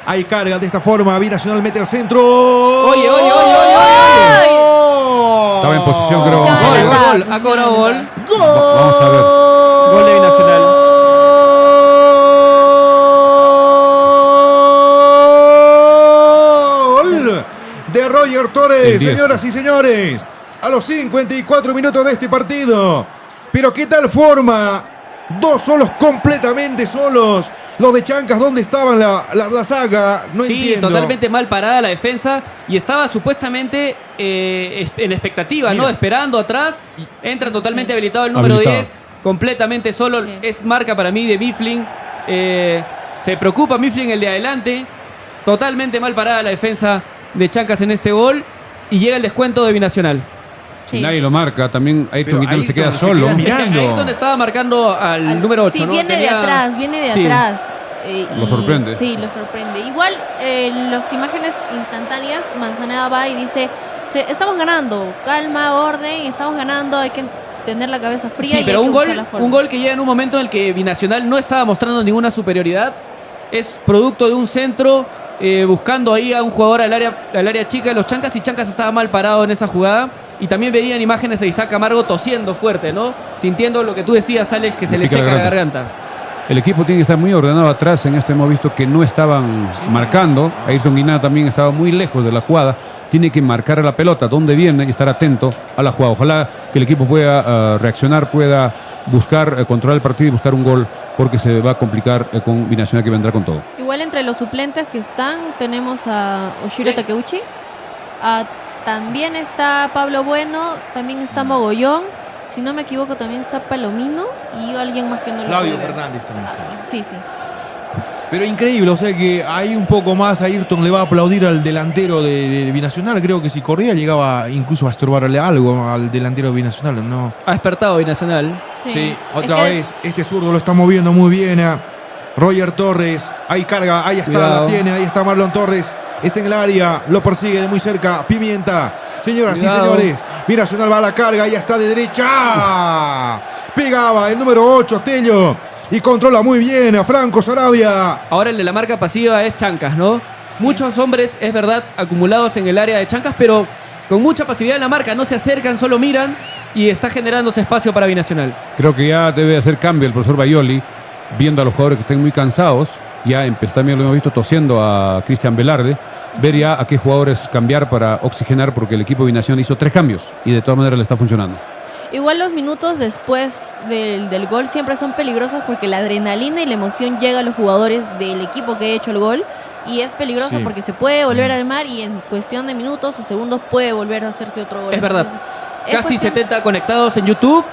Hay carga de esta forma, Binacional mete al centro. Oye, oye, oye, oye. Estaba en posición, creo. Posición Vamos a ver. adelantada. Gol, ha cobrado gol. Vamos a ver. Gol de Binacional. Gol de Roger El Torres, 10. señoras y señores, a los 54 minutos de este partido. Pero qué tal forma, dos solos, completamente solos. Los de Chancas, ¿dónde estaban la saga? No Sí, entiendo. totalmente mal parada la defensa y estaba supuestamente en expectativa, Mira. ¿no? Esperando atrás. Entra totalmente Sí. habilitado el número Habilitado. 10, completamente solo. Sí. Es marca para mí de Mifflin. Se preocupa Mifflin el de adelante. Totalmente mal parada la defensa de Chancas en este gol. Y llega el descuento de Binacional. Si Sí. nadie lo marca, también Pero Ayrton Quintana se queda Ayrton se solo. queda Es que mirando. Ayrton estaba marcando al número 8, Sí, ¿no? viene Tenía- de atrás, viene de Sí. atrás. Lo sorprende. Sí, lo sorprende. Igual, las imágenes instantáneas, Manzaneda va y dice, estamos ganando, calma, orden, estamos ganando, hay que tener la cabeza fría. Sí, y pero hay que un buscar gol, la forma". un gol que llega en un momento en el que Binacional no estaba mostrando ninguna superioridad. Es producto de un centro buscando ahí a un jugador al área chica de los Chancas, y Chancas estaba mal parado en esa jugada. Y también veían imágenes de Isaac Camargo tosiendo fuerte, ¿no? Sintiendo lo que tú decías, Alex, que se le seca la garganta. El equipo tiene que estar muy ordenado atrás. En este hemos visto que no estaban marcando. Ayrton Guinada también estaba muy lejos de la jugada. Tiene que marcar la pelota donde viene y estar atento a la jugada. Ojalá que el equipo pueda reaccionar, pueda buscar, controlar el partido y buscar un gol, porque se va a complicar con Binacional, que vendrá con todo. Igual entre los suplentes que están, tenemos a Oshiro Takeuchi, también está Pablo Bueno, también está Mogollón, si no me equivoco también está Palomino y alguien más que no lo Flavio pude ver. Fernández también está. Sí. Pero increíble, o sea que ahí un poco más Ayrton le va a aplaudir al delantero de Binacional. Creo que si corría llegaba incluso a estorbarle algo al delantero de Binacional, ¿no? Ha despertado Binacional. Sí, otra vez, este zurdo lo está moviendo muy bien. Roger Torres, ahí carga, ahí está, Cuidado. la tiene, ahí está Marlon Torres. Está en el área, lo persigue de muy cerca. Pimienta, señoras y Cuidado. señores. Binacional va a la carga, ahí está de derecha. Pegaba el número 8, Tello. Y controla muy bien a Franco Sarabia. Ahora el de la marca pasiva es Chancas, ¿no? Muchos hombres, es verdad, acumulados en el área de Chancas, pero con mucha pasividad en la marca. No se acercan, solo miran, y está generándose espacio para Binacional. Creo que ya debe hacer cambio el profesor Baioli, viendo a los jugadores que estén muy cansados. Ya empezó, también lo hemos visto tosiendo a Cristian Velarde. Ver ya a qué jugadores cambiar para oxigenar, porque el equipo de Binacional hizo 3 cambios y de todas maneras le está funcionando. Igual los minutos después del gol siempre son peligrosos porque la adrenalina y la emoción llega a los jugadores del equipo que ha hecho el gol, y es peligroso Sí. porque se puede volver al mar y en cuestión de minutos o segundos puede volver a hacerse otro gol. Es verdad. Entonces, es Casi cuestión- 70 conectados en YouTube,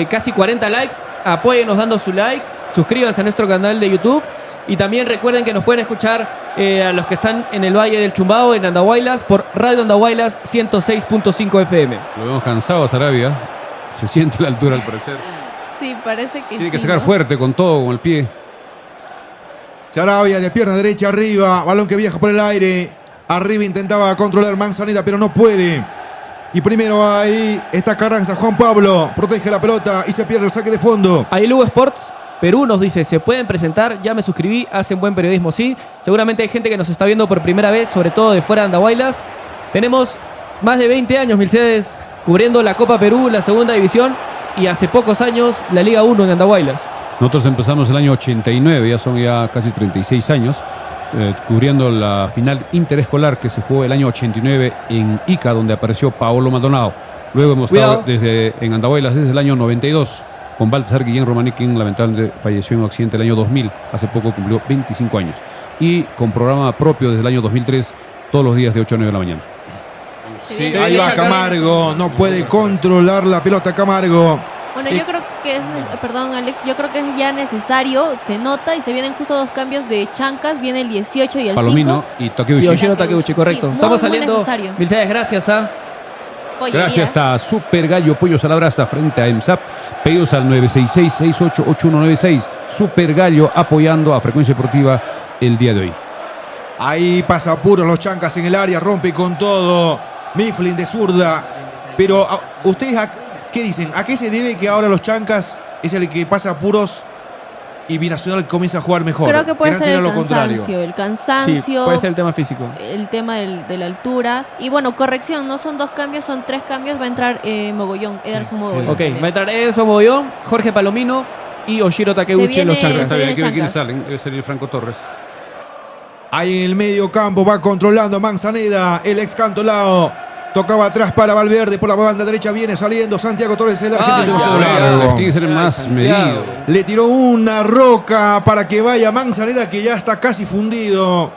casi 40 likes. Apóyennos dando su like, suscríbanse a nuestro canal de YouTube, y también recuerden que nos pueden escuchar a los que están en el Valle del Chumbao, en Andahuaylas, por Radio Andahuaylas 106.5 FM. Lo vemos cansado a Sarabia. Se siente la altura al parecer. Sí, parece que Tiene que sí, sacar ¿no? fuerte con todo, con el pie. Sarabia de pierna derecha arriba. Balón que viaja por el aire. Arriba intentaba controlar Manzaneda, pero no puede. Y primero ahí está Carranza. Juan Pablo protege la pelota y se pierde el saque de fondo. Ahí Lugo Sports Perú nos dice: se pueden presentar, ya me suscribí, hacen buen periodismo. Sí, seguramente hay gente que nos está viendo por primera vez, sobre todo de fuera de Andahuaylas. Tenemos más de 20 años, Mercedes, cubriendo la Copa Perú, la segunda división, y hace pocos años la Liga 1 en Andahuaylas. Nosotros empezamos el año 89, ya son casi 36 años, cubriendo la final interescolar que se jugó el año 89 en Ica, donde apareció Paolo Maldonado. Luego hemos estado en Andahuaylas desde el año 92, con Baltasar Guillén Romaní, quien lamentablemente falleció en un accidente el año 2000, hace poco cumplió 25 años. Y con programa propio desde el año 2003, todos los días de 8 a 9 de la mañana. Sí, Se ahí viene va Chancas. Camargo. No puede controlar la pelota Camargo. Bueno, yo creo que es, perdón Alex, yo creo que es ya necesario, se nota, y se vienen justo 2 cambios de Chancas, viene el 18 y el Palomino 5. y Takeuchi. Yoshiro Takeuchi, correcto. Sí, muy, Estamos muy saliendo, necesario. Mercedes, gracias a... Gracias a Super Gallo Pollos a la Brasa frente a EMSAP. Pedidos al 966-688196. Super Gallo apoyando a Frecuencia Deportiva el día de hoy. Ahí pasa apuros los Chancas en el área, rompe con todo. Mifflin de zurda. Pero ustedes, ¿qué dicen? ¿A qué se debe que ahora los Chancas es el que pasa apuros y Binacional comienza a jugar mejor? Creo que puede antes ser era el lo contrario. cansancio, el cansancio, Sí, puede ser el tema físico. el tema de la altura. Y bueno, corrección, no son 2 cambios, son 3 cambios. Va a entrar Mogollón, Ederson Mogollón. Ok, va a entrar Ederson Mogollón, Jorge Palomino y Oshiro Takeuchi en los viene- Chancas. Está bien, hay que ver quiénes Chancas. salen. Debe ser el Franco Torres. Ahí en el medio campo va controlando Manzaneda, el ex Cantolao. Tocaba atrás para Valverde, por la banda derecha viene saliendo Santiago Torres, el argentino demasiado largo. Tiene que ser más Santiago. medido. Le tiró una roca para que vaya Manzaneda, que ya está casi fundido.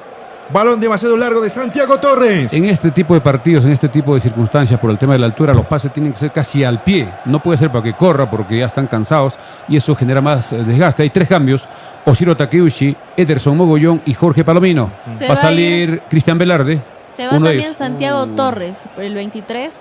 Balón demasiado largo de Santiago Torres. En este tipo de partidos, en este tipo de circunstancias, por el tema de la altura, los pases tienen que ser casi al pie. No puede ser para que corra porque ya están cansados y eso genera más desgaste. Hay 3 cambios: Oshiro Takeuchi, Ederson Mogollón y Jorge Palomino. Se Va a va a salir Cristian Velarde. Se va uno de también ellos. Santiago Torres, el 23.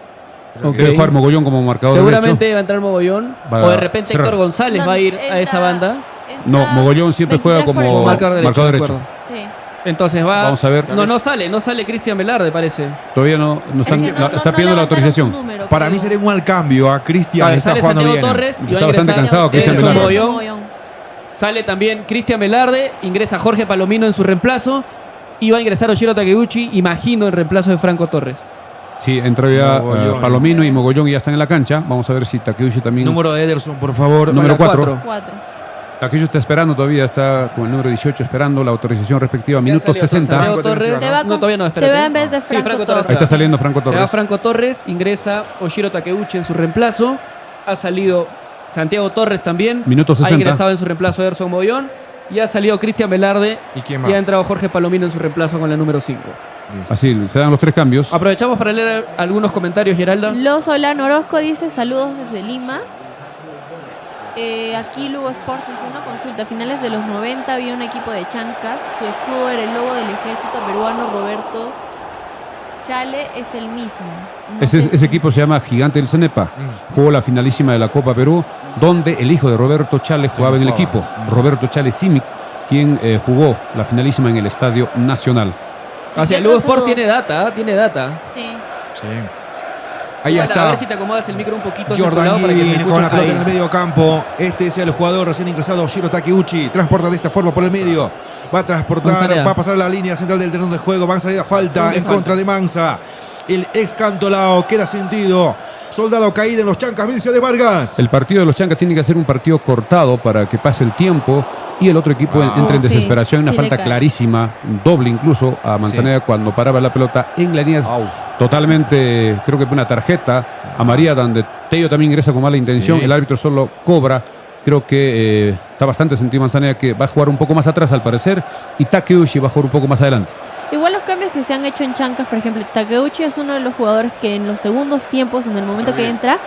Ok. Debe jugar Mogollón como marcador Seguramente derecho. va a entrar Mogollón, Va o de a repente cerrar. Héctor González No, va a ir entra- a esa banda. No, Mogollón siempre juega 23 por como el Marcador marcador de derecho. acuerdo. Sí. Entonces va... Vamos a ver. No sale Cristian Velarde, parece. Todavía no están, Es que está pidiendo la autorización. Para mí sería un mal cambio. A Cristian Vale, está sale jugando Santiago bien. Torres y va a Está bastante ingresar cansado Cristian Ederson Velarde. Mogollón. Sale también Cristian Velarde, ingresa Jorge Palomino en su reemplazo. Y va a ingresar Oshiro Takeuchi, imagino, en reemplazo de Franco Torres. Sí, entra ya Mogollón. Palomino y Mogollón ya están en la cancha. Vamos a ver si Takeuchi también. Número de Ederson, por favor. Número Para 4. 4. Takeuchi está esperando todavía, está con el número 18 esperando la autorización respectiva. Ya Minuto salió 60. Santiago Franco Torres. Torres Se va No, con- todavía no, se espérate. va en vez de Sí, Franco Franco Torres. Torres. Ahí está saliendo Franco Se va Torres. Franco Torres, ingresa Oshiro Takeuchi en su reemplazo. Ha salido Santiago Torres también. Minuto Ha 60. ingresado en su reemplazo Ederson Mogollón. Y ha salido Cristian Velarde. ¿Y quién más? Y ha entrado Jorge Palomino en su reemplazo con la número 5. Así, se dan los 3 cambios. Aprovechamos para leer algunos comentarios, Geralda. Los Solano Orozco dice saludos desde Lima. Aquí Lugo Sport dice una consulta. A finales de los 90 había un equipo de chancas. Su escudo era el logo del ejército peruano. Roberto Chale es el mismo. No sé Ese si- equipo se llama Gigante del Cenepa. Jugó la finalísima de la Copa Perú, donde el hijo de Roberto Chale jugaba en el equipo. Roberto Chale Simic, quien jugó la finalísima en el Estadio Nacional. Así, ¿qué Lugo otro Sports saludo? tiene data, tiene data. Sí. Sí. Ahí Geralda, está. A ver si te acomodas el micro un poquito hacia tu Jordan lado para que se Guin escuche. con la pelota Ahí. en el medio campo. Este es el jugador recién ingresado, Oshiro Takeuchi. Transporta de esta forma por el medio. Va a transportar, Manzaneda. va a pasar a la línea central del terreno de juego. Van a salir a falta ¿Dónde en falta? contra de Mansa. El ex Cantolao queda sentido. Soldado caído en los chancas, Milicia de Vargas. El partido de los Chancas tiene que ser un partido cortado para que pase el tiempo y el otro equipo entre en Sí, desesperación. Una sí le falta cae. clarísima, doble incluso a Manzaneda cuando paraba la pelota en la línea. Au. Totalmente, creo que fue una tarjeta amarilla donde Tello también ingresa con mala intención. Sí. El árbitro solo cobra. Creo que está bastante sentido Manzaneda, que va a jugar un poco más atrás al parecer, y Takeuchi va a jugar un poco más adelante. Igual los cambios que se han hecho en chancas, por ejemplo, Takeuchi es uno de los jugadores que en los segundos tiempos, en el momento que entra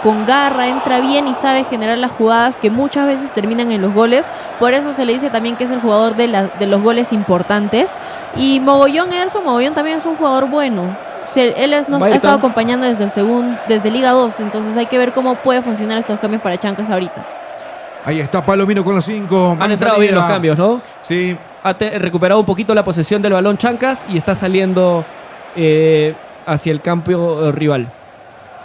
con garra, entra bien y sabe generar las jugadas que muchas veces terminan en los goles. Por eso se le dice también que es el jugador de los goles importantes. Y Mogollón, Ederson Mogollón también es un jugador bueno. Nos ha Baita. estado acompañando desde Liga 2, entonces hay que ver cómo puede funcionar estos cambios para chancas ahorita. Ahí está Palomino con los 5. Han entrado bien los cambios, ¿no? Sí. Ha recuperado un poquito la posesión del balón Chancas y está saliendo hacia el campo rival.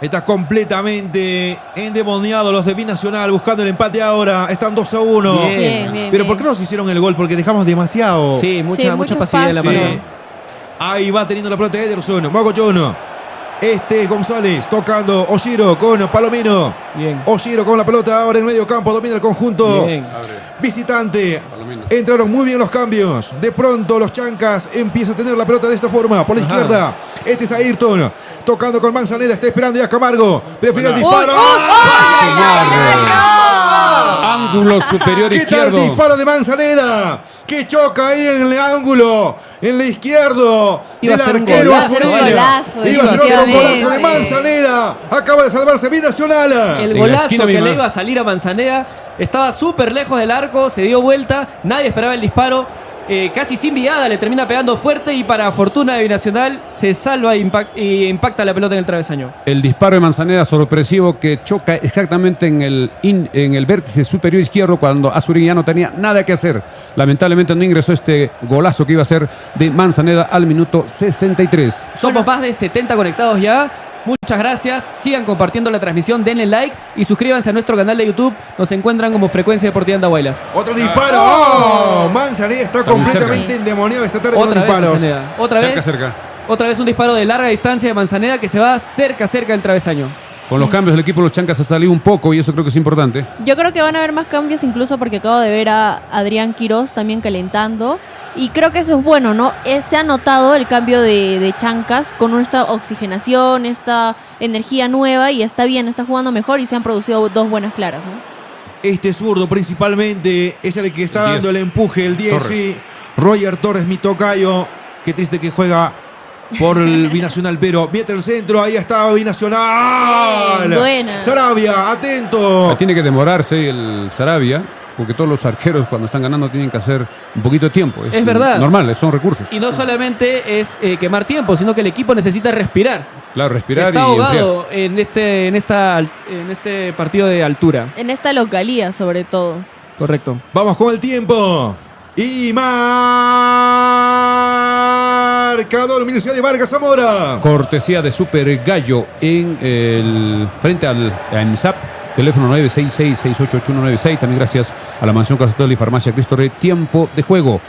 Está completamente endemoniado los de Binacional buscando el empate ahora. Están 2-1. Bien. Bien, bien. Pero bien. ¿por qué nos hicieron el gol? Porque dejamos demasiado. Sí, mucha muchos pasividad en la pases. mano. Sí. Ahí va teniendo la pelota Ederson. Mogollón. González tocando. Oshiro con Palomino. Bien. Oshiro con la pelota ahora en medio campo. Domina el conjunto Bien. visitante. Palomino. Entraron muy bien los cambios. De pronto los chancas empiezan a tener la pelota de esta forma. Por la Ajá. izquierda. Este es Ayrton. Tocando con Manzaneda. Está esperando ya Camargo. Prefiere el Bueno. disparo. Ángulo superior ¿Qué tal izquierdo. el disparo de Manzaneda? Que choca ahí en el ángulo. En la izquierdo. Iba a Del ser un arquero golazo, Azurín. golazo, Iba a ser otro definitivamente. golazo de Manzaneda. Acaba de salvarse Binacional. El En la golazo esquina que misma. le iba a salir a Manzaneda estaba súper lejos del arco, se dio vuelta, nadie esperaba el disparo, casi sin viada, le termina pegando fuerte y para fortuna de Binacional se salva y impacta la pelota en el travesaño. El disparo de Manzaneda sorpresivo que choca exactamente en el vértice superior izquierdo cuando Azurín ya no tenía nada que hacer. Lamentablemente no ingresó este golazo que iba a ser de Manzaneda al minuto 63. Somos más de 70 conectados ya. Muchas gracias, sigan compartiendo la transmisión, denle like y suscríbanse a nuestro canal de YouTube. Nos encuentran como Frecuencia Deportiva Andahuaylas. Otro disparo. ¡Oh! Manzaneda está Está muy completamente cerca. endemoniado esta tarde con los Otra vez disparos. Manzaneda. Cerca. Otra vez un disparo de larga distancia de Manzaneda que se va cerca del travesaño. Con los cambios del equipo los Chancas ha salido un poco y eso creo que es importante. Yo creo que van a haber más cambios incluso porque acabo de ver a Adrián Quirós también calentando y creo que eso es bueno, ¿no? Se ha notado el cambio de Chancas con esta oxigenación, esta energía nueva y está bien, está jugando mejor y se han producido dos buenas claras, ¿no? Este zurdo principalmente es el que está El 10. dando el empuje, el 10, Torres. sí. Roger Torres, mi tocayo. Qué triste que juega por el Binacional, pero mete el centro, ahí está Binacional. Bien, buena. Sarabia, atento. Tiene que demorarse el Sarabia, porque todos los arqueros cuando están ganando tienen que hacer un poquito de tiempo. Es verdad. Normal, son recursos. Y no solamente es quemar tiempo, sino que el equipo necesita respirar. Claro, respirar Está y ahogado en este partido de altura. En esta localía sobre todo. Correcto. Vamos con el tiempo. Y marcador Milicia de Vargas Zamora. cortesía de Super Gallo en el frente al EMSAP, teléfono 966-688196. También gracias a la Mansión Casa Hotel y Farmacia Cristo Rey. Tiempo de juego.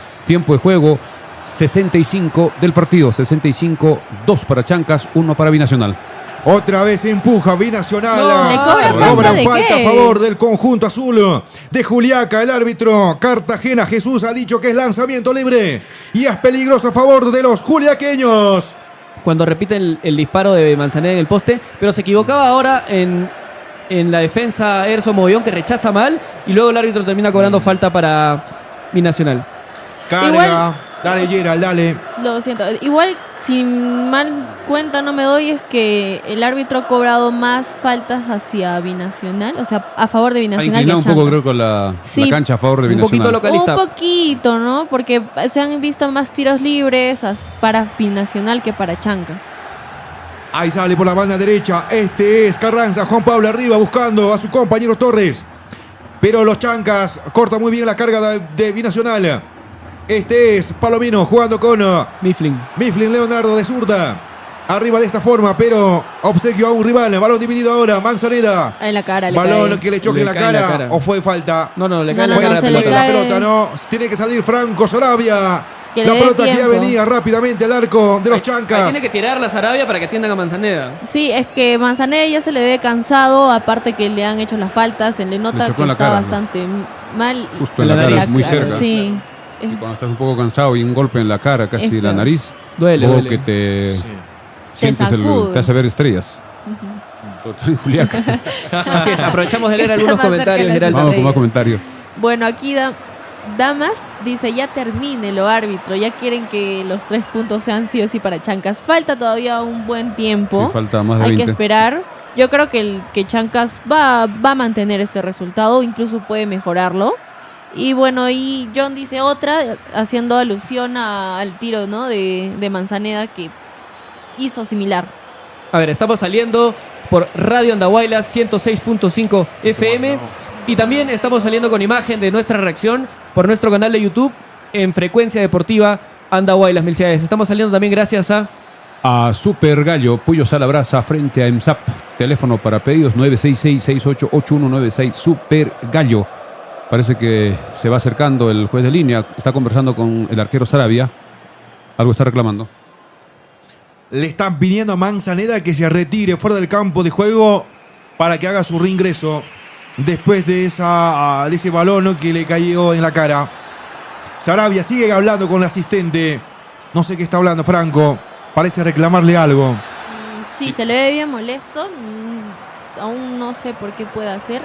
65 del partido. 65-2 para Chancas, 1 para Binacional. Otra vez empuja Binacional. No, le cobran Cobran ¿de falta qué? a favor del conjunto azul de Juliaca. El árbitro Cartagena Jesús ha dicho que es lanzamiento libre y es peligroso a favor de los juliaqueños. Cuando repite el disparo de Manzaneda en el poste, pero se equivocaba ahora en la defensa Erso Mogollón, que rechaza mal, y luego el árbitro termina cobrando falta para Binacional. Carga. Igual- Dale, Gerald, dale. Lo siento. Igual, si mal cuenta no me doy, es que el árbitro ha cobrado más faltas hacia Binacional, o sea, a favor de Ha Binacional. inclinado un que poco, Chancas. creo, con la Sí, cancha a favor de un poquito Binacional. localista. Un poquito, ¿no? Porque se han visto más tiros libres para Binacional que para Chancas. Ahí sale por la banda derecha. Este es Carranza. Juan Pablo arriba buscando a su compañero Torres. Pero los Chancas cortan muy bien la carga de Binacional. Este es Palomino jugando con Mifflin. Mifflin Leonardo de zurda. Arriba de esta forma, pero obsequio a un rival. Balón dividido ahora. Manzaneda. En la cara, le Balón cae. que le choque Le en la cae en la cara. cara. ¿O fue falta? No, le No, cae no, la cara no, a se la le pelota. La cae. pelota, no. Tiene que salir Franco Sarabia. Que La le dé pelota que ya tiempo. venía rápidamente al arco de los Chancas. Tiene que tirar la Sarabia para que atiendan a Manzaneda. Sí, es que Manzaneda ya se le ve cansado, aparte que le han hecho las faltas, se le nota chocó que en la está cara, ¿no? bastante mal. Justo en En la la cara, nariz. muy cara, cerca. Sí. Y cuando estás un poco cansado y un golpe en la cara, casi Es la peor. nariz, Duele, luego duele. que te Sí. sientes sacude. te hace ver estrellas. Sobre todo en Juliaca. Así es, aprovechamos de leer Está algunos más cerca comentarios, la Geraldo. Vamos con más comentarios. Bueno, aquí Damas dice, ya termine lo árbitro, ya quieren que los 3 puntos sean sí o sí para Chancas. Falta todavía un buen tiempo. Sí, falta más de Hay 20. que esperar. Yo creo que Chancas va a mantener este resultado, incluso puede mejorarlo. Y bueno, y John dice otra, haciendo alusión al tiro, ¿no? de Manzaneda, que hizo similar. A ver, estamos saliendo por Radio Andahuaylas 106.5 FM y también estamos saliendo con imagen de nuestra reacción por nuestro canal de YouTube en Frecuencia Deportiva Andahuaylas, mil ciudades. Estamos saliendo también gracias a Super Gallo, Pollo Salabrasa frente a EMSAP. Teléfono para pedidos 966-688196. Super Gallo. Parece que se va acercando el juez de línea. Está conversando con el arquero Sarabia. Algo está reclamando. Le están pidiendo a Manzaneda que se retire fuera del campo de juego para que haga su reingreso después de ese balón, ¿no?, que le cayó en la cara. Sarabia sigue hablando con el asistente. No sé qué está hablando Franco. Parece reclamarle algo. Sí, se le ve bien molesto. Aún no sé por qué puede hacer.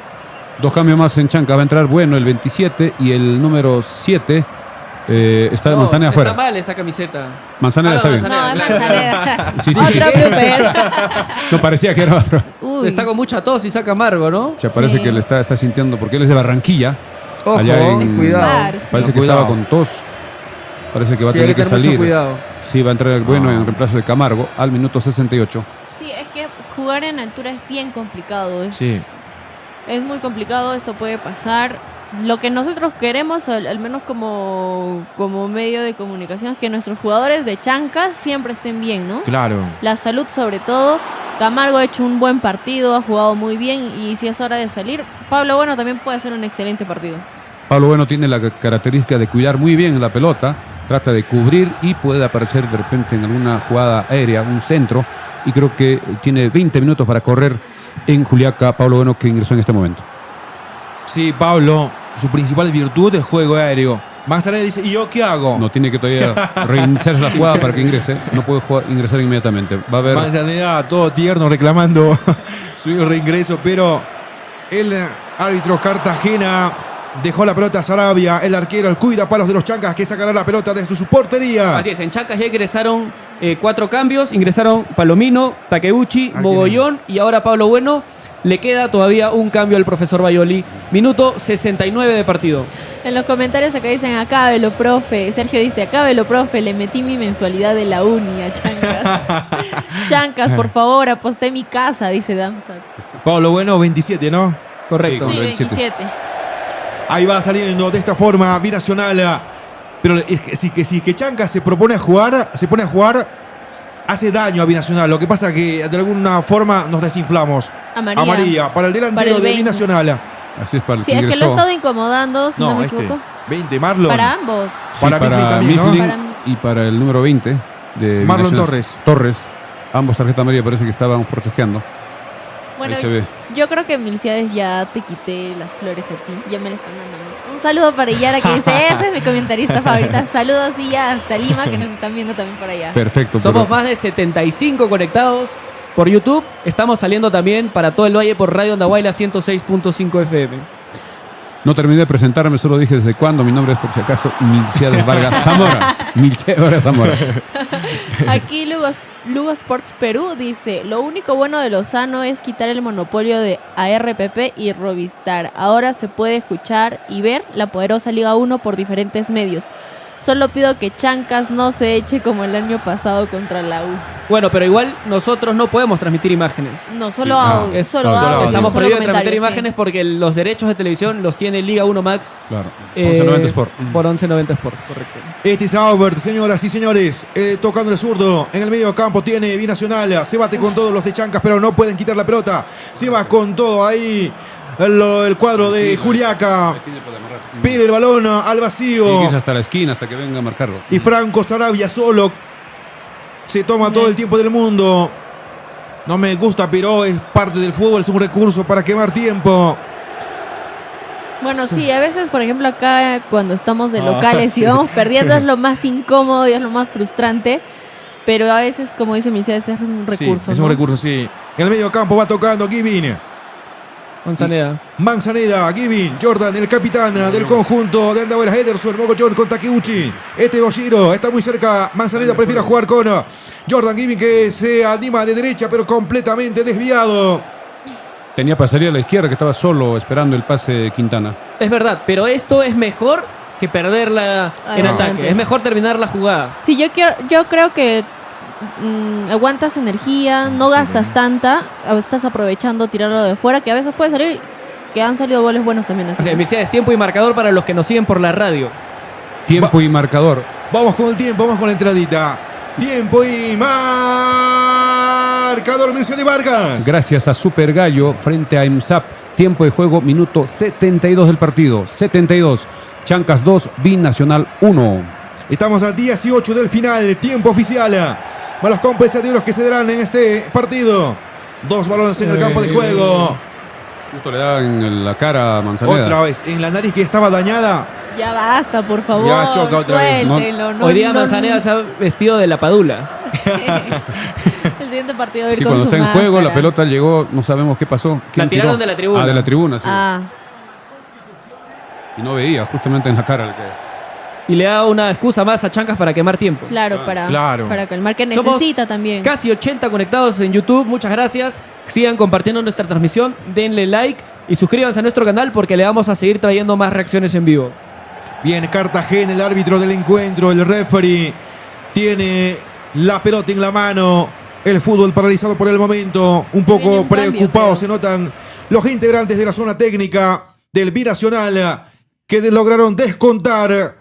2 cambios más en Chanca. Va a entrar Bueno, el 27, y el número 7 está No, Manzaneda afuera. Está mal esa camiseta. Manzaneda Ah, está bien. Manzaneda. No, es Manzaneda. Sí, sí, sí. Otro blooper. No parecía que era otro. Uy. Está con mucha tos y saca amargo, ¿no? O sea, parece Sí. que le está sintiendo, porque él es de Barranquilla. Ojo, allá en- cuidado. Parece que Cuidado. estaba con tos. Parece que va a Sí, hay tener que tener mucho salir. cuidado. Sí, va a entrar el Bueno en reemplazo de Camargo al minuto 68. Sí, es que jugar en altura es bien complicado. Sí. Es muy complicado, esto puede pasar. Lo que nosotros queremos, al menos como medio de comunicación, es que nuestros jugadores de Chancas siempre estén bien, ¿no? Claro. La salud sobre todo. Camargo ha hecho un buen partido, ha jugado muy bien y si es hora de salir, Pablo Bueno también puede hacer un excelente partido. Pablo Bueno tiene la característica de cuidar muy bien la pelota, trata de cubrir y puede aparecer de repente en alguna jugada aérea, un centro, y creo que tiene 20 minutos para correr en Juliaca. Pablo Bueno, que ingresó en este momento. Sí, Pablo, su principal virtud es juego aéreo. Manzaneda dice, ¿y yo qué hago? No tiene que todavía reiniciar la jugada para que ingrese. No puede ingresar inmediatamente. Va a haber. Manzaneda todo tierno reclamando su reingreso, pero el árbitro Cartagena dejó la pelota a Sarabia, el arquero, el cuida palos de los Chancas, que sacará la pelota desde su portería. Así es, en Chancas ya ingresaron 4 cambios. Ingresaron Palomino, Takeuchi, Mogollón y ahora Pablo Bueno. Le queda todavía un cambio al profesor Bayoli. Minuto 69 de partido. En los comentarios acá dicen, acábelo, profe. Sergio dice, acábelo, profe, le metí mi mensualidad de la uni a Chancas. Chancas, por favor, aposté mi casa, dice Damsat. Pablo Bueno, 27, ¿no? Correcto. Sí, Sí, 27. 27. Ahí va saliendo de esta forma Binacional. Pero es que, si que Chancas se pone a jugar, hace daño a Binacional. Lo que pasa que de alguna forma nos desinflamos. Amarilla para el delantero Para el de 20. Binacional. Así es para el Sí, que es que lo he ingresó. estado incomodando, si no, me equivoco. 20, Marlon. Para ambos. Sí, para Mifflin también, ¿no? Mifflin, Para- y para el número 20 de Marlon Binacional. Torres. Ambos tarjeta amarilla, parece que estaban forcejeando. Bueno, Ahí se ve. yo creo que Milciades ya te quité las flores a ti. Ya me la están dando a mí. Un saludo para Iyara que dice, ese es mi comentarista favorita. Saludos y ya hasta Lima que nos están viendo también por allá. Perfecto. Somos pero- más de 75 conectados por YouTube. Estamos saliendo también para todo el valle por Radio Andahuayla 106.5 FM. No terminé de presentarme, solo dije desde cuándo. Mi nombre es, por si acaso, Milciades Vargas Zamora. Milciades Vargas Zamora. Aquí Lugo Sports Perú dice, lo único bueno de Lozano es quitar el monopolio de ARPP y Rovistar. Ahora se puede escuchar y ver la poderosa Liga 1 por diferentes medios. Solo pido que Chancas no se eche como el año pasado contra la U. Bueno, pero igual nosotros no podemos transmitir imágenes. No, solo Sí, audio. Es- Solo solo audio. audio. Estamos solo prohibidos de transmitir comentarios, imágenes porque los derechos de televisión los tiene Liga 1 Max. Claro. eh, 1190 Sport. Por 1190 Sport, correcto. Este es Aubert, señoras y señores, tocando el zurdo. En el medio campo tiene Binacional. Se bate con todos los de Chancas, pero no pueden quitar la pelota. Se va con todo ahí el cuadro de Juliaca. Pide el balón al Y vacío. que es hasta la esquina, hasta que venga a marcarlo. Y Franco Sarabia solo se toma todo el tiempo del mundo. No me gusta, pero es parte del fútbol, es un recurso para quemar tiempo. Bueno, sí, a veces, por ejemplo, acá cuando estamos de Ah, locales sí. y vamos perdiendo es lo más incómodo y es lo más frustrante. Pero a veces, como dice Milciades, es un recurso. Sí, es un ¿no? recurso, sí. En el medio campo va tocando Givin. Manzaneda. Manzaneda, Givin, Jordan, el capitán del conjunto de Andahuaylas, Ederson, Mogollón con Takeuchi. Giro está muy cerca. Manzaneda prefiere jugar con Jordan Givin, que se anima de derecha, pero completamente desviado. Tenía para salir a la izquierda, que estaba solo esperando el pase de Quintana. Es verdad, pero esto es mejor que perderla en Adelante. ataque. Es mejor terminar la jugada. Sí, yo creo que aguantas energía, no gastas tanta, estás aprovechando tirarlo de fuera, que a veces puede salir, que han salido goles buenos también. Así. O sea, Milciades, tiempo y marcador para los que nos siguen por la radio. Tiempo y marcador. Vamos con el tiempo, vamos con la entradita. Tiempo y marcador, Mircea de Vargas. Gracias a Super Gallo frente a EMSAP. Tiempo de juego, minuto 72 del partido. 72. Chancas 2, Binacional 1. Estamos a 18 del final, tiempo oficial. Malos compensatorios que se darán en este partido. 2 balones en el campo de juego. Justo le da en la cara a Manzaneda. Otra vez, en la nariz que estaba dañada. Ya basta, por favor. Ya choca otra vez. Suéltelo, no, Hoy día no, Manzaneda se ha vestido de la Padula. El siguiente partido va a ir Sí, con cuando su está en juego, la máscara. pelota llegó, no sabemos qué pasó. ¿Quién La tiraron tiró? de la tribuna. Ah, de la tribuna, sí. Ah, Y no veía, justamente en la cara. el que- Y le da una excusa más a Chancas para quemar tiempo. claro, claro. para calmar, que Somos necesita también. Casi 80 conectados en YouTube. Muchas gracias. Sigan compartiendo nuestra transmisión. Denle like y suscríbanse a nuestro canal porque le vamos a seguir trayendo más reacciones en vivo. Bien, Cartagena, el árbitro del encuentro, el referee, tiene la pelota en la mano. El fútbol paralizado por el momento. Un Viene poco un cambio, preocupados creo. se notan los integrantes de la zona técnica del Binacional que lograron descontar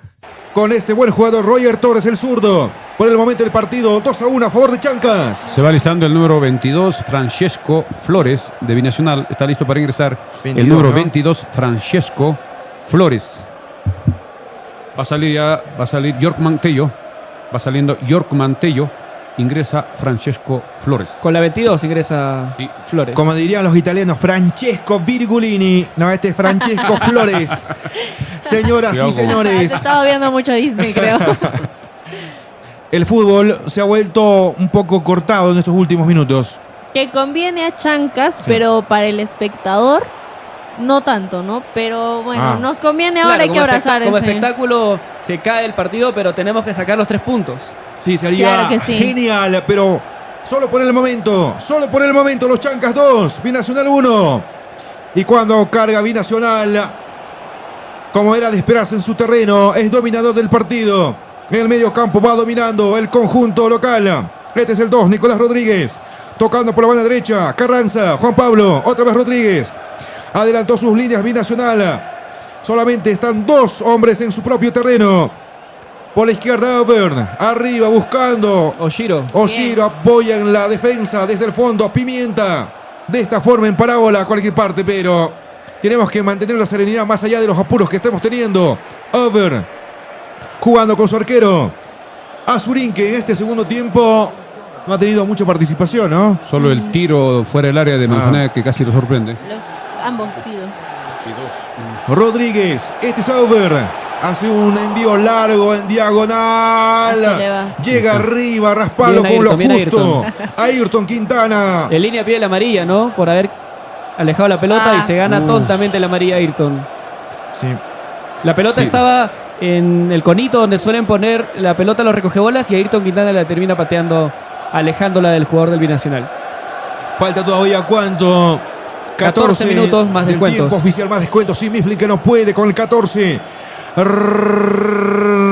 con este buen jugador Roger Torres, el zurdo. Por el momento el partido 2-1 a favor de Chancas. Se va listando el número 22, Francesco Flores, de Binacional. Está listo para ingresar. 22, el número ¿no? 22, Francesco Flores. Va a salir York Mantello. Va saliendo York Mantello. Ingresa Francesco Flores. Con la 22 ingresa Sí. Flores. Como dirían los italianos, Francesco Virgulini. No, este es Francesco Flores. Señoras Cuidado y con- Has señores, estado viendo mucho Disney, creo. el fútbol se ha vuelto un poco cortado en estos últimos minutos. Que conviene a Chancas, pero para el espectador no tanto, ¿no? Pero bueno, Ah. nos conviene Claro, ahora, hay que como abrazar como ese. espectáculo se cae el partido, pero tenemos que sacar los 3 puntos. Sí, sería Claro que sí. genial, pero solo por el momento, los Chancas 2, Binacional 1. Y cuando carga Binacional, como era de esperarse en su terreno, es dominador del partido. En el medio campo va dominando el conjunto local. Este es el 2, Nicolás Rodríguez. Tocando por la banda derecha, Carranza, Juan Pablo, otra vez Rodríguez. Adelantó sus líneas Binacional. Solamente están 2 hombres en su propio terreno. Por la izquierda, Auburn. Arriba buscando. Oshiro. Oshiro apoya en la defensa desde el fondo. Pimienta. De esta forma en parábola a cualquier parte, pero tenemos que mantener la serenidad más allá de los apuros que estamos teniendo. Auburn jugando con su arquero. Azurín, que en este segundo tiempo no ha tenido mucha participación, ¿no? Solo el tiro fuera del área de Manzaneda que casi lo sorprende. Ambos tiros. Rodríguez, este es over. Hace un envío largo en diagonal. Llega arriba, raspalo Bien, con lo Ayrton, bien, justo. Ayrton Quintana. En línea pide la amarilla, ¿no? Por haber alejado la pelota y se gana tontamente la amarilla Ayrton. Sí. La pelota estaba en el conito donde suelen poner la pelota a los recogebolas y Ayrton Quintana la termina pateando, alejándola del jugador del Binacional. Falta todavía cuánto. 14 minutos más del descuentos. Tiempo oficial más descuentos. Sí, Mifflin que no puede con el 14.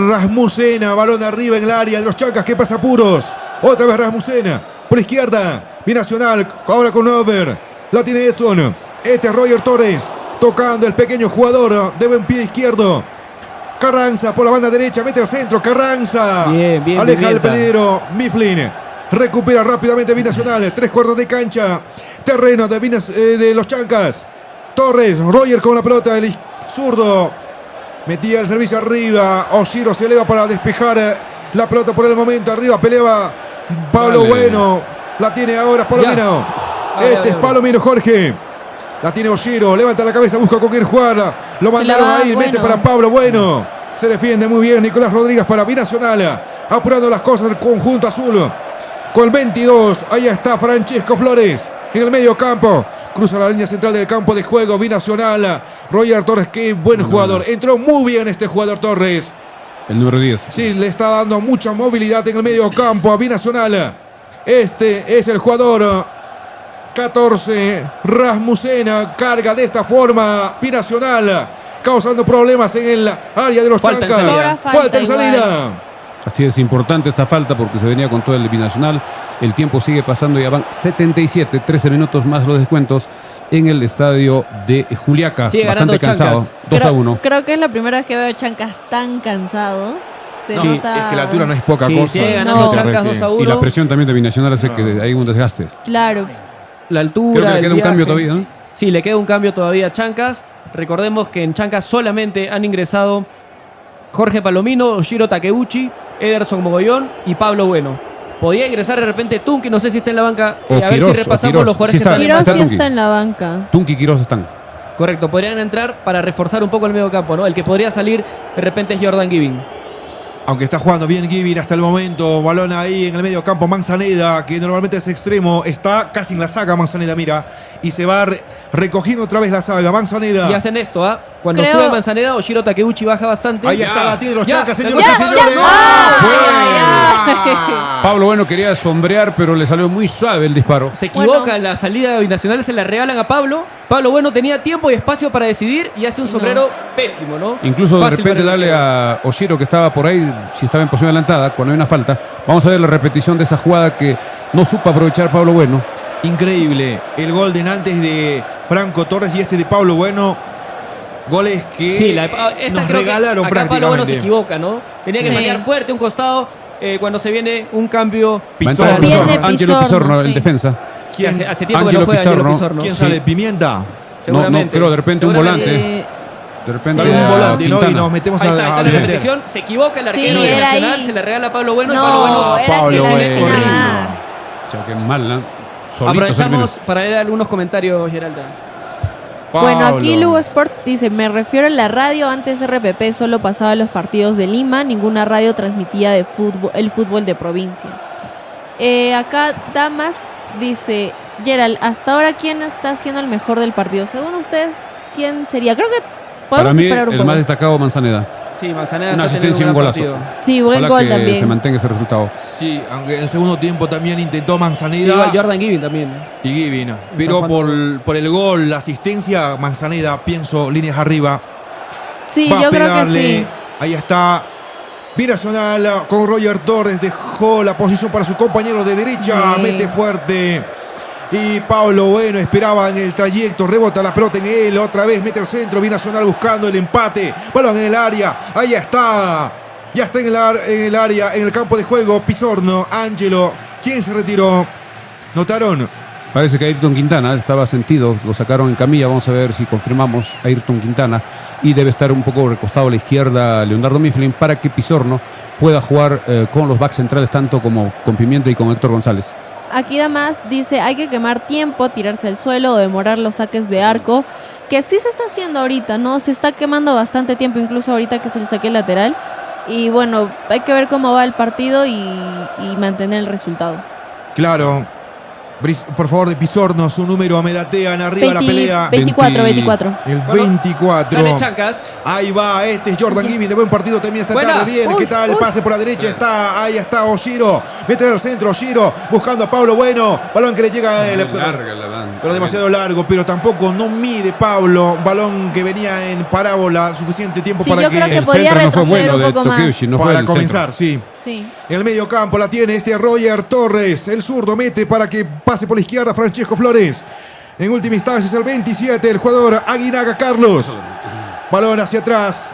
Rasmussen, balón arriba en el área de los Chancas. ¿Qué pasa, Puros? Otra vez Rasmussen. Por izquierda. Binacional. Ahora con over. La tiene Edson. Este es Roger Torres. Tocando el pequeño jugador de buen pie izquierdo. Carranza por la banda derecha. Mete al centro. Carranza. Bien, aleja el peligro. Mifflin. Recupera rápidamente Binacional. 3/4 de cancha. Terreno de los Chancas. Torres. Roger con la pelota. El zurdo. Metía el servicio arriba. Oshiro se eleva para despejar la pelota por el momento. Arriba peleaba Pablo Bueno. La tiene ahora Palomino. Este es Palomino, Jorge. La tiene Oshiro. Levanta la cabeza. Busca con quién jugar. Lo mandaron ahí. Mete para Pablo Bueno. Se defiende muy bien Nicolás Rodríguez para Binacional. Apurando las cosas el conjunto azul. Con el 22. Ahí está Francesco Flores. En el medio campo. Cruza la línea central del campo de juego. Binacional. Roger Torres, qué buen jugador. Entró muy bien este jugador Torres. El número 10. Sí, le está dando mucha movilidad en el medio campo a Binacional. Este es el jugador 14. Rasmussen carga de esta forma. Binacional. Causando problemas en el área de los Falta en Chancas. salida. Falta en salida. Así es importante esta falta porque se venía con todo el Binacional. El tiempo sigue pasando, ya van 77, 13 minutos más los descuentos en el estadio de Juliaca. Sigue bastante ganando cansado, Chancas. 2-1. Creo que es la primera vez que veo a Chancas tan cansado. Se Sí, nota... es que la altura no es poca Sí, cosa. sigue ganando No. Chancas 2-1. Y la presión también de Binacional hace que hay un desgaste. Claro. La altura. Creo que le el queda un viaje. cambio todavía, ¿no? Sí, le queda un cambio todavía a Chancas. Recordemos que en Chancas solamente han ingresado Jorge Palomino, Oshiro Takeuchi, Ederson Mogollón y Pablo Bueno. Podía ingresar de repente Tunki, no sé si está en la banca. O A ver Quirós, si repasamos o Quirós. los jugadores Sí que está. están en Quirós la está sí Tunki. está en la banca. Tunki y Quirós están. Correcto, podrían entrar para reforzar un poco el medio campo, ¿no? El que podría salir de repente es Jordan Giving. Aunque está jugando bien Giving hasta el momento. Balón ahí en el medio campo. Manzaneda, que normalmente es extremo. Está casi en la saga Manzaneda, mira. Y se va recogiendo otra vez la saga. Manzaneda. Y hacen esto, ¿ah? Cuando Creo- sube Manzaneda, Oshiro Takeuchi baja bastante. Ahí está la tiene los Ya, Chancas, ya, señoras y ya, señores. ya. Pablo Bueno quería sombrear, pero le salió muy suave el disparo. Se equivoca Bueno. en la salida de Binacional, se la regalan a Pablo. Pablo Bueno tenía tiempo y espacio para decidir y hace un sombrero pésimo, ¿no? Incluso de Fácil repente para el darle arquero. a Oshiro, que estaba por ahí, si estaba en posición adelantada, cuando hay una falta. Vamos a ver la repetición de esa jugada que no supo aprovechar Pablo Bueno. Increíble. El gol de antes de Franco Torres y este de Pablo Bueno. Goles que Sí, esta nos creo que regalaron acá Pablo Bueno se prácticamente. equivoca, ¿no? Tenía que Sí. manejar fuerte un costado cuando se viene un cambio. Va a entrar Pizorno. Viene Ángelo Pizorno, Pizorno, el sí. defensa. ¿Quién, Hace tiempo que Ángelo no juega Ángelo Pizarro. Pizarro. quién Sí. sale? ¿Pimienta? No, Seguramente. creo de repente un Seguramente. volante. De repente Sale un a volante, ¿no? Y Quintana. nos metemos Ahí a, está, ahí a está la defender. repetición. Se equivoca el arquero Sí, de era Nacional, ahí. se le regala a Pablo Bueno y Pablo Bueno. No, era Pablo que la Bueno. nada Horrible. más. Chao, qué mal, ¿no? Solito se Aprovechamos terminó. para leer algunos comentarios, Geralda. Bueno, aquí Pablo. Lugo Sports dice, me refiero a la radio, antes RPP solo pasaba los partidos de Lima, ninguna radio transmitía de fútbol, el fútbol de provincia. Acá Damas dice, Gerald, hasta ahora ¿quién está siendo el mejor del partido? Según ustedes, ¿quién sería? Creo que podemos Para mí, esperar un el poco. más destacado, Manzaneda. Sí, Manzaneda Una está teniendo asistencia y un gran golazo. partido. Sí, buen Ojalá gol que también. se mantenga ese resultado. Sí, aunque en el segundo tiempo también intentó Manzaneda Igual Jordan Giving también. y Giving. Pero Juan. por el gol, la asistencia, Manzaneda, pienso, líneas arriba. Sí, Va yo a creo que pegarle. sí. Ahí está. Binacional con Roger Torres. Dejó la posición para su compañero de derecha. Sí. Mete fuerte. Y Pablo Bueno esperaba en el trayecto. Rebota la pelota en él. Otra vez mete el centro. Binacional buscando el empate. Balón en el área. Ahí está. Ya está en el área, en el campo de juego. Pizorno, Ángelo. ¿Quién se retiró? Notaron. Parece que Ayrton Quintana estaba sentido, lo sacaron en camilla, vamos a ver si confirmamos a Ayrton Quintana, y debe estar un poco recostado a la izquierda Leonardo Mifflin para que Pizorno pueda jugar con los backs centrales tanto como con Pimienta y con Héctor González. Aquí además dice, hay que quemar tiempo, tirarse al suelo o demorar los saques de arco, que sí se está haciendo ahorita, ¿no? Se está quemando bastante tiempo, incluso ahorita que es el saque lateral. Y bueno, hay que ver cómo va el partido y mantener el resultado. Claro. Por favor, de Pizorno, su número, Medatean, arriba la pelea. 24. El Bueno, 24. Sale Chancas. Ahí va, este es Jordan Gibbing, de buen partido también esta Buena. tarde. Bien, ¿qué tal? Uy. Pase por la derecha, ahí está Oshiro. Mete al centro, Oshiro, buscando a Pablo Bueno. Balón que le llega a él. Pero demasiado largo, pero tampoco no mide Pablo. Balón que venía en parábola, suficiente tiempo Sí, para yo creo que El podía centro no fue retroceder bueno un de poco más. Tokeuchi, no fue para el comenzar, centro. sí. Sí. En el medio campo la tiene Roger Torres. El zurdo mete para que pase por la izquierda Francesco Flores. En última instancia es el 27, el jugador Aguinaga Carlos. Balón hacia atrás.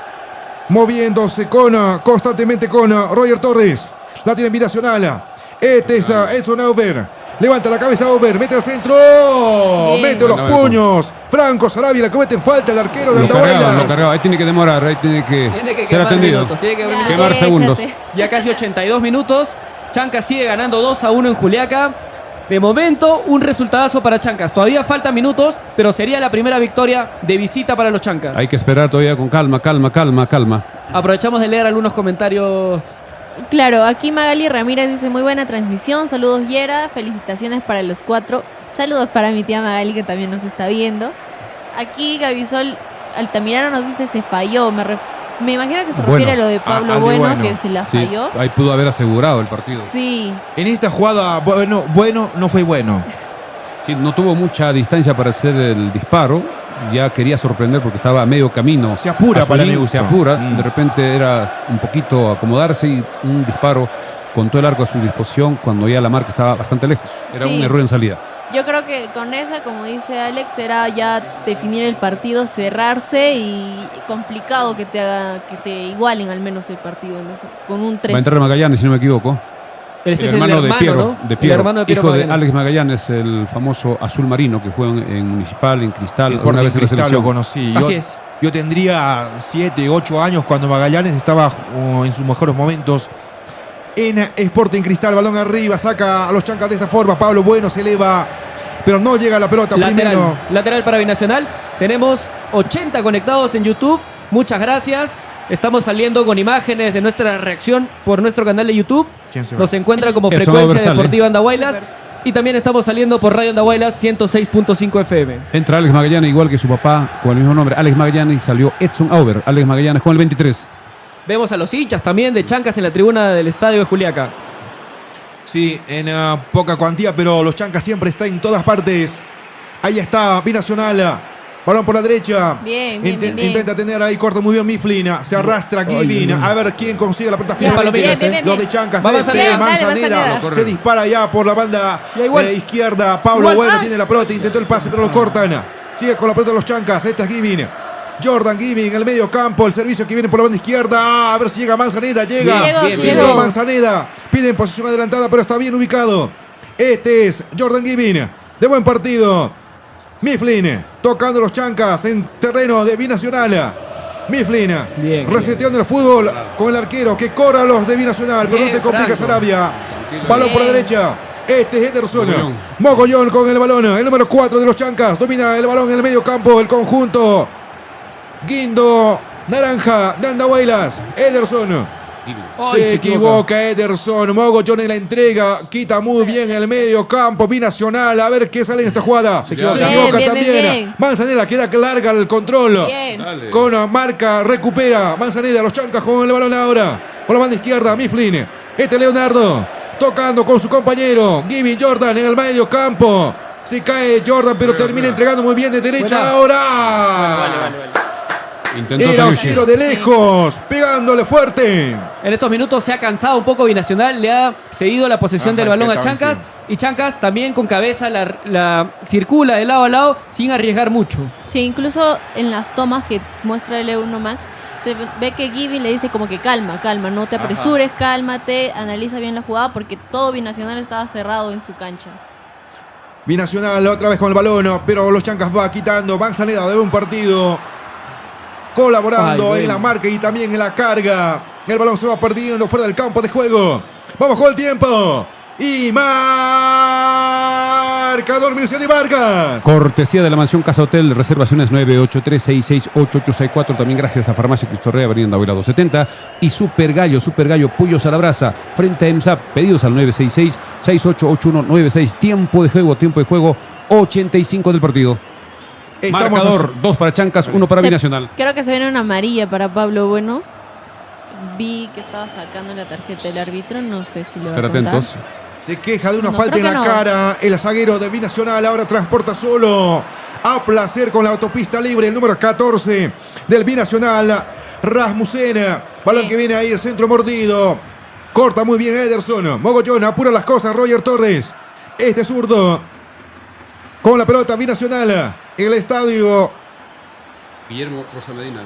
Moviéndose constantemente con Roger Torres. La tiene Binacional. Este es Edson Auber. Levanta la cabeza Auber. Mete al centro. Bien. Mete los Bueno, puños. Franco Sarabia le cometen falta el arquero de Lo Andahuaylas. cargaba. Ahí tiene que demorar, ahí tiene que ser quemar atendido. minutos, tiene que Ya, Quemar échate. segundos. Ya casi 82 minutos. Chancas sigue ganando 2-1 en Juliaca. De momento, un resultadazo para Chancas. Todavía faltan minutos, pero sería la primera victoria de visita para los Chancas. Hay que esperar todavía con calma. Aprovechamos de leer algunos comentarios. Claro, aquí Magali Ramírez dice, muy buena transmisión, saludos Yera, felicitaciones para los 4. Saludos para mi tía Magali que también nos está viendo. Aquí Gavisol Altamirano nos dice, se falló. Me imagino que se Bueno, refiere a lo de Pablo al de Bueno, Bueno. que se la Sí, falló. ahí pudo haber asegurado el partido. Sí, En esta jugada, bueno, no fue bueno. Sí, no tuvo mucha distancia para hacer el disparo. Ya quería sorprender porque estaba a medio camino. Se apura a su para mi línea, gusto. Se apura. Mm. De repente era un poquito acomodarse y un disparo con todo el arco a su disposición cuando ya la marca estaba bastante lejos. Era Sí. un error en salida. yo creo que con esa, como dice Alex, era ya definir el partido, cerrarse y complicado que te igualen al menos el partido en eso, con un 3. Va a entrar Magallanes, si no me equivoco. Ese El es hermano de Piero, ¿no? de El Piero, hermano de Piero hijo de Magallanes. Alex Magallanes, el famoso azul marino que juega en Municipal, en Cristal, El alguna Sporting vez en la Cristal lo selección. conocí. Así es. Yo tendría 7, 8 años cuando Magallanes estaba en sus mejores momentos en Sporting Cristal. Balón arriba, saca a los Chancas de esta forma. Pablo Bueno se eleva, pero no llega a la pelota primero. Lateral para Binacional. Tenemos 80 conectados en YouTube. Muchas gracias. Estamos saliendo con imágenes de nuestra reacción por nuestro canal de YouTube. ¿Quién se va? Nos encuentra como Eso Frecuencia va a ver, sale. Deportiva Andahuaylas. Y también estamos saliendo por Radio Andahuaylas 106.5 FM. Entra Alex Magallanes, igual que su papá, con el mismo nombre. Alex Magallanes, y salió Edson Auber. Alex Magallanes con el 23. Vemos a los hinchas también de Chancas en la tribuna del estadio de Juliaca. Sí, en poca cuantía, pero los Chancas siempre está en todas partes. Ahí está, Binacional. Balón por la derecha. Bien, bien, bien. Intenta tener ahí, corta muy bien Mifflin. Se arrastra Gibbing. A ver quién consigue la pelota Bien, finalmente. Palomillas, bien, bien, Los bien. de Chancas. Va Manzaneda. Dale, Manzaneda. Manzaneda. Se dispara ya por la banda Ya igual. izquierda. Pablo Igual. Bueno tiene la pelota. Intentó el pase, pero lo cortan. Sigue con la pelota de los Chancas. Esta es Gibbing. Jordan Gibbing en el medio campo. El servicio que viene por la banda izquierda. A ver si llega Manzaneda. Llega. Llegó, Bien, Llegó llegó. Manzaneda. Pide en posición adelantada, pero está bien ubicado. Este es Jordan Gibbing. De buen partido. Mifflin tocando los Chancas en terreno de Binacional. Mifflin Bien, reseteando el fútbol con el arquero que corra a los de Binacional. Pero no Bien, te complica Franco. Sarabia. Balón por la Bien. derecha. Este es Ederson. Mogollón. Mogollón con el balón. El número 4 de los Chancas. Domina el balón en el medio campo. El conjunto. Guindo Naranja de Andahuaylas. Ederson. Se equivoca Ederson. Mogollón en la entrega. Quita muy bien el medio campo. Binacional. A ver qué sale en esta jugada. Se equivoca. equivoca Bien, bien, también. bien. Manzanera queda larga el control. Bien. Dale. Con marca, recupera Manzanera, los Chancas con el balón ahora. Por la banda izquierda, Mifflin. Este Leonardo, tocando con su compañero. Gibbing Jordan en el medio campo. Se cae Jordan, pero termina entregando muy bien de derecha Buena. ahora. Vale. Intentó Era Tokeuchi. Oshiro de lejos, pegándole fuerte. En estos minutos se ha cansado un poco Binacional, le ha cedido la posesión Ajá, del balón a que también Chancas y Chancas también con cabeza la circula de lado a lado sin arriesgar mucho. Sí, incluso en las tomas que muestra el E1 Max, se ve que Gibbing le dice como que calma, no te apresures, cálmate, analiza bien la jugada porque todo Binacional estaba cerrado en su cancha. Binacional otra vez con el balón, pero los Chancas va quitando. Manzaneda de un partido colaborando en la marca y también en la carga. El balón se va perdiendo fuera del campo de juego. Vamos con el tiempo. Y marcador Mircea de Vargas. Cortesía de la Mansión Casa Hotel, reservaciones 983-668-864. También gracias a Farmacia Cristo Rey, Avenida Andahuayla 270. Y Super Gallo, Pollos a la Brasa, frente a EMSAP. Pedidos al 966-688196. Tiempo de juego, 85 del partido. Marcador, 2 para Chancas, 1 para Binacional. Creo que se viene una amarilla para Pablo Bueno. Vi que estaba sacando la tarjeta del árbitro, no sé si le va a contar. Atentos. Se queja de una No, falta en creo la que no. cara. El zaguero de Binacional ahora transporta solo. A placer con la autopista libre. El número 14 del Binacional, Rasmussen. Balón que viene ahí, el centro mordido. Corta muy bien Ederson. Mogollón apura las cosas. Roger Torres. Este zurdo. Con la pelota Binacional. En el estadio. Guillermo Rosa Medina.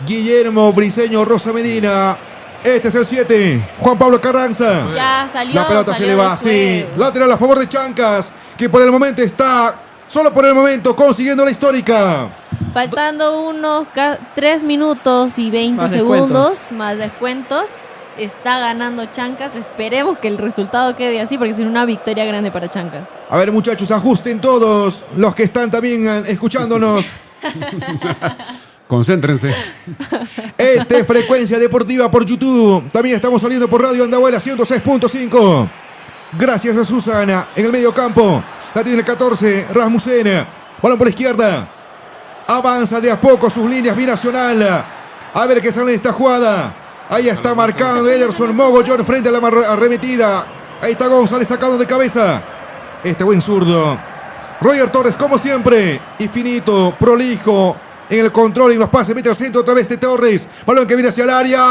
Guillermo Briseño Rosa Medina. Este es el 7. Juan Pablo Carranza. Ya salió. La pelota se salió le va, del sí. juego. Lateral a favor de Chancas, que por el momento está, solo por el momento, consiguiendo la histórica. Faltando unos 3 minutos y 20 Más segundos, descuentos. más descuentos. Está ganando Chancas. Esperemos que el resultado quede así, porque es una victoria grande para Chancas. A ver, muchachos, ajusten todos los que están también escuchándonos. Concéntrense. Este es Frecuencia Deportiva por YouTube. También estamos saliendo por Radio Andahuayla 106.5. Gracias a Susana en el medio campo. La tiene el 14, Rasmussen. Balón por la izquierda. Avanza de a poco sus líneas Binacional. A ver qué sale esta jugada. Ahí está marcando Ederson Mogollón frente a la arremetida. Ahí está González sacando de cabeza. Este buen zurdo. Roger Torres, como siempre. Infinito, prolijo. En el control y los pases, mete al centro otra vez de Torres. Balón que viene hacia el área.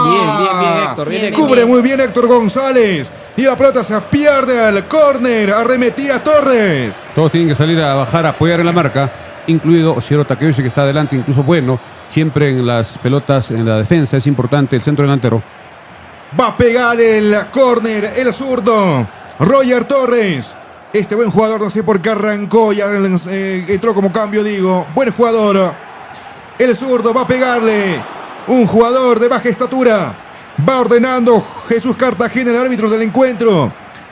Bien, Héctor. Bien, Héctor. Cubre muy bien Héctor González. Y la pelota se pierde al córner. Arremetía Torres. Todos tienen que salir a bajar, a apoyar en la marca, incluido Ociero Takeuchi, que está adelante, incluso Bueno. Siempre en las pelotas, en la defensa, es importante el centro delantero. Va a pegar el córner, el zurdo. Roger Torres. Este buen jugador, no sé por qué arrancó, ya entró como cambio, digo. Buen jugador. El zurdo va a pegarle. Un jugador de baja estatura. Va ordenando Jesús Cartagena, el árbitro del encuentro.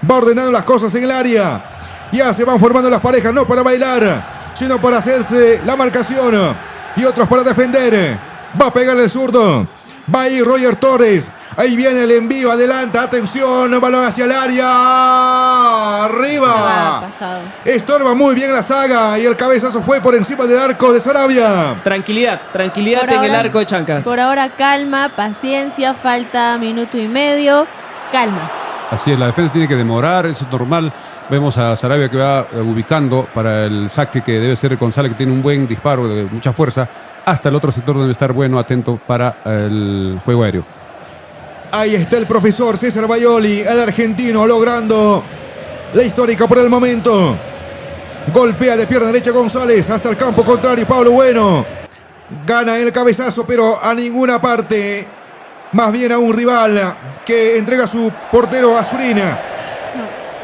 Va ordenando las cosas en el área. Ya se van formando las parejas, no para bailar, sino para hacerse la marcación. Y otros para defender. Va a pegarle el zurdo. Va a ir Roger Torres. Ahí viene el envío, adelanta, atención, balón hacia el área. Arriba. Estorba muy bien la saga y el cabezazo fue por encima del arco de Sarabia. Tranquilidad Por en el ahora- arco de Chancas. Por ahora calma, paciencia, falta minuto y medio. Calma. Así es, la defensa tiene que demorar, eso es normal. Vemos a Sarabia que va ubicando para el saque que debe ser González, que tiene un buen disparo de mucha fuerza, hasta el otro sector debe estar Bueno, atento para el juego aéreo. Ahí está el profesor César Baioli, el argentino, logrando la histórica por el momento. Golpea de pierna derecha González hasta el campo contrario. Pablo Bueno gana el cabezazo, pero a ninguna parte. Más bien a un rival que entrega su portero a Zurina.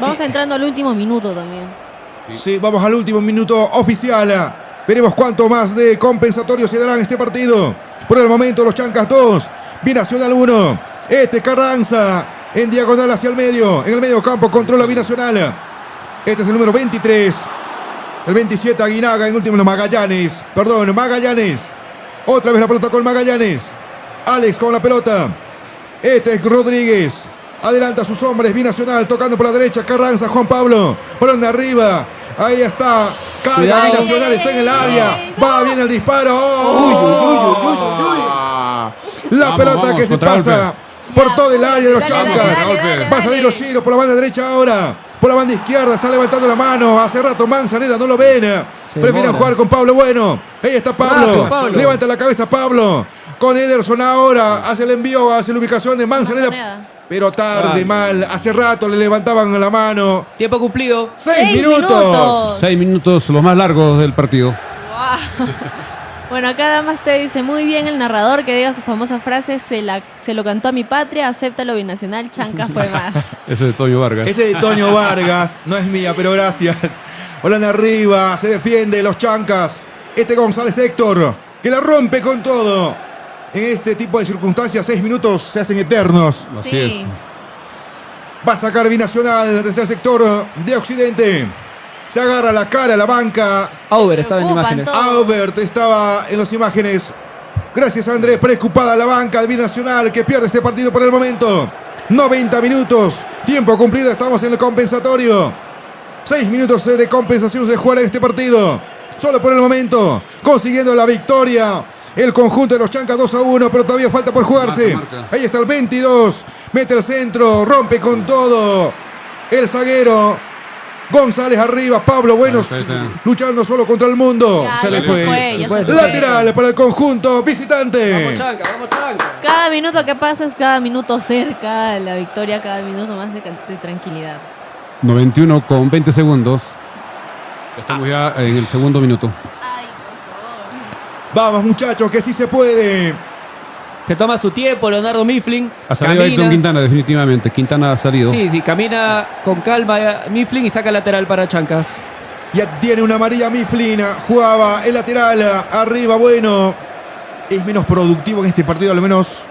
Vamos entrando al último minuto también. Sí, vamos al último minuto oficial. Veremos cuánto más de compensatorio se dará en este partido. Por el momento los Chancas 2, Binacional 1. Este Carranza en diagonal hacia el medio. En el medio campo controla Binacional. Este es el número 23. El 27 Aguinaga, en último Magallanes. Perdón, Magallanes. Otra vez la pelota con Magallanes. Alex con la pelota. Este es Rodríguez. Adelanta a sus hombres. Binacional tocando por la derecha. Carranza, Juan Pablo. Balón de arriba. Ahí está. Carga Cuidado. Binacional. Está en el área. Va bien el disparo. La Vamos, pelota vamos, que se contragolpe. pasa por todo el área de los Dale, Chancas. dale, Va a salir Oshiro por la banda derecha ahora. Por la banda izquierda está levantando la mano. Hace rato Manzaneda no lo ven. Prefieren demora. jugar con Pablo Bueno. Ahí está Pablo. Rápido, Pablo. Levanta la cabeza Pablo. Con Ederson ahora. Hace el envío hacia la ubicación de Manzaneda. Pero tarde, mal. Hace rato le levantaban la mano. Tiempo cumplido. 6 6 minutos. 6 minutos, los más largos del partido. Bueno, acá Damas te dice, muy bien el narrador que diga su famosa frase, se lo cantó a mi patria, acepta lo binacional, Chancas fue más. Ese de Toño Vargas. Ese de Toño Vargas, no es mía, pero gracias. Volan arriba, se defiende los Chancas. González Héctor, que la rompe con todo. En este tipo de circunstancias, 6 minutos se hacen eternos. Así Sí. es. Va a sacar Binacional desde el sector de Occidente. Se agarra la cara a la banca. Auber estaba en Preocupan imágenes. todo. Aubert estaba en las imágenes. Gracias, Andrés. Preocupada la banca de Binacional, que pierde este partido por el momento. 90 minutos. Tiempo cumplido. Estamos en el compensatorio. 6 minutos de compensación se juega en este partido. Solo por el momento. Consiguiendo la victoria. El conjunto de los Chancas 2-1, pero todavía falta por jugarse. Marca. Ahí está el 22. Mete el centro. Rompe con todo. El zaguero. González arriba. Pablo Bueno Ahí está. luchando solo contra el mundo. Ya, se le ya fue. ya se fue. Lateral para el conjunto visitante. Vamos Chanca, vamos Chanca. Cada minuto que pasa es cada minuto cerca de la victoria, cada minuto más de tranquilidad. 91 con 20 segundos. Estamos ya en el segundo minuto. Ay, por favor. Vamos, muchachos, que sí se puede. Se toma su tiempo, Leonardo Mifflin. Ha salido Ayrton Quintana, definitivamente. Quintana ha salido. Sí, camina con calma Mifflin y saca lateral para Chancas. Ya tiene una María Mifflin. Jugaba el lateral. Arriba, Bueno. Es menos productivo en este partido, al menos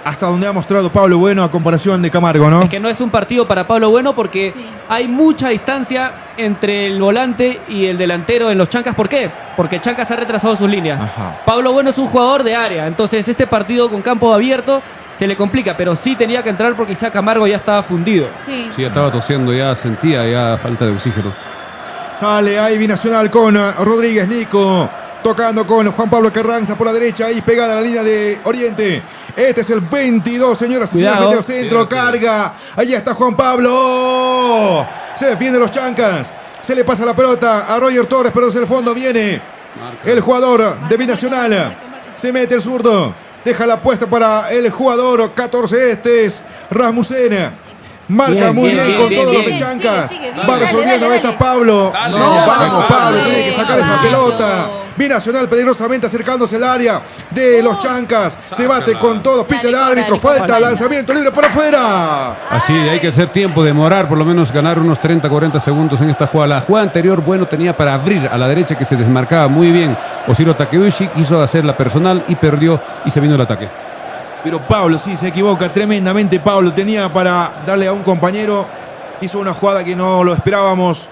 hasta donde ha mostrado Pablo Bueno a comparación de Camargo, ¿no? Es que no es un partido para Pablo Bueno porque Sí. hay mucha distancia entre el volante y el delantero en los Chancas. ¿Por qué? Porque Chancas ha retrasado sus líneas. Ajá. Pablo Bueno es un jugador de área, entonces este partido con campo abierto se le complica, pero sí tenía que entrar porque Isaac Camargo ya estaba fundido. Sí. Sí, ya estaba tosiendo, ya sentía ya falta de oxígeno. Sale ahí Binacional con Rodríguez Nico. Tocando con Juan Pablo Carranza por la derecha. Ahí pegada a la línea de Oriente. Este es el 22, señoras y señores. Cuidado. Mete al centro, Cuidado. carga. Allí está Juan Pablo. Se defiende los Chancas. Se le pasa la pelota a Roger Torres, pero desde el fondo viene el jugador de Binacional. Se mete el zurdo. Deja la apuesta para el jugador 14. Este es Rasmussen. Marca Bien, muy bien, bien, bien, con bien, todos los bien. de Chancas. Sigue, sigue, Va dale, resolviendo. dale, Ahí está dale. Pablo. Dale, No, dale, vamos, dale, Pablo. dale. Tiene que sacar esa Pablo. pelota. Binacional peligrosamente acercándose al área de los Chancas. Se bate con todo. Pita el árbitro. Falta. Lanzamiento libre por afuera. Así, hay que hacer tiempo, demorar, por lo menos ganar unos 30-40 segundos en esta jugada. La jugada anterior, Bueno tenía para abrir a la derecha, que se desmarcaba muy bien. Oshiro Takeuchi quiso hacer la personal y perdió y se vino el ataque. Pero Pablo sí se equivoca tremendamente. Pablo tenía para darle a un compañero. Hizo una jugada que no lo esperábamos.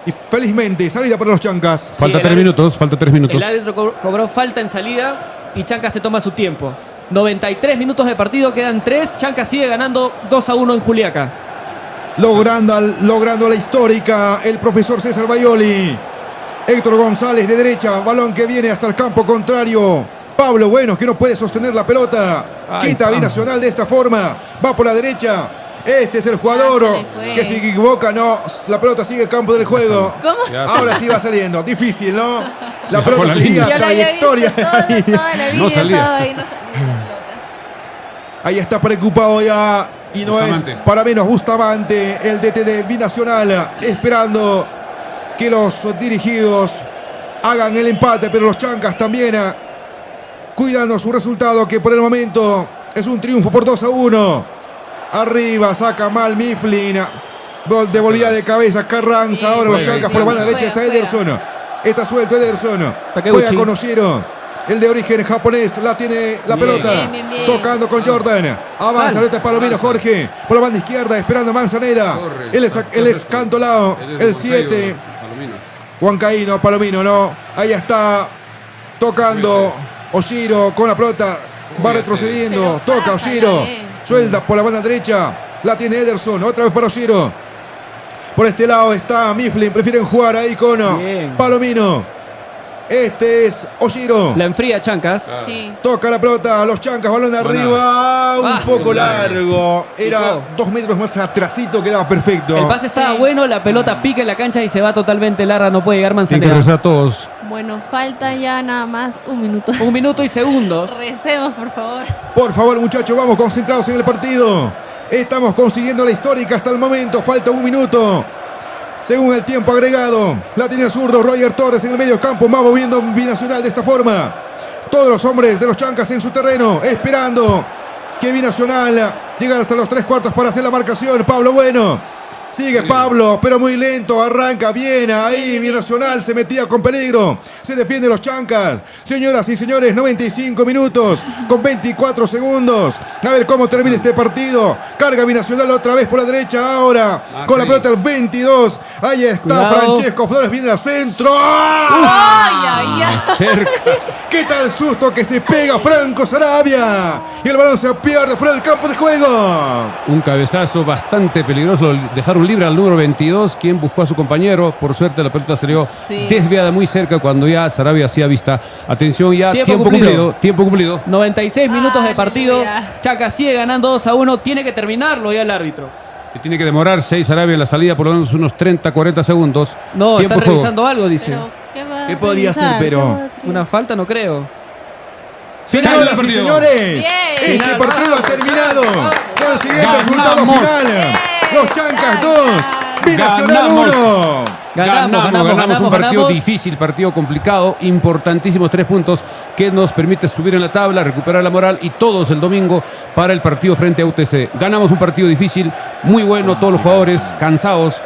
Y felizmente, salida para los Chancas. Falta el 3 árbitro- minutos, falta 3 minutos. El árbitro cobró falta en salida y Chancas se toma su tiempo. 93 minutos de partido, quedan 3. Chancas sigue ganando 2-1 en Juliaca. Logrando la histórica, el profesor César Baioli. Héctor González de derecha, balón que viene hasta el campo contrario. Pablo Bueno, que no puede sostener la pelota. Ay, Quita a Binacional de esta forma. Va por la derecha. Este es el jugador Ya se le fue. que si equivoca, no. La pelota sigue el campo del juego. ¿Cómo? Ya Ahora sí va saliendo. Difícil, ¿no? La por pelota la seguía línea. Yo lo había visto trayectoria. toda la línea, salía. estaba ahí, no salía la pelota. Ahí está preocupado ya. Y no Bustamante. es para menos Bustamante, el DT de Binacional, esperando que los dirigidos hagan el empate, pero los Chancas también cuidando su resultado, que por el momento es un triunfo por 2-1. Arriba, saca mal Mifflin. Devolvía de cabeza Carranza. Ahora los Juega, Chancas por la banda juega, derecha está juega. Ederson. Está suelto Ederson. Takeuchi. Juega con Oshiro. El de origen japonés. La tiene la Bien. pelota. Bien, bien, bien. Tocando con Jordan. Avanza. Sal. Ahorita Palomino Jorge. Por la banda izquierda. Esperando a Manzaneda. Corre. El ex Cantolao. El 7. Huancaíno. Palomino, ¿no? Ahí está. Tocando. Oshiro con la pelota. Va retrocediendo. Pero Toca pásala Oshiro. bien. Suelta por la banda derecha. La tiene Ederson. Otra vez para Oshiro. Por este lado está Mifflin. Prefieren jugar ahí con Bien. Palomino. Este es Oshiro. La enfría Chancas. Sí. Toca la pelota. Los Chancas. Balón arriba. Un Ah, poco sí. largo. Era Picó. 2 metros más atrasito. Quedaba perfecto. El pase estaba Sí. bueno, la pelota pica en la cancha y se va totalmente larga, no puede llegar Tienen que Manzanera. rezar todos. Bueno, falta ya nada más un minuto. 1 minuto y segundos. Recemos, por favor. Por favor, muchachos, vamos concentrados en el partido. Estamos consiguiendo la histórica hasta el momento. Falta un minuto. Según el tiempo agregado, la tiene el zurdo Roger Torres en el medio campo, va moviendo Binacional de esta forma. Todos los hombres de los Chancas en su terreno, esperando que Binacional llegue hasta los 3/4 para hacer la marcación. Pablo Bueno. Sigue Pablo, pero muy lento, arranca bien ahí, Binacional se metía con peligro, se defiende los Chancas. Señoras y señores, 95 minutos con 24 segundos. A ver cómo termina este partido. Carga Binacional otra vez por la derecha ahora, con la pelota el 22. Ahí está Cuidado. Francesco Flores, viene al centro. ¡Ay, ay, ay! Cerca. ¿Qué tal susto que se pega Franco Sarabia? Y el balón se pierde fuera del campo de juego. Un cabezazo bastante peligroso. Dejaron libre al número 22, quien buscó a su compañero. Por suerte la pelota salió desviada muy cerca cuando ya Sarabia hacía vista. Atención ya, tiempo cumplido. Tiempo cumplido. 96 minutos de partido. Aleluya. Chancas sigue ganando 2-1. Tiene que terminarlo ya el árbitro. Que tiene que demorarse y Sarabia en la salida por lo menos unos 30-40 segundos. No, Tiempo están de juego. revisando algo, dice. Pero, ¿qué va ¿Qué a podría revisar? ser, pero? ¿Qué va a- Una falta, no creo. Señoras y partido. señores, Bien. este Final, partido vamos, ha terminado con el siguiente Ganamos. resultado final. Los Chancas 2, Binacional Ganamos. 1. Ganamos un partido difícil, partido complicado, importantísimos 3 puntos que nos permite subir en la tabla, recuperar la moral y todos el domingo para el partido frente a UTC. Ganamos un partido difícil, muy bueno, todos los jugadores cansados,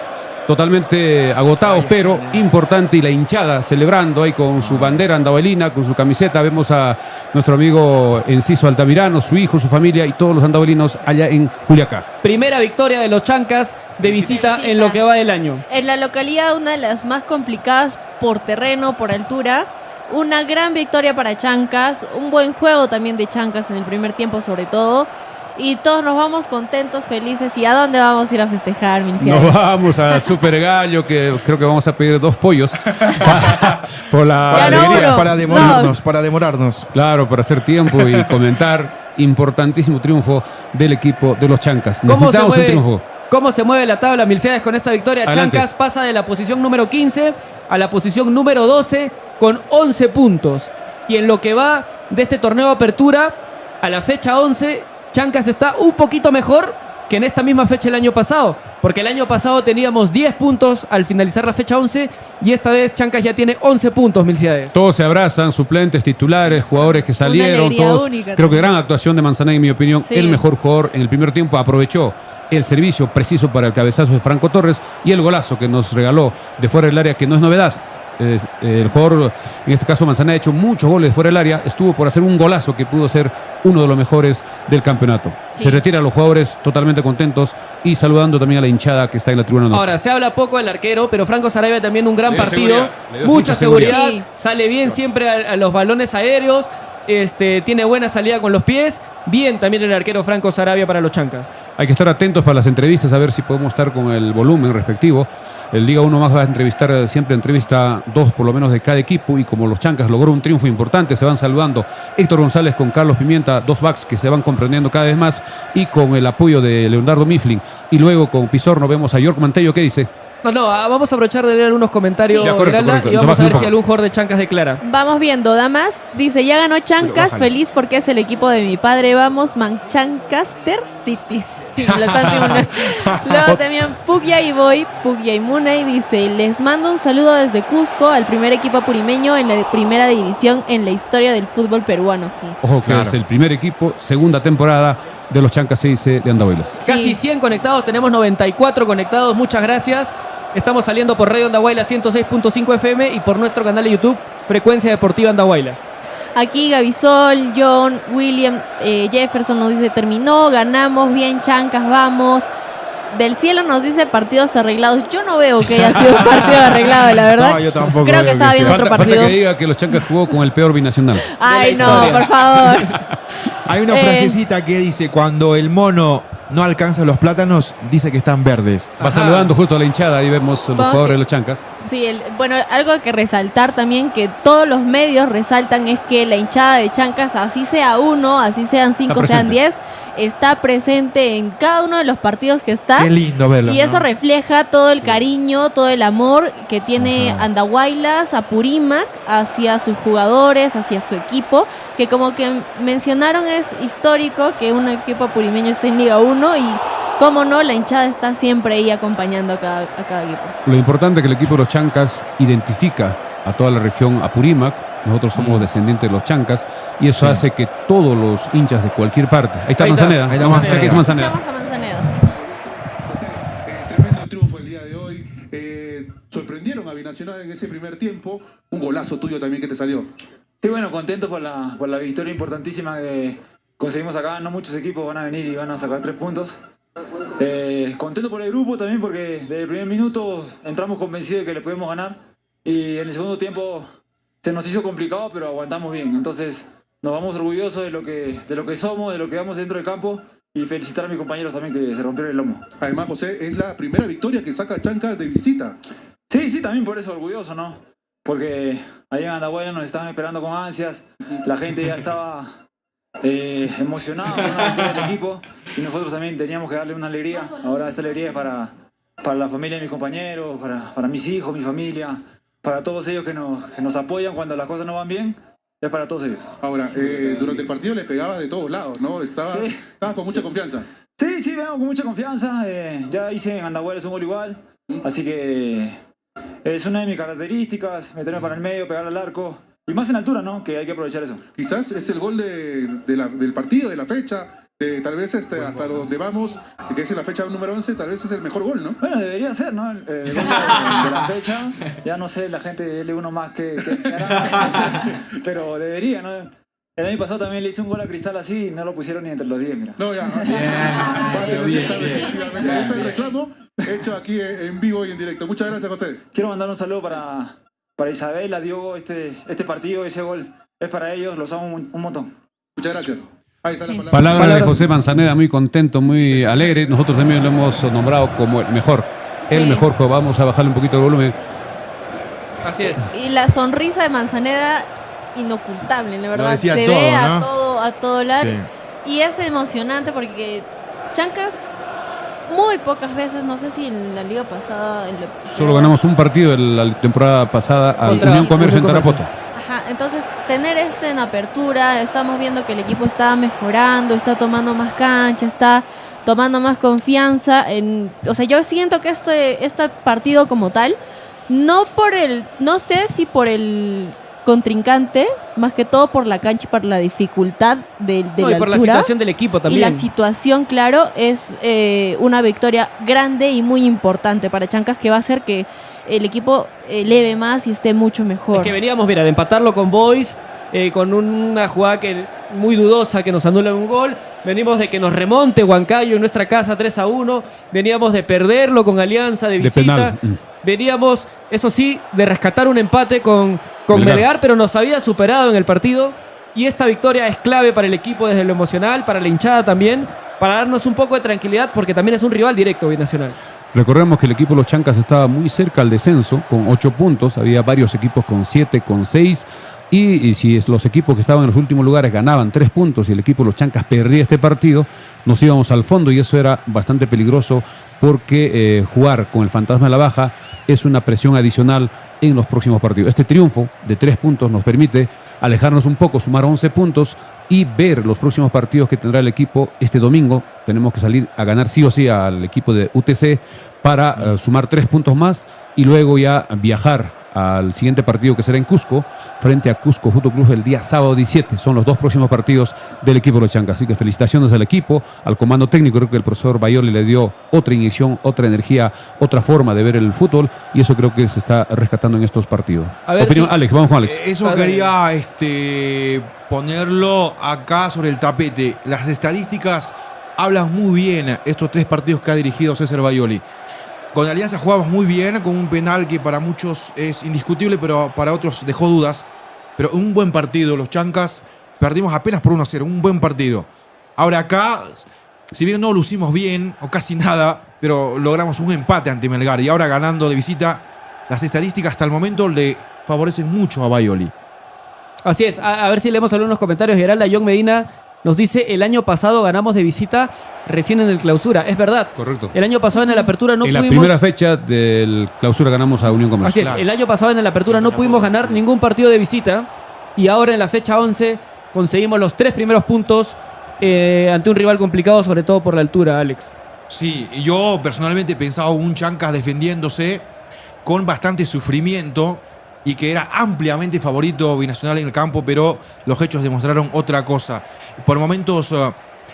totalmente agotados, pero importante, y la hinchada celebrando ahí con su bandera andahuelina, con su camiseta. Vemos a nuestro amigo Enciso Altamirano, su hijo, su familia y todos los andahuelinos allá en Juliaca. Primera victoria de los Chancas de visita en lo que va del año. En la localidad, una de las más complicadas por terreno, por altura. Una gran victoria para Chancas. Un buen juego también de Chancas en el primer tiempo, sobre todo. Y todos nos vamos contentos, felices. ¿Y a dónde vamos a ir a festejar, Milciades? Nos vamos al Super Gallo, que creo que vamos a pedir 2 pollos por la Ya no alegría. uno. Para demorarnos. Claro, para hacer tiempo y comentar. Importantísimo triunfo del equipo de los Chancas. ¿Cómo se Necesitamos un mueve? triunfo. ¿Cómo se mueve la tabla, Milciades, con esta victoria? Adelante. Chancas pasa de la posición número 15 a la posición número 12 con 11 puntos. Y en lo que va de este torneo de apertura, a la fecha 11, Chancas está un poquito mejor que en esta misma fecha el año pasado. Porque el año pasado teníamos 10 puntos al finalizar la fecha 11 y esta vez Chancas ya tiene 11 puntos, Milciades. Todos se abrazan, suplentes, titulares, jugadores que salieron, alegría todos. única Creo que también. gran actuación de Manzanay, en mi opinión. Sí. El mejor jugador en el primer tiempo, aprovechó el servicio preciso para el cabezazo de Franco Torres y el golazo que nos regaló de fuera del área, que no es novedad. El jugador, en este caso Manzanay, ha hecho muchos goles de fuera del área. Estuvo por hacer un golazo que pudo ser uno de los mejores del campeonato. Sí. Se retiran los jugadores totalmente contentos y saludando también a la hinchada que está en la tribuna norte. Ahora, se habla poco del arquero, pero Franco Sarabia también un gran Le dio partido. seguridad, le dio Mucha mucha seguridad. seguridad. Sí. Sale bien siempre a los balones aéreos. Tiene buena salida con los pies. Bien también el arquero Franco Sarabia para los Chancas. Hay que estar atentos para las entrevistas, a ver si podemos estar con el volumen respectivo. El Liga 1 más va a entrevistar, siempre entrevista 2 por lo menos de cada equipo, y como los Chancas logró un triunfo importante, se van saludando Héctor González con Carlos Pimienta, 2 backs que se van comprendiendo cada vez más, y con el apoyo de Leonardo Mifflin, y luego con Pizorno vemos a York Mantello que dice: Vamos a aprovechar de leer algunos comentarios, Sí. Ya, correcto, Esmeralda, correcto. y vamos a ver Tomás, si algún jugador de Chancas declara. Vamos viendo, damas. Dice, ya ganó Chancas, bájale. feliz porque es el equipo de mi padre. Vamos, Manchancaster City. La están simulando. Luego también Pugya y Boy, Pugya y Munay dice, les mando un saludo desde Cusco al primer equipo apurimeño en la primera división en la historia del fútbol peruano. Sí. ojo que Claro. es el primer equipo, segunda temporada de los Chancas 6 de Andahuaylas. Sí. Casi 100 conectados, tenemos 94 conectados, muchas gracias. Estamos saliendo por Radio Andahuayla 106.5 FM y por nuestro canal de YouTube, Frecuencia Deportiva Andahuayla. Aquí Gavisol, John, William, Jefferson nos dice, terminó, ganamos, bien Chancas, vamos. Del cielo nos dice partidos arreglados. Yo no veo que haya sido un partido arreglado, la verdad. No, yo tampoco Creo que veo estaba que viendo sea. otro Falta partido. que diga que los Chancas jugó con el peor binacional. Ay, de la no, historia. por favor. Hay una frasecita que dice, cuando el mono no alcanza los plátanos, dice que están verdes. Va saludando justo a la hinchada, ahí vemos los Vamos jugadores que- de los Chancas. Sí, bueno, algo que resaltar también, que todos los medios resaltan, es que la hinchada de Chancas, así sea uno, así sean 5, Está sean presente. 10, está presente en cada uno de los partidos que está. Qué lindo verlo. Y eso ¿no? refleja todo el cariño, todo el amor que tiene Ajá. Andahuaylas, Apurímac, hacia sus jugadores, hacia su equipo, que como que mencionaron, es histórico que un equipo apurimeño esté en Liga 1 y cómo no, la hinchada está siempre ahí acompañando a cada equipo. Lo importante es que el equipo de los Chancas identifica a toda la región Apurímac. Nosotros somos descendientes de los Chancas y eso hace que todos los hinchas de cualquier parte. Ahí está Manzaneda. Ahí está Manzaneda. Aquí es Manzaneda. Escuchamos a Manzaneda. Tremendo triunfo el día de hoy. Sorprendieron a Binacional en ese primer tiempo. Un golazo tuyo también que te salió. Sí, bueno, contento por la victoria importantísima que conseguimos acá. No muchos equipos van a venir y van a sacar 3 puntos. Contento por el grupo también porque desde el primer minuto entramos convencidos de que le podemos ganar. Y en el segundo tiempo se nos hizo complicado, pero aguantamos bien. Entonces nos vamos orgullosos de lo que somos, de lo que damos dentro del campo. Y felicitar a mis compañeros también que se rompieron el lomo. Además, José, es la primera victoria que saca Chancas de visita. Sí, también por eso orgulloso, ¿no? Porque ahí en Andahuaylas nos estaban esperando con ansias. La gente ya estaba emocionada con la victoria del equipo. Y nosotros también teníamos que darle una alegría. Ahora esta alegría es para la familia de mis compañeros, para mis hijos, mi familia, para todos ellos que nos apoyan cuando las cosas no van bien. Es para todos ellos. Ahora, durante el partido le pegaba de todos lados, ¿no? Estaba con mucha confianza. Sí, vengo con mucha confianza. Ya hice en Andahuaylas un gol igual. Así que es una de mis características, meterme para el medio, pegar al arco. Y más en altura, ¿no? Que hay que aprovechar eso. Quizás es el gol del partido, de la fecha. Tal vez hasta donde vamos, que es la fecha número 11, tal vez es el mejor gol, ¿no? Bueno, debería ser, ¿no? El gol de la fecha. Ya no sé, la gente L1 más que pero debería, ¿no? El año pasado también le hice un gol a Cristal así y no lo pusieron ni entre los 10, mira. No, ya. Bien. Ahí está el reclamo hecho aquí en vivo y en directo. Muchas gracias, José. Quiero mandar un saludo para Isabel, a Diogo, este partido, ese gol. Es para ellos, los amo un montón. Muchas gracias. Ahí está la Palabra de José Manzaneda, muy contento, muy alegre. Nosotros también lo hemos nombrado como el mejor. El mejor juego. Vamos a bajarle un poquito el volumen. Así es. Y la sonrisa de Manzaneda, inocultable, la verdad. decía Se todo, ve ¿no? a todo lado. Sí. Y es emocionante porque Chancas muy pocas veces, no sé si en la liga pasada... Solo ganamos un partido de la temporada pasada al Contra Unión Comercio en Unión Tarapoto. Ajá, entonces tener esto en apertura, estamos viendo que el equipo está mejorando, está tomando más cancha, está tomando más confianza. O sea, yo siento que este partido como tal, no sé si por el contrincante, más que todo por la cancha y por la dificultad de Y la por la altura. situación del equipo Y también. la situación, claro, es una victoria grande y muy importante para Chancas que va a hacer que el equipo eleve más y esté mucho mejor. Es que veníamos, mira, de empatarlo con Boys, con una jugada muy dudosa que nos anula un gol. Venimos de que nos remonte Huancayo en nuestra casa 3-1. Veníamos de perderlo con Alianza de visita. penal. Veníamos, eso sí, de rescatar un empate con Melgar, pero nos había superado en el partido. Y esta victoria es clave para el equipo desde lo emocional, para la hinchada también, para darnos un poco de tranquilidad, porque también es un rival directo Binacional. Recordemos que el equipo de los Chancas estaba muy cerca al descenso, con 8 puntos. Había varios equipos con 7, con 6. Y si los equipos que estaban en los últimos lugares ganaban 3 puntos y el equipo de los Chancas perdía este partido, nos íbamos al fondo y eso era bastante peligroso porque jugar con el fantasma de la baja es una presión adicional en los próximos partidos. Este triunfo de 3 puntos nos permite alejarnos un poco, sumar 11 puntos y ver los próximos partidos que tendrá el equipo este domingo. Tenemos que salir a ganar sí o sí al equipo de UTC para sumar 3 puntos más y luego ya viajar al siguiente partido que será en Cusco, frente a Cusco Fútbol Club el día sábado 17. Son los 2 próximos partidos del equipo de los Chancas. Así que felicitaciones al equipo, al comando técnico. Creo que el profesor Bayoli le dio otra inyección, otra energía, otra forma de ver el fútbol y eso creo que se está rescatando en estos partidos. A ver Opinión, si- Alex, vamos con Alex. Eso quería ponerlo acá sobre el tapete. Las estadísticas hablan muy bien estos 3 partidos que ha dirigido César Bayoli. Con Alianza jugamos muy bien, con un penal que para muchos es indiscutible, pero para otros dejó dudas. Pero un buen partido, los Chancas perdimos apenas por 1-0, un buen partido. Ahora acá, si bien no lucimos bien, o casi nada, pero logramos un empate ante Melgar. Y ahora ganando de visita, las estadísticas hasta el momento le favorecen mucho a Bayoli. Así es, a ver si leemos algunos comentarios. Geralda John Medina nos dice, el año pasado ganamos de visita recién en el clausura. Es verdad. Correcto. El año pasado en el apertura no en pudimos... la primera fecha del clausura ganamos a Unión Así Comercio. es, Claro. el año pasado en la apertura no pudimos ganar ningún partido de visita y ahora en la fecha 11 conseguimos los 3 primeros puntos ante un rival complicado, sobre todo por la altura, Alex. Sí, yo personalmente pensaba un Chancas defendiéndose con bastante sufrimiento y que era ampliamente favorito Binacional en el campo, pero los hechos demostraron otra cosa. Por momentos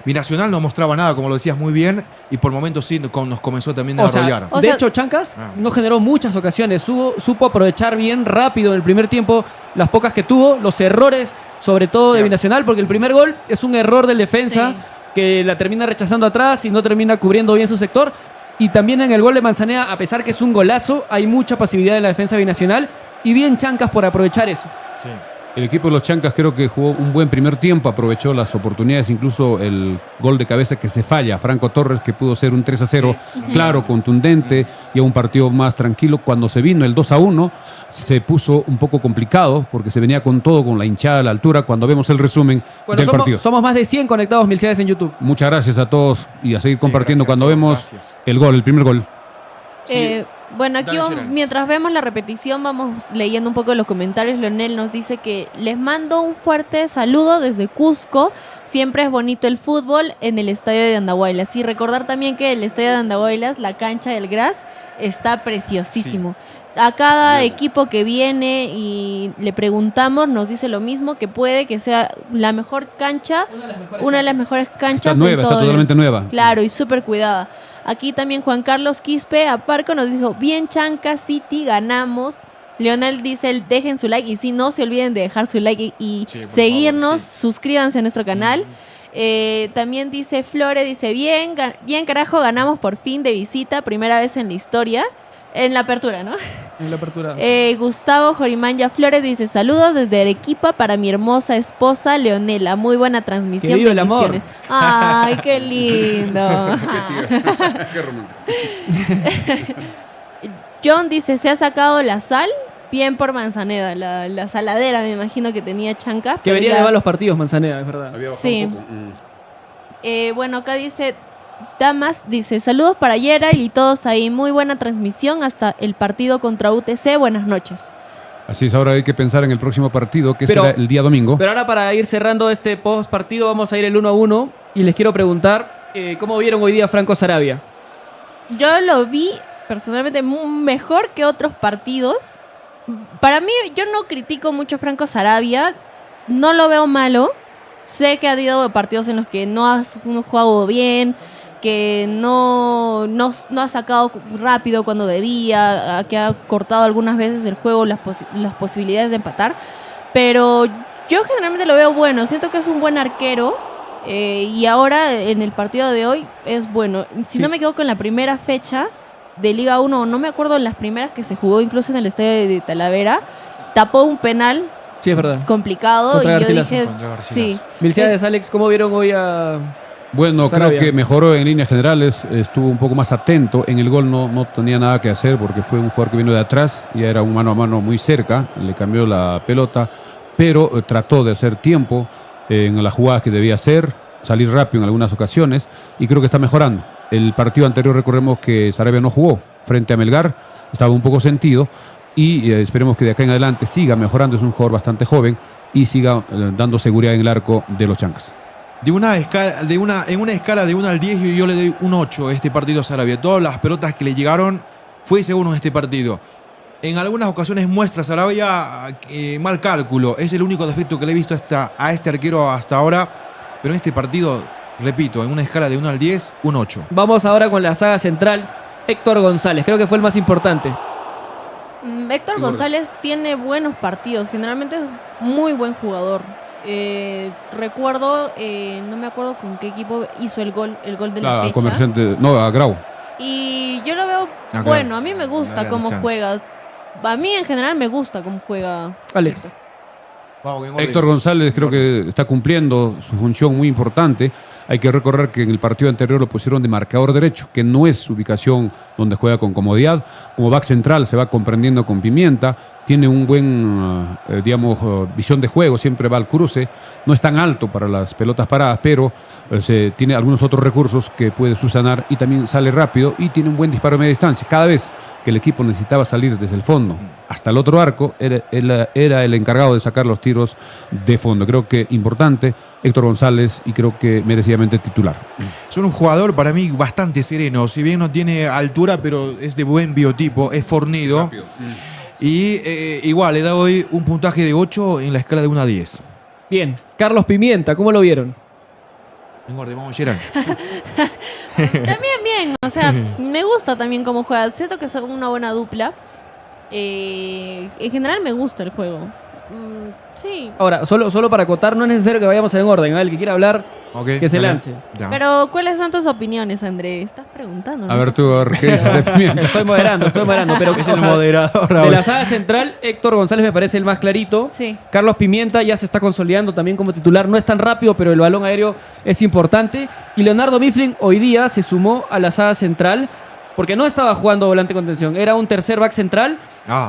Binacional no mostraba nada, como lo decías muy bien, y por momentos sí nos comenzó también a arrollar. De hecho, Chancas no generó muchas ocasiones, supo aprovechar bien rápido en el primer tiempo las pocas que tuvo, los errores, sobre todo de Binacional, porque el primer gol es un error del defensa que la termina rechazando atrás y no termina cubriendo bien su sector. Y también en el gol de Manzanea, a pesar que es un golazo, hay mucha pasividad en la defensa binacional y bien Chancas por aprovechar eso. Sí. El equipo de los Chancas creo que jugó un buen primer tiempo, aprovechó las oportunidades, incluso el gol de cabeza que se falla, Franco Torres, que pudo ser un 3-0, claro, contundente, y a un partido más tranquilo. Cuando se vino el 2-1, se puso un poco complicado, porque se venía con todo, con la hinchada a la altura, cuando vemos el resumen del partido. Somos más de 100 conectados, Milciades, en YouTube. Muchas gracias a todos y a seguir compartiendo gracias cuando a todos, vemos gracias. el primer gol. Bueno, aquí Dale, Gerard. mientras vemos la repetición vamos leyendo un poco los comentarios. Leonel nos dice que les mando un fuerte saludo desde Cusco. Siempre es bonito el fútbol en el estadio de Andahuaylas. Y recordar también que el estadio de Andahuaylas, la cancha del Gras, está preciosísimo. A cada equipo que viene y le preguntamos nos dice lo mismo, que puede que sea la mejor cancha, una de las mejores canchas Está nueva, en está todo el- totalmente nueva. Claro, y súper cuidada. Aquí también Juan Carlos Quispe Aparco nos dijo, bien Chanca City, ganamos. Leonel dice, dejen su like y si no se olviden de dejar su like y Sí, por seguirnos, favor, sí. suscríbanse a nuestro canal. También dice Flore, dice, bien carajo, ganamos por fin de visita, primera vez en la historia, en la apertura, ¿no? En la apertura. Gustavo Jorimanya Flores dice, saludos desde Arequipa para mi hermosa esposa Leonela, muy buena transmisión. Que viva el amor. bendiciones". Ay, qué lindo. John dice, se ha sacado la sal, bien por Manzaneda, la saladera me imagino que tenía Chanca. Que pero venía ya- de malos partidos, Manzanea, es verdad. Sí. Bueno, acá dice, Damas, dice, saludos para Gerald y todos ahí, muy buena transmisión hasta el partido contra UTC, buenas noches. Así es, ahora hay que pensar en el próximo partido, que Pero- será el día domingo. Pero ahora para ir cerrando este post partido vamos a ir el 1-1 y les quiero preguntar, ¿cómo vieron hoy día a Franco Sarabia? Yo lo vi personalmente mejor que otros partidos. Para mí, yo no critico mucho a Franco Sarabia, no lo veo malo. Sé que ha habido partidos en los que no ha jugado bien, que no ha sacado rápido cuando debía, que ha cortado algunas veces el juego, las posibilidades de empatar. Pero yo generalmente lo veo bueno, siento que es un buen arquero. Y ahora en el partido de hoy es bueno. Si Sí. no me equivoco, en la primera fecha de Liga 1, no me acuerdo en las primeras que se jugó incluso en el estadio de Talavera, tapó un penal Sí, es verdad. complicado Contra y yo Garcilaso. dije, Contra Garcilaso. sí. Milciades, Alex, ¿cómo vieron hoy a...? Bueno, Sarabia. creo que mejoró en líneas generales, estuvo un poco más atento. En el gol no tenía nada que hacer porque fue un jugador que vino de atrás y era un mano a mano muy cerca, le cambió la pelota, pero trató de hacer tiempo en las jugadas que debía hacer, salir rápido en algunas ocasiones y creo que está mejorando. El partido anterior recordemos que Sarabia no jugó frente a Melgar, estaba un poco sentido y esperemos que de acá en adelante siga mejorando, es un jugador bastante joven y siga dando seguridad en el arco de los Chancas. En una escala de 1 al 10 yo le doy un 8 a este partido a Sarabia. Todas las pelotas que le llegaron fue seguro en este partido. En algunas ocasiones muestra Sarabia mal cálculo. Es el único defecto que le he visto a este arquero hasta ahora. Pero en este partido, repito, en una escala de 1 al 10, un 8. Vamos ahora con la saga central. Héctor González, creo que fue el más importante. Héctor González tiene buenos partidos, generalmente es muy buen jugador. Recuerdo, no me acuerdo con qué equipo hizo el gol de la fecha. Comerciante, no, a Grau. Y yo lo veo Claro. bueno, a mí me gusta Larga cómo distancia. juega. A mí en general me gusta cómo juega. Alex. Héctor González creo que está cumpliendo su función muy importante. Hay que recordar que en el partido anterior lo pusieron de marcador derecho, que no es su ubicación donde juega con comodidad. Como back central se va comprendiendo con Pimienta. tiene un buen, visión de juego, siempre va al cruce, no es tan alto para las pelotas paradas, pero tiene algunos otros recursos que puede subsanar y también sale rápido y tiene un buen disparo a media distancia. Cada vez que el equipo necesitaba salir desde el fondo hasta el otro arco, era el encargado de sacar los tiros de fondo. Creo que importante, Héctor González, y creo que merecidamente titular. Es un jugador para mí bastante sereno, si bien no tiene altura, pero es de buen biotipo, es fornido. Y igual, le da hoy un puntaje de 8 en la escala de 1 a 10. Bien, Carlos Pimienta, ¿cómo lo vieron? Vamos, Gerard. También bien, o sea, me gusta también cómo juega. Siento que son una buena dupla. En general me gusta el juego. Sí. Ahora, solo para acotar, no es necesario que vayamos en orden. El que quiera hablar, que se lance. Ya. Pero, ¿cuáles son tus opiniones, André? Estás preguntando, ¿no? A ver tú, ¿qué dices de Pimienta? Estoy moderando, pero Es el moderador de ahora. la saga central, Héctor González me parece el más clarito. Sí. Carlos Pimienta ya se está consolidando también como titular. No es tan rápido, pero el balón aéreo es importante. Y Leonardo Mifflin hoy día se sumó a la saga central porque no estaba jugando volante contención. Era un tercer back central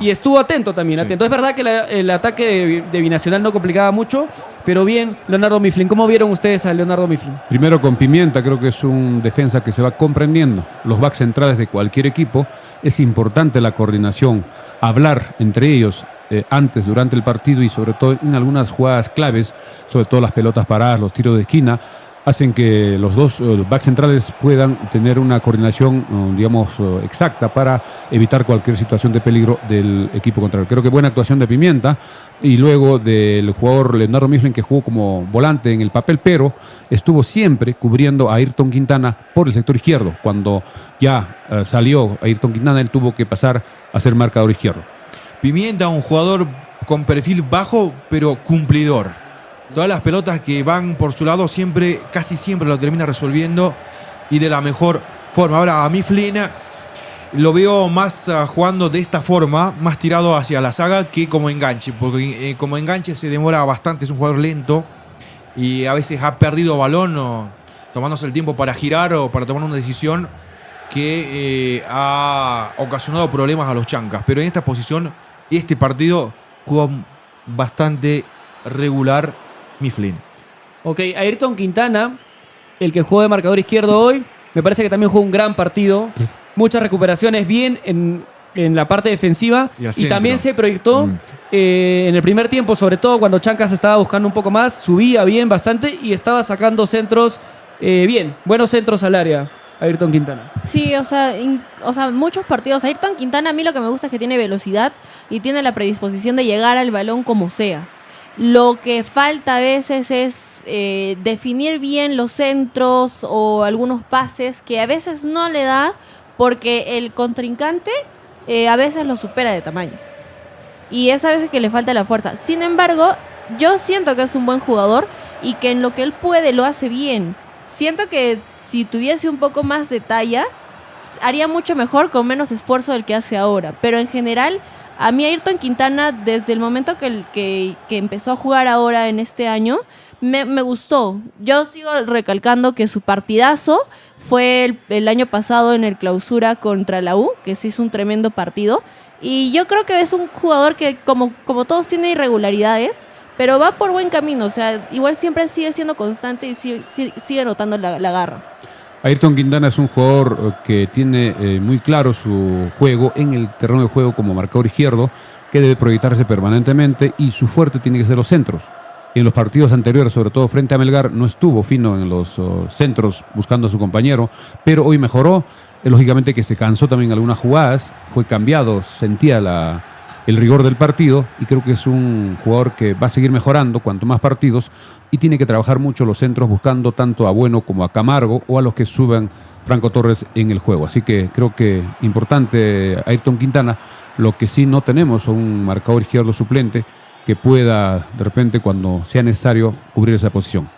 y estuvo atento también. Sí. Atento. Es verdad que el ataque de Binacional no complicaba mucho, pero bien, Leonardo Mifflin. ¿Cómo vieron ustedes a Leonardo Mifflin? Primero con Pimienta, creo que es un defensa que se va comprendiendo. Los backs centrales de cualquier equipo, es importante la coordinación, hablar entre ellos antes, durante el partido y sobre todo en algunas jugadas claves, sobre todo las pelotas paradas, los tiros de esquina, hacen que los dos backs centrales puedan tener una coordinación, exacta para evitar cualquier situación de peligro del equipo contrario. Creo que buena actuación de Pimienta y luego del jugador Leonardo Mifflin, que jugó como volante en el papel, pero estuvo siempre cubriendo a Ayrton Quintana por el sector izquierdo. Cuando ya salió Ayrton Quintana, él tuvo que pasar a ser marcador izquierdo. Pimienta, un jugador con perfil bajo, pero cumplidor. Todas las pelotas que van por su lado casi siempre lo termina resolviendo y de la mejor forma. Ahora a Mifflin lo veo más jugando de esta forma, más tirado hacia la saga que como enganche, porque como enganche se demora bastante, es un jugador lento y a veces ha perdido balón tomándose el tiempo para girar o para tomar una decisión que ha ocasionado problemas a los chancas. Pero en esta posición, este partido jugó bastante regular Mifflin. Ok, Ayrton Quintana, el que jugó de marcador izquierdo hoy, me parece que también jugó un gran partido. Muchas recuperaciones bien en la parte defensiva y también se proyectó en el primer tiempo, sobre todo cuando Chancas estaba buscando un poco más, subía bien bastante y estaba sacando centros bien, buenos centros al área. Ayrton Quintana. Sí, o sea, muchos partidos. Ayrton Quintana, a mí lo que me gusta es que tiene velocidad y tiene la predisposición de llegar al balón como sea. Lo que falta a veces es definir bien los centros o algunos pases que a veces no le da porque el contrincante a veces lo supera de tamaño. Y es a veces que le falta la fuerza. Sin embargo, yo siento que es un buen jugador y que en lo que él puede lo hace bien. Siento que si tuviese un poco más de talla, haría mucho mejor con menos esfuerzo del que hace ahora. Pero en general, a mí Ayrton Quintana, desde el momento que empezó a jugar ahora en este año, me gustó. Yo sigo recalcando que su partidazo fue el año pasado en el Clausura contra la U, que se hizo un tremendo partido. Y yo creo que es un jugador que, como todos, tiene irregularidades, pero va por buen camino. O sea, igual siempre sigue siendo constante y sigue notando la garra. Ayrton Quintana es un jugador que tiene muy claro su juego en el terreno de juego como marcador izquierdo, que debe proyectarse permanentemente y su fuerte tiene que ser los centros. En los partidos anteriores, sobre todo frente a Melgar, no estuvo fino en los centros buscando a su compañero, pero hoy mejoró. Lógicamente que se cansó también en algunas jugadas, fue cambiado, sentía el rigor del partido y creo que es un jugador que va a seguir mejorando cuanto más partidos y tiene que trabajar mucho los centros buscando tanto a Bueno como a Camargo o a los que suban Franco Torres en el juego. Así que creo que importante Ayrton Quintana. Lo que sí no tenemos un marcador izquierdo suplente que pueda de repente cuando sea necesario cubrir esa posición.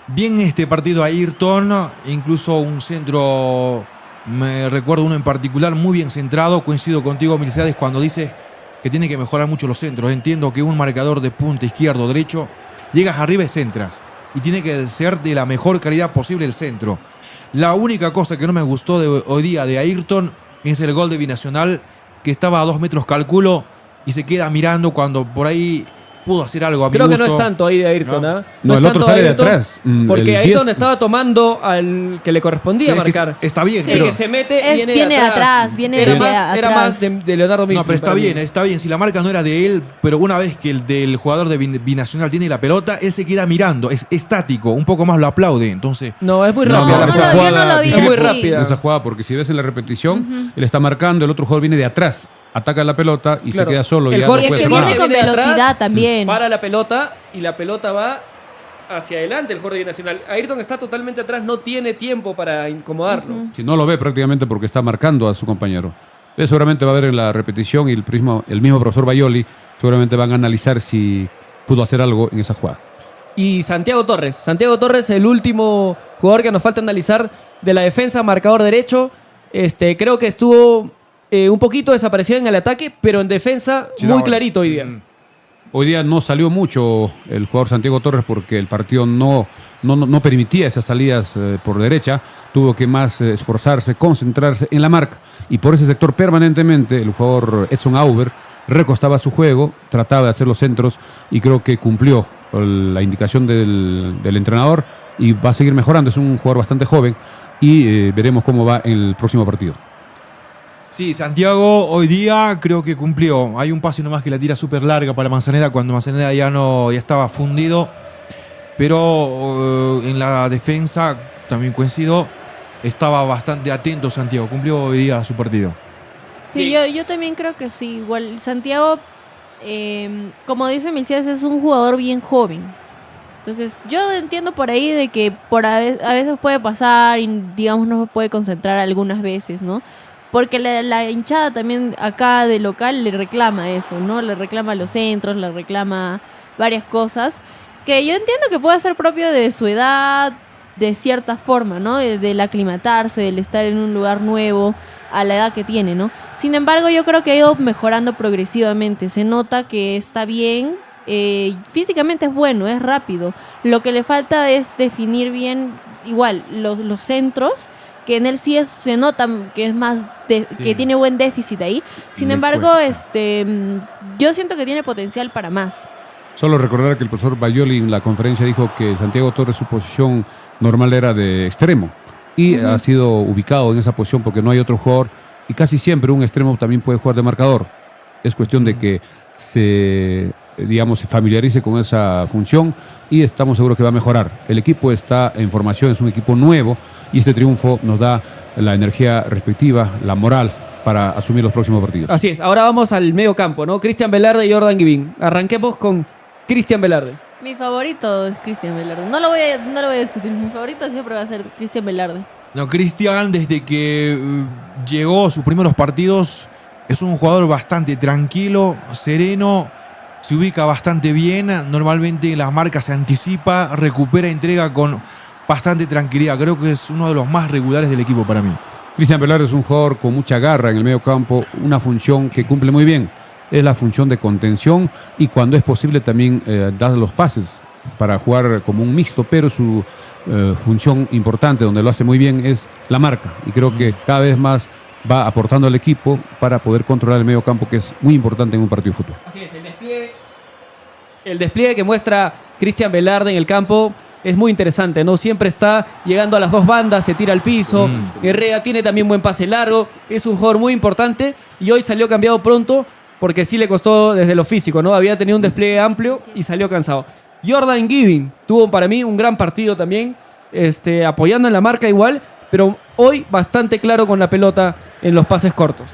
Bien este partido Ayrton, incluso un centro, me recuerdo uno en particular muy bien centrado. Coincido contigo, Milciades, cuando dices que tiene que mejorar mucho los centros. Entiendo que un marcador de punta, izquierdo, derecho, llegas arriba y centras. Y tiene que ser de la mejor calidad posible el centro. La única cosa que no me gustó hoy día de Ayrton es el gol de Binacional, que estaba a 2 metros, calculo, y se queda mirando cuando por ahí pudo hacer algo a mi Creo que no gusto. es tanto ahí de Ayrton, No. ¿ah? No, es el otro tanto sale de Ayrton, atrás. Porque El Ayrton 10 estaba tomando al que le correspondía Es que marcar. está bien, Sí. El pero... que se mete Viene viene de atrás, viene era de más, atrás. Era más de Leonardo Mifflin. No, pero está para mí. bien, está bien. Si la marca no era de él, pero una vez que el del jugador de Binacional tiene la pelota, él se queda mirando, es estático, un poco más lo aplaude. Entonces, No, es muy No, rápido. mira, no, esa yo jugada no lo vi tiene Es muy que- rápida. esa jugada, porque si ves en la repetición, él está marcando, el otro jugador viene de atrás, ataca la pelota y Claro. se queda solo. El Y ya Jorge no Y es puede que hacer viene nada. con Viene de atrás, velocidad también. Para la pelota y la pelota va hacia adelante el Jorge Nacional. Ayrton está totalmente atrás, no tiene tiempo para incomodarlo. Ujú. Si no lo ve prácticamente porque está marcando a su compañero. Él seguramente va a ver en la repetición y el mismo profesor Bayoli seguramente van a analizar si pudo hacer algo en esa jugada. Y Santiago Torres, el último jugador que nos falta analizar de la defensa, marcador derecho. Creo que estuvo un poquito desaparecido en el ataque, pero en defensa sí, muy no, clarito hoy día. Hoy día no salió mucho el jugador Santiago Torres porque el partido no permitía esas salidas por derecha. Tuvo que más esforzarse, concentrarse en la marca. Y por ese sector permanentemente el jugador Edson Auber recostaba su juego, trataba de hacer los centros y creo que cumplió la indicación del entrenador y va a seguir mejorando. Es un jugador bastante joven y veremos cómo va en el próximo partido. sí, Santiago hoy día creo que cumplió. Hay un pase nomás que la tira súper larga para Manzaneda cuando Manzaneda ya estaba fundido. Pero en la defensa, también coincido, estaba bastante atento Santiago. Cumplió hoy día su partido. Sí, yo también creo que sí. Igual Santiago, como dice Milciades, es un jugador bien joven. Entonces, yo entiendo por ahí de que a veces puede pasar y, digamos, no se puede concentrar algunas veces, ¿no? Porque la hinchada también acá de local le reclama eso, ¿no? Le reclama los centros, le reclama varias cosas que yo entiendo que puede ser propio de su edad, de cierta forma, ¿no? Del aclimatarse, del estar en un lugar nuevo a la edad que tiene, ¿no? Sin embargo, yo creo que ha ido mejorando progresivamente. Se nota que está bien, físicamente es bueno, es rápido. Lo que le falta es definir bien, igual, los centros, que en él sí se nota que es más, que tiene buen déficit ahí. Sin Le embargo, cuesta. yo siento que tiene potencial para más. Solo recordar que el profesor Bayoli en la conferencia dijo que Santiago Torres su posición normal era de extremo y ha sido ubicado en esa posición porque no hay otro jugador y casi siempre un extremo también puede jugar de marcador. Es cuestión de que se familiarice con esa función y estamos seguros que va a mejorar. El equipo está en formación, es un equipo nuevo y este triunfo nos da la energía respectiva, la moral para asumir los próximos partidos. Así es, ahora vamos al medio campo, ¿no? Cristian Velarde y Jordan Givín. Arranquemos con Cristian Velarde. Mi favorito es Cristian Velarde. No lo voy a discutir. Mi favorito siempre va a ser Cristian Velarde. No, Cristian, desde que llegó a sus primeros partidos, es un jugador bastante tranquilo, sereno, se ubica bastante bien. Normalmente en las marcas se anticipa, recupera, entrega con bastante tranquilidad. Creo que es uno de los más regulares del equipo para mí. Cristian Velarde es un jugador con mucha garra en el medio campo, una función que cumple muy bien. Es la función de contención y cuando es posible también da los pases para jugar como un mixto, pero su función importante, donde lo hace muy bien, es la marca. Y creo que cada vez más va aportando al equipo para poder controlar el medio campo, que es muy importante en un partido de fútbol. Así es, el despliegue que muestra Cristian Velarde en el campo es muy interesante, ¿no? Siempre está llegando a las dos bandas, se tira al piso. Herrera tiene también buen pase largo, es un jugador muy importante y hoy salió cambiado pronto porque sí le costó desde lo físico, ¿no? Había tenido un despliegue amplio y salió cansado. Jordan Givín tuvo para mí un gran partido también, apoyando en la marca igual, pero hoy bastante claro con la pelota en los pases cortos.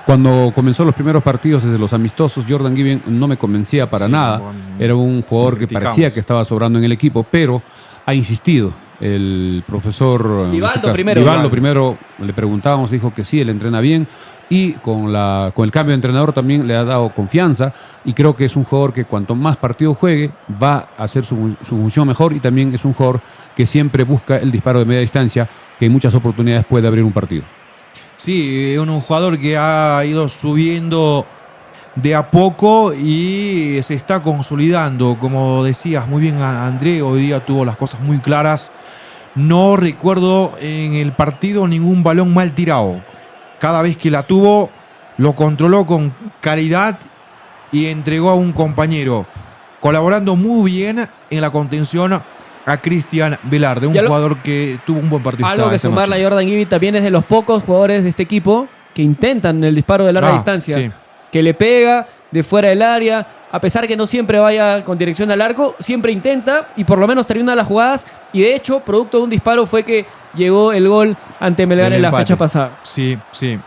Cuando comenzó los primeros partidos desde los amistosos, Jordan Givín no me convencía para nada. Era un jugador que parecía que estaba sobrando en el equipo, pero ha insistido. El profesor Livaldo primero le preguntábamos, dijo que sí, él entrena bien y con el cambio de entrenador también le ha dado confianza y creo que es un jugador que cuanto más partidos juegue va a hacer su función mejor y también es un jugador que siempre busca el disparo de media distancia, que en muchas oportunidades puede abrir un partido. Sí, es un jugador que ha ido subiendo de a poco y se está consolidando. Como decías muy bien, André, hoy día tuvo las cosas muy claras. No recuerdo en el partido ningún balón mal tirado. Cada vez que la tuvo, lo controló con calidad y entregó a un compañero, colaborando muy bien en la contención a Cristian Velarde, un jugador que tuvo un buen partido. Algo que sumarle a Jordan Givi también es de los pocos jugadores de este equipo que intentan el disparo de larga distancia, sí, que le pega de fuera del área, a pesar que no siempre vaya con dirección al arco, siempre intenta y por lo menos termina las jugadas, y de hecho, producto de un disparo fue que llegó el gol ante Melgar en la fecha pasada. Sí, sí.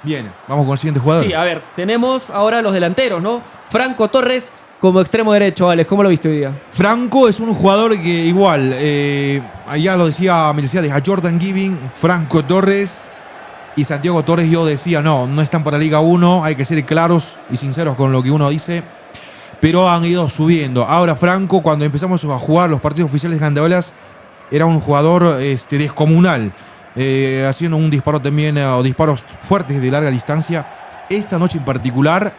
Bien, vamos con el siguiente jugador. Sí, a ver, tenemos ahora los delanteros, ¿no? Franco Torres como extremo derecho, Alex, ¿cómo lo viste hoy día? Franco es un jugador que igual, allá lo decía Miliciades, a Jordan Giving, Franco Torres y Santiago Torres, yo decía, no están para Liga 1, hay que ser claros y sinceros con lo que uno dice, pero han ido subiendo. Ahora Franco, cuando empezamos a jugar los partidos oficiales de Gandabelas, era un jugador descomunal, haciendo un disparo también, o disparos fuertes de larga distancia. Esta noche en particular,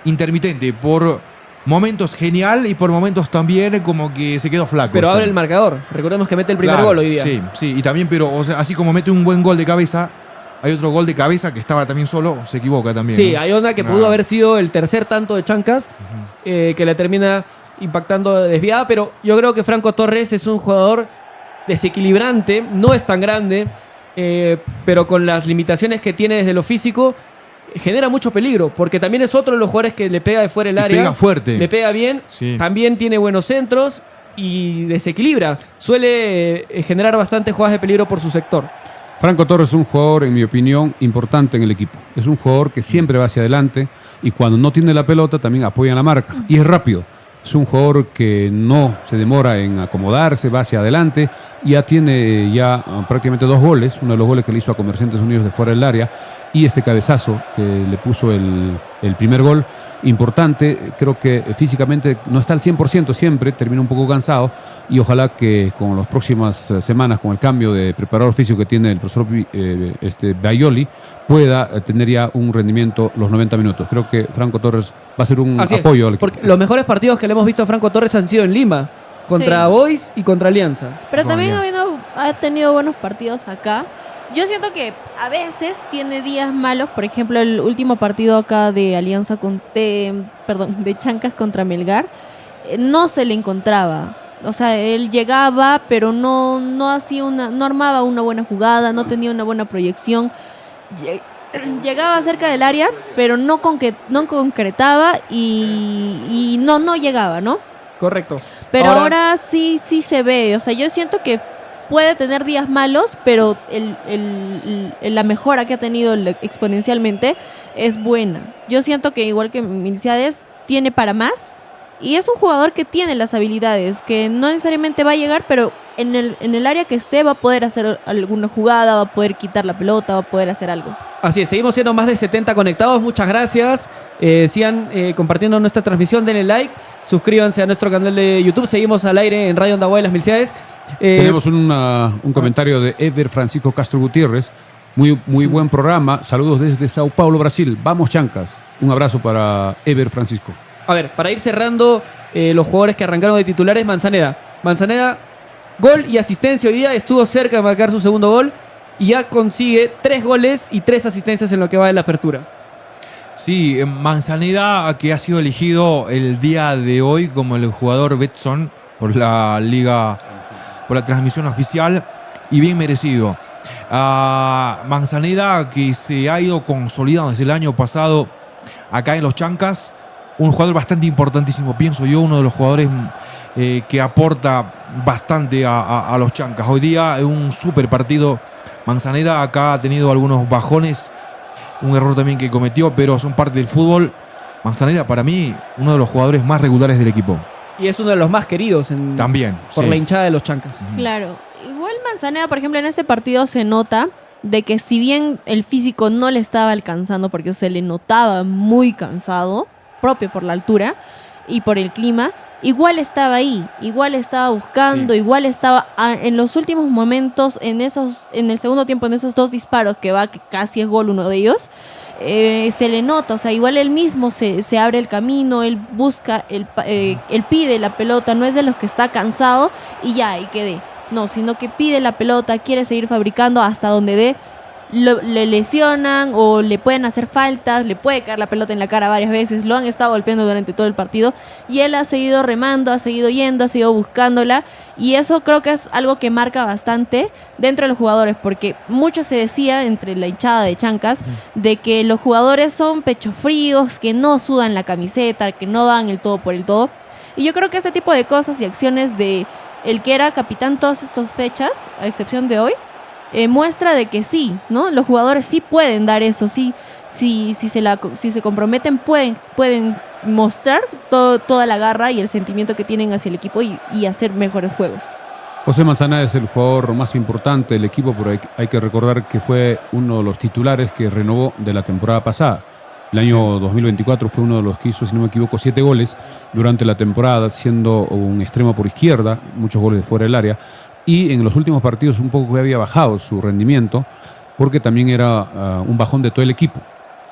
intermitente, por momentos genial y por momentos también como que se quedó flaco. Pero abre el marcador. Recordemos que mete el primer gol hoy día. Sí, sí, y también, pero o sea, así como mete un buen gol de cabeza, hay otro gol de cabeza que estaba también solo, se equivoca también. Sí, ¿no? hay una que pudo haber sido el tercer tanto de Chancas, que le termina impactando desviada, pero yo creo que Franco Torres es un jugador desequilibrante, no es tan grande, pero con las limitaciones que tiene desde lo físico, genera mucho peligro, porque también es otro de los jugadores que le pega de fuera el área. Pega fuerte. Le pega bien, sí. También tiene buenos centros y desequilibra. Suele generar bastantes jugadas de peligro por su sector. Franco Torres es un jugador, en mi opinión, importante en el equipo. Es un jugador que siempre va hacia adelante y cuando no tiene la pelota también apoya en la marca. Y es rápido. Es un jugador que no se demora en acomodarse, va hacia adelante. Ya tiene prácticamente 2 goles. Uno de los goles que le hizo a Comerciantes Unidos de fuera del área. Y este cabezazo que le puso el primer gol, importante. Creo que físicamente no está al 100% siempre, termina un poco cansado. Y ojalá que con las próximas semanas, con el cambio de preparador físico que tiene el profesor Baioli, pueda tener ya un rendimiento los 90 minutos. Creo que Franco Torres va a ser un apoyo al equipo. Porque los mejores partidos que le hemos visto a Franco Torres han sido en Lima, contra Boys y contra Alianza. Pero también ha tenido buenos partidos acá. Yo siento que a veces tiene días malos. Por ejemplo, el último partido acá de Alianza de Chancas contra Melgar, no se le encontraba. O sea, él llegaba, pero no armaba una buena jugada, no tenía una buena proyección. Llegaba cerca del área, pero no concretaba y no llegaba, ¿no? Correcto. Pero ahora sí se ve. O sea, yo siento que puede tener días malos, pero la mejora que ha tenido exponencialmente es buena. Yo siento que igual que Miliciades, tiene para más. Y es un jugador que tiene las habilidades, que no necesariamente va a llegar, pero en el área que esté va a poder hacer alguna jugada, va a poder quitar la pelota, va a poder hacer algo. Así es, seguimos siendo más de 70 conectados, muchas gracias. Sigan compartiendo nuestra transmisión, denle like, suscríbanse a nuestro canal de YouTube, seguimos al aire en Radio Andahuaylas Miliciades. Tenemos un comentario de Ever Francisco Castro Gutiérrez. Muy buen programa, saludos desde Sao Paulo, Brasil. Vamos Chancas, un abrazo para Ever Francisco. A ver, para ir cerrando los jugadores que arrancaron de titulares, Manzaneda, gol y asistencia hoy día, estuvo cerca de marcar su segundo gol y ya consigue 3 goles y 3 asistencias en lo que va de la apertura. Sí, Manzaneda, que ha sido elegido el día de hoy como el jugador Betson por la liga, por la transmisión oficial, y bien merecido. Manzaneda, que se ha ido consolidando desde el año pasado acá en los Chancas, un jugador bastante importantísimo, pienso yo, uno de los jugadores que aporta bastante a los Chancas. Hoy día es un súper partido. Manzaneda acá ha tenido algunos bajones, un error también que cometió, pero son parte del fútbol. Manzaneda, para mí, uno de los jugadores más regulares del equipo. Y es uno de los más queridos también por la hinchada de los Chancas. Claro. Igual Manzaneda, por ejemplo, en este partido se nota de que si bien el físico no le estaba alcanzando porque se le notaba muy cansado, propio por la altura y por el clima, igual estaba ahí, igual estaba buscando, igual estaba en los últimos momentos, en el segundo tiempo, en esos 2 disparos que casi es gol uno de ellos, se le nota, o sea, igual él mismo se abre el camino, él busca, él pide la pelota, no es de los que está cansado y ya, y quede. No, sino que pide la pelota, quiere seguir fabricando hasta donde dé. le lesionan o le pueden hacer faltas, le puede caer la pelota en la cara varias veces, lo han estado golpeando durante todo el partido y él ha seguido remando, ha seguido yendo, ha seguido buscándola y eso creo que es algo que marca bastante dentro de los jugadores, porque mucho se decía entre la hinchada de Chancas de que los jugadores son pechos fríos, que no sudan la camiseta, que no dan el todo por el todo, y yo creo que ese tipo de cosas y acciones de el que era capitán todas estas fechas, a excepción de hoy, muestra de que sí, ¿no? Los jugadores sí pueden dar eso, sí, si se comprometen pueden mostrar toda la garra y el sentimiento que tienen hacia el equipo y hacer mejores juegos. José Manzaneda es el jugador más importante del equipo, pero hay que recordar que fue uno de los titulares que renovó de la temporada pasada. El año 2024 fue uno de los que hizo, si no me equivoco, 7 goles durante la temporada, siendo un extremo por izquierda, muchos goles de fuera del área. Y en los últimos partidos un poco había bajado su rendimiento porque también era un bajón de todo el equipo.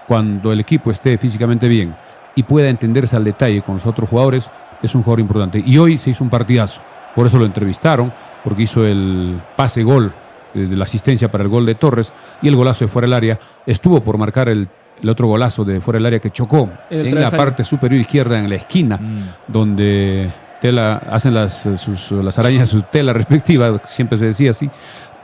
Cuando el equipo esté físicamente bien y pueda entenderse al detalle con los otros jugadores, es un jugador importante. Y hoy se hizo un partidazo, por eso lo entrevistaron, porque hizo el pase-gol de la asistencia para el gol de Torres y el golazo de fuera del área. Estuvo por marcar el otro golazo de fuera del área que chocó en la parte superior izquierda, en la esquina, donde hacen las arañas su tela respectiva, siempre se decía así,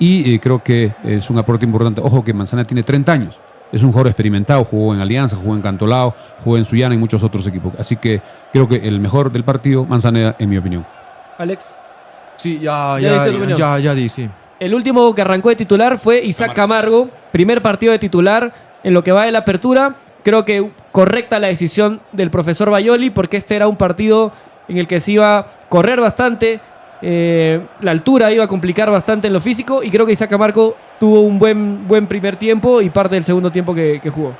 y creo que es un aporte importante. Ojo que Manzaneda tiene 30 años, es un jugador experimentado, jugó en Alianza, jugó en Cantolao, jugó en Sullana y muchos otros equipos, así que creo que el mejor del partido, Manzaneda, en mi opinión. Alex. Sí, Ya di, sí. El último que arrancó de titular fue Isaac Camargo, primer partido de titular en lo que va de la apertura. Creo que correcta la decisión del profesor Bayoli, porque este era un partido en el que se iba a correr bastante, la altura iba a complicar bastante en lo físico, y creo que Isaac Camargo tuvo un buen primer tiempo y parte del segundo tiempo que jugó.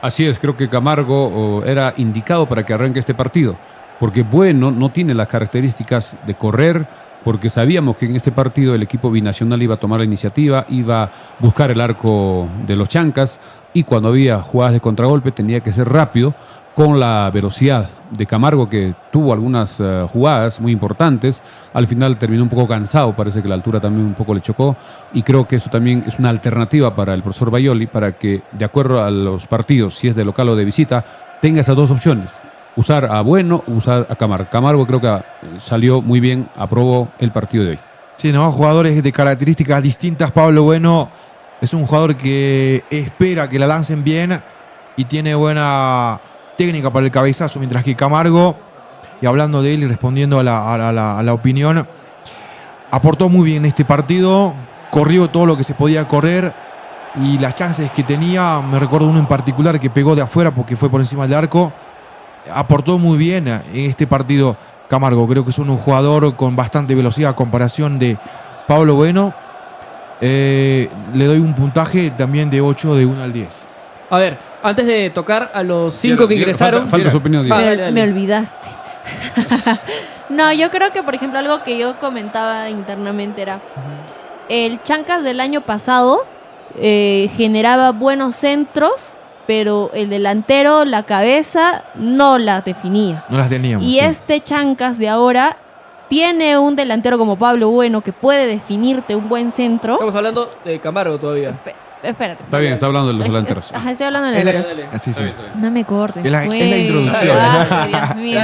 Así es, creo que Camargo era indicado para que arranque este partido, porque Bueno no tiene las características de correr, porque sabíamos que en este partido el equipo binacional iba a tomar la iniciativa, iba a buscar el arco de los Chancas, y cuando había jugadas de contragolpe tenía que ser rápido, con la velocidad de Camargo, que tuvo algunas jugadas muy importantes. Al final terminó un poco cansado, parece que la altura también un poco le chocó, y creo que eso también es una alternativa para el profesor Bayoli, para que, de acuerdo a los partidos, si es de local o de visita, tenga esas dos opciones: usar a Bueno, usar a Camargo. Camargo creo que salió muy bien, aprobó el partido de hoy. Sí, ¿no? Jugadores de características distintas. Pablo Bueno es un jugador que espera que la lancen bien y tiene buena técnica para el cabezazo, mientras que Camargo, y hablando de él y respondiendo a la opinión, aportó muy bien en este partido, corrió todo lo que se podía correr y las chances que tenía, me recuerdo uno en particular que pegó de afuera porque fue por encima del arco. Aportó muy bien en este partido Camargo. Creo que es un jugador con bastante velocidad a comparación de Pablo Bueno. Le doy un puntaje también de 8 de 1 al 10. A ver, antes de tocar a los 5 que ingresaron... Falta su opinión. Me olvidaste. No, yo creo que, por ejemplo, algo que yo comentaba internamente era el Chancas del año pasado generaba buenos centros, pero el delantero, la cabeza, no las definía. No las teníamos. Y este Chancas de ahora tiene un delantero como Pablo Bueno que puede definirte un buen centro. Estamos hablando de Camargo todavía. Espérate. Está bien, está hablando de los delanteros. Ajá, estoy hablando de delanteros. Así, sí. No me cortes. Es la introducción. Ay, Dios mío.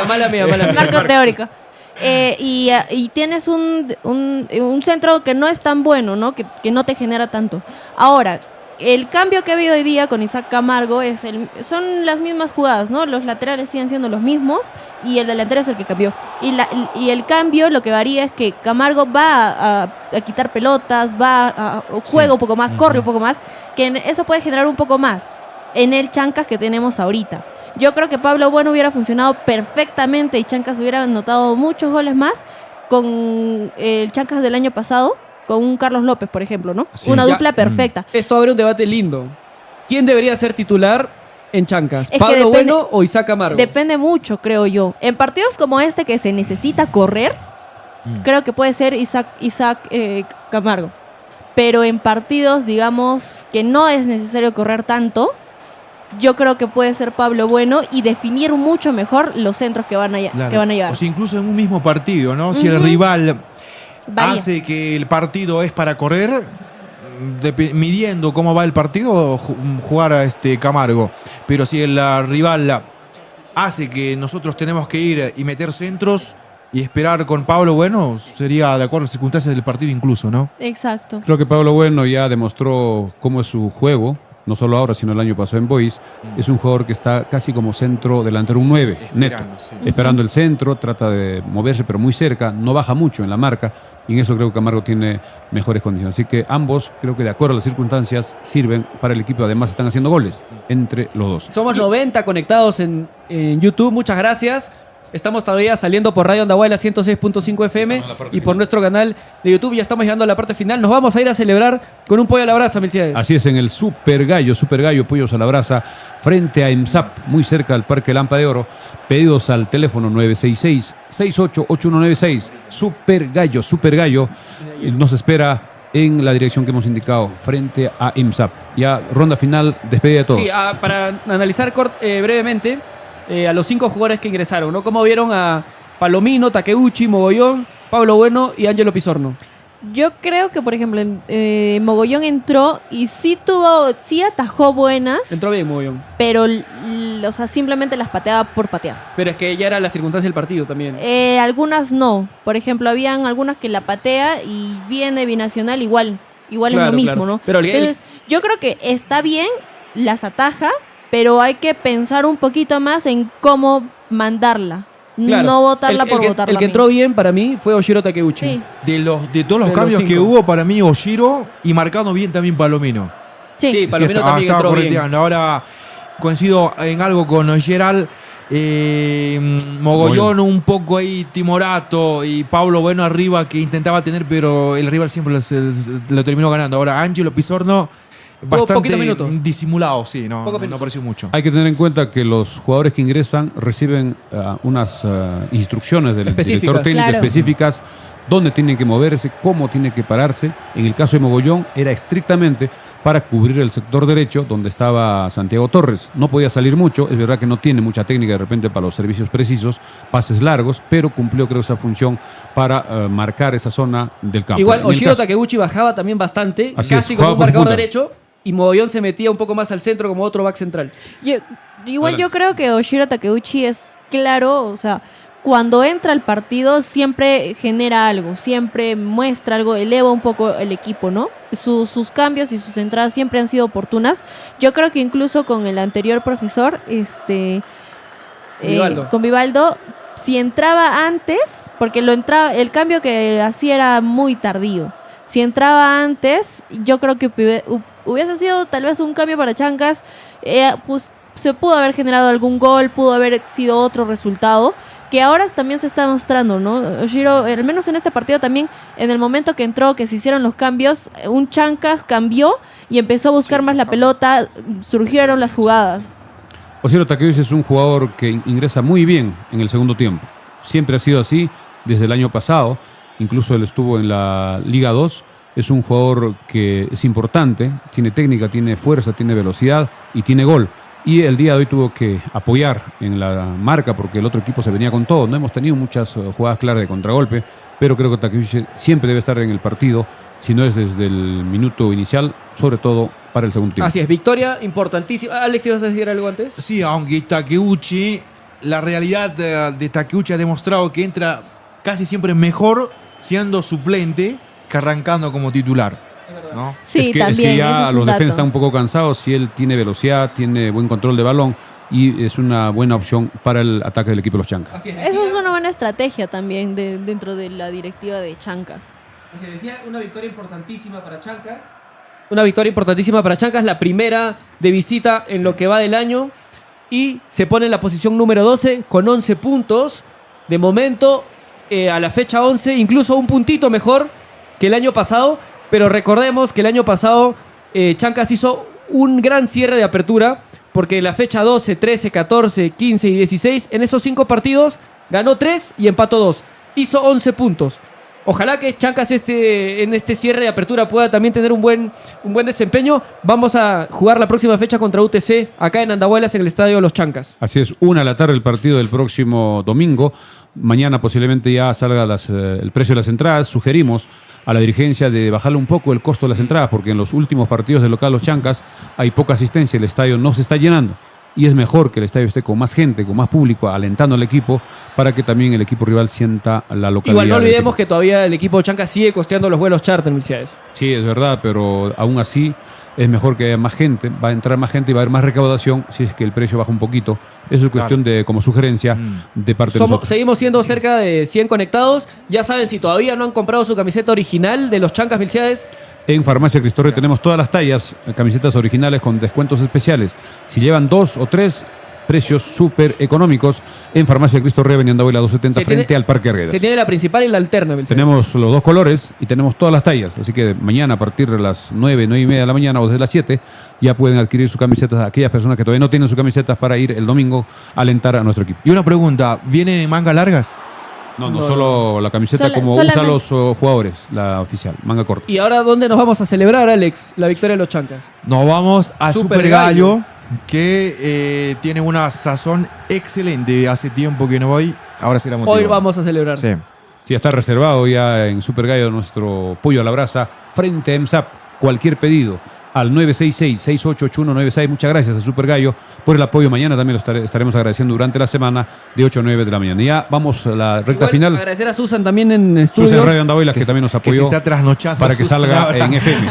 Mala mía. Marco teórico. Y tienes un centro que no es tan bueno, ¿no? Que no te genera tanto. Ahora, el cambio que ha habido hoy día con Isaac Camargo son las mismas jugadas, ¿no? Los laterales siguen siendo los mismos y el delantero es el que cambió. Y el cambio lo que varía es que Camargo va a quitar pelotas, juega un poco más, corre un poco más, que eso puede generar un poco más en el Chancas que tenemos ahorita. Yo creo que Pablo Bueno hubiera funcionado perfectamente y Chancas hubiera anotado muchos goles más con el Chancas del año pasado, con un Carlos López, por ejemplo, ¿no? Sí, una dupla perfecta. Esto abre un debate lindo. ¿Quién debería ser titular en Chancas? Es que ¿Pablo depende- Bueno o Isaac Camargo? Depende mucho, creo yo. En partidos como este que se necesita correr, creo que puede ser Isaac Camargo. Pero en partidos, digamos, que no es necesario correr tanto, yo creo que puede ser Pablo Bueno y definir mucho mejor los centros que van a llevar. O sea, incluso en un mismo partido, ¿no? Si el Ujú. rival Varía. hace que el partido es para correr, midiendo cómo va el partido, jugar a Camargo. Pero si el rival hace que nosotros tenemos que ir y meter centros y esperar con Pablo Bueno, sería de acuerdo a las circunstancias del partido incluso, ¿no? Exacto. Creo que Pablo Bueno ya demostró cómo es su juego, no solo ahora, sino el año pasado en Boys. Es un jugador que está casi como centro delantero, un 9, neto. Sí. Esperando el centro, trata de moverse, pero muy cerca, no baja mucho en la marca, y en eso creo que Camargo tiene mejores condiciones. Así que ambos, creo que de acuerdo a las circunstancias, sirven para el equipo. Además, están haciendo goles entre los dos. Somos 90 conectados en YouTube, muchas gracias. Estamos todavía saliendo por Radio Andahuayla 106.5 FM y por nuestro canal de YouTube. Ya estamos llegando a la parte final. Nos vamos a ir a celebrar con un pollo a la brasa, Melciades. Así es, en el Super Gallo, Pollos a la Brasa, frente a EMSAP, muy cerca del Parque Lampa de Oro. Pedidos al teléfono 966-688196. Super Gallo. Nos espera en la dirección que hemos indicado, frente a EMSAP. Ya, ronda final, despedida de todos. Sí, para analizar brevemente a los 5 jugadores que ingresaron, ¿no? ¿Cómo vieron a Palomino, Takeuchi, Mogollón, Pablo Bueno y Ángelo Pizorno? Yo creo que, por ejemplo, Mogollón entró y sí atajó buenas, Entró bien Mogollón. pero o sea, simplemente las pateaba por patear. Pero es que ya era la circunstancia del partido también. Algunas no. Por ejemplo, habían algunas que la patea y viene Binacional igual Claro, es lo mismo, claro. ¿no? Pero Entonces, yo creo que está bien, las ataja, pero hay que pensar un poquito más en cómo mandarla. Claro. No votarla por El votarla. que entró bien para mí fue Oshiro Takeuchi. Sí, De todos los De cambios los que 5. hubo, para mí Oshiro y marcando bien también Palomino. sí. Sí, Palomino también estaba entró bien. correteando. Ahora coincido en algo con Gerald. Mogollón un poco ahí timorato y Pablo Bueno arriba que intentaba tener, pero el rival siempre lo terminó ganando. Ahora Ángelo Pizorno bastante poquitos minutos. disimulado, sí, no Pocos minutos. pareció mucho. Hay que tener en cuenta que los jugadores que ingresan reciben unas instrucciones del Específicas. director técnico Claro. específicas, dónde tienen que moverse, cómo tienen que pararse. En el caso de Mogollón era estrictamente para cubrir el sector derecho donde estaba Santiago Torres. No podía salir mucho, es verdad que no tiene mucha técnica de repente para los servicios precisos, pases largos, pero cumplió creo esa función para marcar esa zona del campo. Igual En el Oshiro caso- Takeuchi bajaba también bastante, Así casi es, como jugaba un por su marcador punta. derecho, y Mogollón se metía un poco más al centro como otro back central. Igual Adelante. yo creo que Oshiro Takeuchi es claro, o sea, cuando entra al partido siempre genera algo, siempre muestra algo, eleva un poco el equipo, ¿no? Sus cambios y sus entradas siempre han sido oportunas. Yo creo que incluso con el anterior profesor, Vivaldo. con Vivaldo, si entraba antes, porque el cambio que hacía era muy tardío. Si entraba antes, yo creo que hubiese sido tal vez un cambio para Chancas, pues se pudo haber generado algún gol, pudo haber sido otro resultado, que ahora también se está mostrando, ¿no? Oshiro, al menos en este partido también, en el momento que entró, que se hicieron los cambios, un Chancas cambió y empezó a buscar más la pelota, surgieron las jugadas. Oshiro Takeuchi es un jugador que ingresa muy bien en el segundo tiempo. Siempre ha sido así desde el año pasado. Incluso él estuvo en la Liga 2. Es un jugador que es importante. Tiene técnica, tiene fuerza, tiene velocidad y tiene gol. Y el día de hoy tuvo que apoyar en la marca porque el otro equipo se venía con todo. No hemos tenido muchas jugadas claras de contragolpe, pero creo que Takeuchi siempre debe estar en el partido, si no es desde el minuto inicial, sobre todo para el segundo tiempo. Así es, victoria importantísima. Alex, ¿ibas a decir algo antes? Sí, aunque Takeuchi, la realidad de Takeuchi ha demostrado que entra casi siempre mejor siendo suplente que arrancando como titular, ¿no? Sí, es que también, ya ese es los un defensas dato. están un poco cansados y él tiene velocidad, tiene buen control de balón y es una buena opción para el ataque del equipo de los Chancas. Así es, Eso es una buena estrategia también dentro de la directiva de Chancas. Se decía una victoria importantísima para Chancas. Una victoria importantísima para Chancas, la primera de visita en lo que va del año. Y se pone en la posición número 12 con 11 puntos. De momento, a la fecha 11, incluso un puntito mejor que el año pasado. Pero recordemos que el año pasado Chancas hizo un gran cierre de apertura. Porque en la fecha 12, 13, 14, 15 y 16, en esos 5 partidos, ganó 3 y empató 2. Hizo 11 puntos. Ojalá que Chancas en este cierre de apertura pueda también tener un buen desempeño. Vamos a jugar la próxima fecha contra UTC acá en Andahuaylas en el estadio Los Chancas. Así es, 1 de la tarde el partido del próximo domingo. Mañana posiblemente ya salga el precio de las entradas. Sugerimos a la dirigencia de bajarle un poco el costo de las entradas, porque en los últimos partidos del local Los Chancas hay poca asistencia, el estadio no se está llenando. Y es mejor que el estadio esté con más gente, con más público, alentando al equipo para que también el equipo rival sienta la localidad. Igual no olvidemos que todavía el equipo de Chancas sigue costeando los vuelos charter, Milciades. Sí, es verdad, pero aún así es mejor que haya más gente, va a entrar más gente y va a haber más recaudación si es que el precio baja un poquito. Eso es cuestión de, como sugerencia de parte de nosotros. Seguimos siendo cerca de 100 conectados. Ya saben, si todavía no han comprado su camiseta original de los Chancas, Milciades. En Farmacia Cristo Rey tenemos todas las tallas, camisetas originales con descuentos especiales. Si llevan 2 o 3, precios súper económicos. En Farmacia Cristo Rey, Avenida Andahuaylas 270, frente al Parque Arguedas. Se tiene la principal y la alterna, Milciades. Tenemos los 2 colores y tenemos todas las tallas. Así que mañana a partir de las 9, 9 y media de la mañana o desde las 7 ya pueden adquirir sus camisetas a aquellas personas que todavía no tienen sus camisetas para ir el domingo a alentar a nuestro equipo. Y una pregunta, ¿vienen en mangas largas? No, solo la camiseta como usan los jugadores, la oficial, manga corta. ¿Y ahora dónde nos vamos a celebrar, Alex, la victoria de los Chancas? Nos vamos a Super Super Gallo, que tiene una sazón excelente. Hace tiempo que no voy, ahora será motivo. Hoy vamos a celebrar. Sí. Sí, está reservado ya en Super Gallo nuestro pollo a la brasa frente a EMSAP. Cualquier pedido al 966-688196. Muchas gracias a Super Gallo por el apoyo. Mañana también lo estaremos agradeciendo durante la semana de 8 a 9 de la mañana. Ya vamos a la recta final. Agradecer a Susan también en estudios. Susan Radio Andahuaylas, que también nos apoyó. Que se está trasnochando para que salga ahora en FM.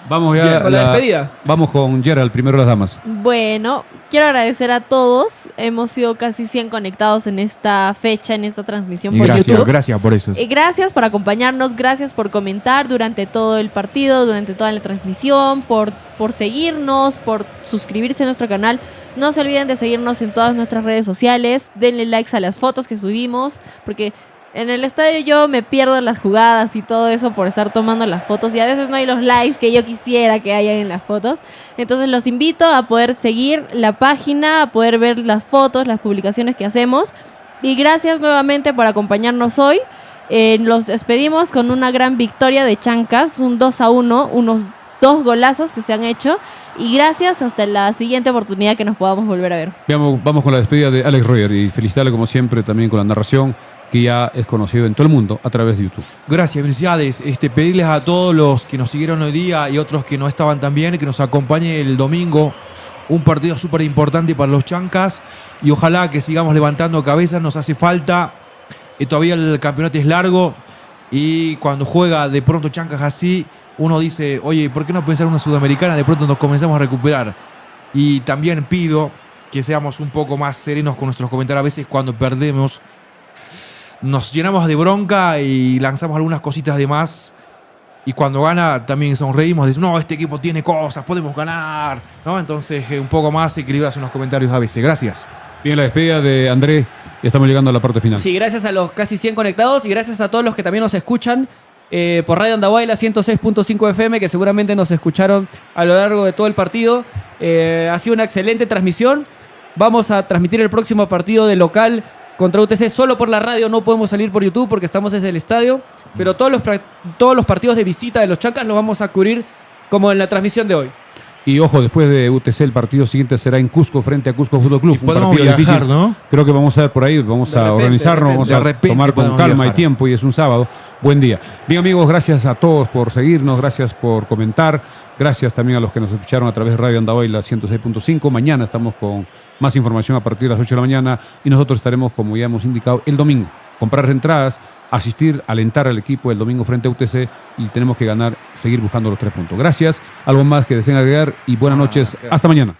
Vamos ya Bien, con la despedida. Vamos con Gerald, primero las damas. Bueno, quiero agradecer a todos. Hemos sido casi 100 conectados en esta fecha, en esta transmisión Y por gracias, YouTube. gracias por eso. Gracias por acompañarnos, gracias por comentar durante todo el partido, durante toda la transmisión, por seguirnos, por suscribirse a nuestro canal. No se olviden de seguirnos en todas nuestras redes sociales. Denle likes a las fotos que subimos, porque en el estadio yo me pierdo las jugadas y todo eso por estar tomando las fotos y a veces no hay los likes que yo quisiera que hayan en las fotos. Entonces los invito a poder seguir la página, a poder ver las fotos, las publicaciones que hacemos. Y gracias nuevamente por acompañarnos hoy. Los despedimos con una gran victoria de Chancas, un 2-1, unos 2 golazos que se han hecho. Y gracias, hasta la siguiente oportunidad que nos podamos volver a ver. Vamos con la despedida de Alex Royer y felicitarle como siempre también con la narración, que ya es conocido en todo el mundo a través de YouTube. Gracias, felicidades. Pedirles a todos los que nos siguieron hoy día y otros que no estaban tan bien, que nos acompañen el domingo. Un partido súper importante para los Chancas y ojalá que sigamos levantando cabezas, nos hace falta. Todavía el campeonato es largo y cuando juega de pronto Chancas así, uno dice, oye, ¿por qué no pensar en una sudamericana? De pronto nos comenzamos a recuperar. Y también pido que seamos un poco más serenos con nuestros comentarios. A veces cuando perdemos nos llenamos de bronca y lanzamos algunas cositas de más. Y cuando gana también sonreímos, decimos, no, este equipo tiene cosas, podemos ganar, ¿no? Entonces un poco más equilibrados en los comentarios a veces. Gracias. Bien, la despedida de André, ya estamos llegando a la parte final. Sí, gracias a los casi 100 conectados y gracias a todos los que también nos escuchan por Radio Andahuaylas 106.5 FM, que seguramente nos escucharon a lo largo de todo el partido. Ha sido una excelente transmisión. Vamos a transmitir el próximo partido de local contra UTC solo por la radio, no podemos salir por YouTube porque estamos desde el estadio, pero todos los partidos de visita de los Chancas los vamos a cubrir como en la transmisión de hoy. Y ojo, después de UTC el partido siguiente será en Cusco frente a Cusco Fútbol Club. Y podemos un partido viajar, difícil. ¿no? Creo que vamos a ver por ahí, vamos a organizarnos, vamos a tomar con calma viajar. y tiempo y es un sábado. Buen día. Bien amigos, gracias a todos por seguirnos, gracias por comentar, gracias también a los que nos escucharon a través de Radio Andahuaylas 106.5. Mañana estamos con más información a partir de las 8 de la mañana y nosotros estaremos, como ya hemos indicado, el domingo. Comprar entradas, asistir, alentar al equipo el domingo frente a UTC y tenemos que ganar, seguir buscando los 3 puntos. Gracias. Algo más que deseen agregar y buenas noches. Hasta mañana.